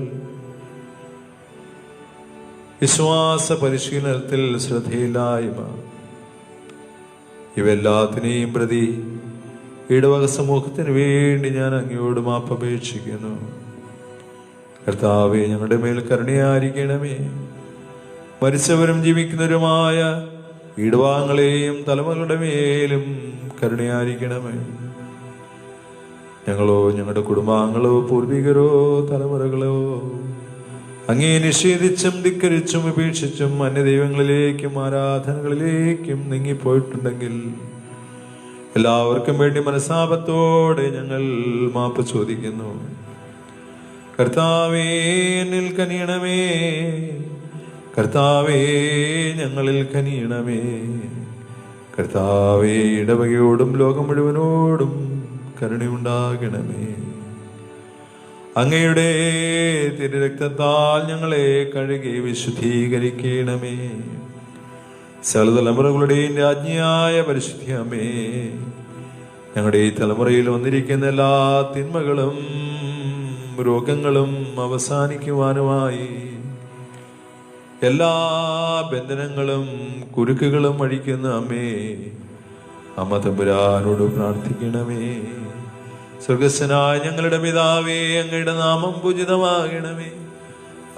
വിശ്വാസ പരിശീലനത്തിൽ ശ്രദ്ധയില്ലായ്മ, ഇവയെല്ലാത്തിനെയും പ്രതി ഇടവക സമൂഹത്തിന് വേണ്ടി ഞാൻ അങ്ങയോട് മാപ്പപേക്ഷിക്കുന്നു. കർത്താവേ, ഞങ്ങളുടെ മേൽ കരുണയായിരിക്കണമേ. മരിച്ചവരും ജീവിക്കുന്നവരുമായ ഇടവാങ്ങളെയും തലമുറകളുടെ മേലും കരുണയായിരിക്കണമേ. ഞങ്ങളോ ഞങ്ങളുടെ കുടുംബാംഗങ്ങളോ പൂർവികരോ തലമുറകളോ അങ്ങേ നിഷേധിച്ചും ധിക്കരിച്ചും ഉപേക്ഷിച്ചും അന്യദൈവങ്ങളിലേക്കും ആരാധനകളിലേക്കും നീങ്ങിപ്പോയിട്ടുണ്ടെങ്കിൽ എല്ലാവർക്കും വേണ്ടി മനസ്താപത്തോടെ ഞങ്ങൾ മാപ്പ് ചോദിക്കുന്നു. കർത്താവേ, എന്നിൽ കനിയണമേ. കർത്താവേ, ഞങ്ങളിൽ കനിയണമേ. കർത്താവേ, ഇടവകയോടും ലോകം മുഴുവനോടും കരുണയുണ്ടാകണമേ. അങ്ങയുടെ തിരുരക്തത്താൽ ഞങ്ങളെ കഴുകി വിശുദ്ധീകരിക്കണമേ. സകലതലമുറകളുടെയും രാജ്ഞിയായ പരിശുദ്ധിയമേ, ഞങ്ങളുടെ ഈ തലമുറയിൽ വന്നിരിക്കുന്ന എല്ലാ തിന്മകളും രോഗങ്ങളും അവസാനിക്കുവാനുമായി എല്ലാ ബന്ധനങ്ങളും കുരുക്കുകളും അഴിക്കുന്ന അമ്മേ, അമ്മ തമ്പുരാനോട് പ്രാർത്ഥിക്കണമേ. സ്വർഗസ്ഥനായ ഞങ്ങളുടെ പിതാവേ, അങ്ങയുടെ നാമം പൂജിതമാകണമേ.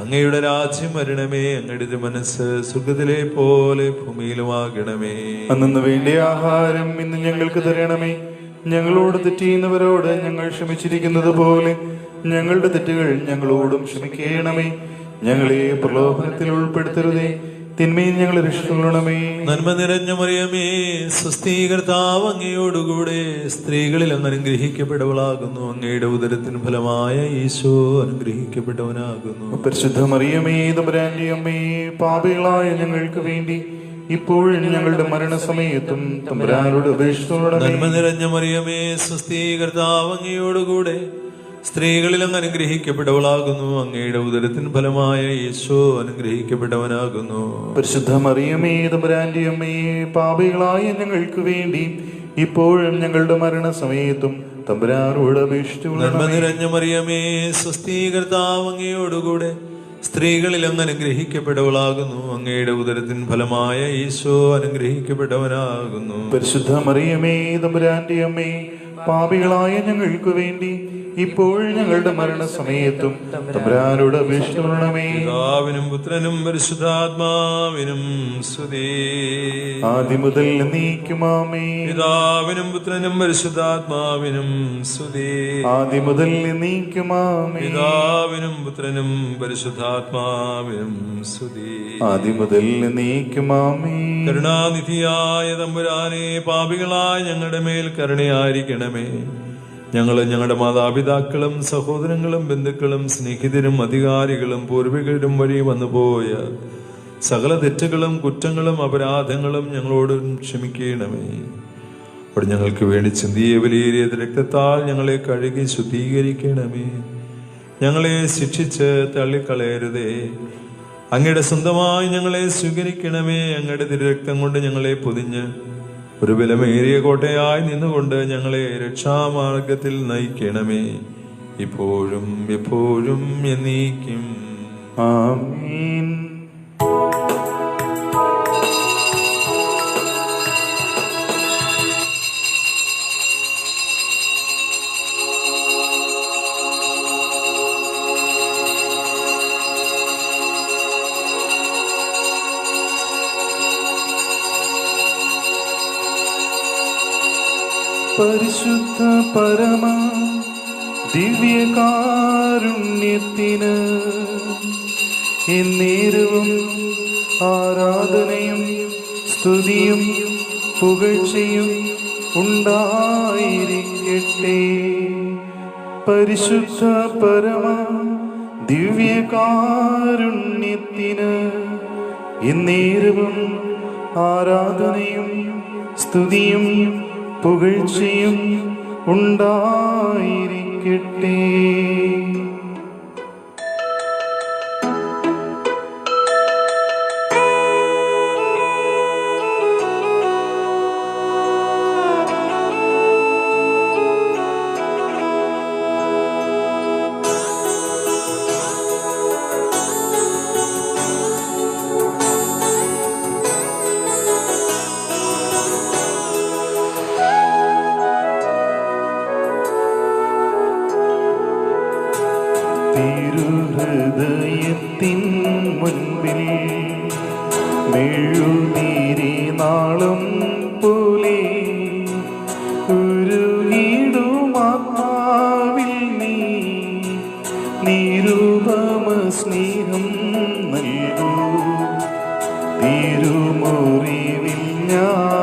അങ്ങയുടെ രാജ്യം വരണമേ. അങ്ങയുടെ മനസ്സ് സ്വർഗത്തിലെ പോലെ ഭൂമിയിലുമാകണമേ. അന്നു വേണ്ട ആഹാരം ഇന്ന് ഞങ്ങൾക്ക് തരണമേ. ഞങ്ങളോട് തെറ്റിയുന്നവരോട് ഞങ്ങൾ ക്ഷമിച്ചിരിക്കുന്നത് പോലെ ഞങ്ങളുടെ തെറ്റുകൾ ഞങ്ങളോടും ക്ഷമിക്കണമേ. ഞങ്ങളെ പ്രലോഭനത്തിൽ ഉൾപ്പെടുത്തരുതേ, തിന്മയിൽ ഞങ്ങളെ രക്ഷിക്കണമേ. നന്മ നിറഞ്ഞ മറിയമേ, സ്വസ്തി, കർത്താവ് അങ്ങയോടുകൂടെ സ്ത്രീകളിൽ അങ്ങ് അനുഗ്രഹിക്കപ്പെട്ടവളാകുന്നു. അങ്ങയുടെ ഉദരത്തിന് ഫലമായ ഈശോ അനുഗ്രഹിക്കപ്പെട്ടവനാകുന്നു. പരിശുദ്ധ മറിയമേ, തമ്പുരാന്റെ അമ്മേ, പാപികളായ ഞങ്ങൾക്ക് വേണ്ടി ഇപ്പോഴും ഞങ്ങളുടെ മരണസമയത്തും തമ്പുരാനോട് അപേക്ഷിച്ചുകൊള്ളണമേ. നന്മ നിറഞ്ഞ മറിയമേ, സ്വസ്തി, കർത്താവ് അങ്ങയോടുകൂടെ സ്ത്രീകളിൽ അങ്ങ് അനുഗ്രഹിക്കപ്പെട്ടവളാകുന്നു. അങ്ങയുടെ ഉദരത്തിന് ഫലമായ ഈശോ അനുഗ്രഹിക്കപ്പെട്ടവനാകുന്നു. പരിശുദ്ധ മറിയമേ, തമ്പുരാന്റെ അമ്മേ, പാപികളായ ഞങ്ങൾക്ക് വേണ്ടി ഇപ്പോഴും ഞങ്ങളുടെ മരണസമയത്തും തമ്പുരാനോട് അപേക്ഷിച്ചുകൊള്ളണമേ. നന്മ നിറഞ്ഞ മറിയമേ, സ്വസ്തി, കർത്താവ് അങ്ങയോടുകൂടെ സ്ത്രീകളിൽ അങ്ങ് അനുഗ്രഹിക്കപ്പെട്ടവളാകുന്നു. അങ്ങയുടെ ഉദരത്തിൻ ഫലമായ ഈശോ അനുഗ്രഹിക്കപ്പെട്ടവനാകുന്നു. പരിശുദ്ധ മറിയമേ, തമ്പുരാന്റെ അമ്മേ, പാപികളായ ഞങ്ങൾക്ക് വേണ്ടി ഇപ്പോൾ ഞങ്ങളുടെ മരണസമയത്തും തമ്പുരാനോട് അപേക്ഷിക്കണമേ. പിതാവിനും പുത്രനും പരിശുദ്ധാത്മാവിനും സ്തുതി. ആദ്യം മുതൽ നീക്കുമാമേ. പിതാവിനും പുത്രനും പരിശുദ്ധാത്മാവിനും സ്തുതി. ആദ്യം മുതൽ നീക്കുമാമേ. പിതാവിനും പുത്രനും പരിശുദ്ധാത്മാവിനും സ്തുതി. ആദ്യം മുതൽ നീക്കുമാമേ. കരുണാനിധിയായ തമ്പുരാനെ, പാപികളായ ഞങ്ങളുടെ മേൽ കരുണയായിരിക്കണമേ. ഞങ്ങളും ഞങ്ങളുടെ മാതാപിതാക്കളും സഹോദരങ്ങളും ബന്ധുക്കളും സ്നേഹിതരും അധികാരികളും പൂർവികരും വഴി വന്നുപോയ സകല തെറ്റുകളും കുറ്റങ്ങളും അപരാധങ്ങളും ഞങ്ങളോട് ക്ഷമിക്കണമേ. അവിടെ ഞങ്ങൾക്ക് വേണ്ടി ചിന്തിയ വിലയേറിയ രക്തത്താൽ ഞങ്ങളെ കഴുകി ശുദ്ധീകരിക്കണമേ. ഞങ്ങളെ ശിക്ഷിച്ച് തള്ളിക്കളയരുതേ. അങ്ങയുടെ സ്വന്തമായി ഞങ്ങളെ സ്വീകരിക്കണമേ. അങ്ങയുടെ തിരുരക്തം കൊണ്ട് ഞങ്ങളെ പൊതിഞ്ഞ് ഒരു ബലമേറിയ കോട്ടയായി നിന്നുകൊണ്ട് ഞങ്ങളെ രക്ഷാമാർഗത്തിൽ നയിക്കണമേ, ഇപ്പോഴും എപ്പോഴും എന്നേക്കും. ആമേൻ. പരിശുദ്ധ പരമ ദിവ്യകാരുണ്യത്തിന് എന്നേരവും ആരാധനയും സ്തുതിയും പുകഴ്ചയും ഉണ്ടായിരിക്കട്ടെ. പരിശുദ്ധ പരമ ദിവ്യകാരുണ്യത്തിന് എന്നേരവും ആരാധനയും സ്തുതിയും പുകഴ്ചയും ഉണ്ടായിരിക്കട്ടെ. തിരുഹൃദയത്തിൻ മുൻപിൽ മെഴുനീരി നാളും പോലെ ഉരുകിടുമാവിൽ നീ നിരുപമ സ്നേഹം നൽകൂ. തിരുമുറിവിൽ ഞാൻ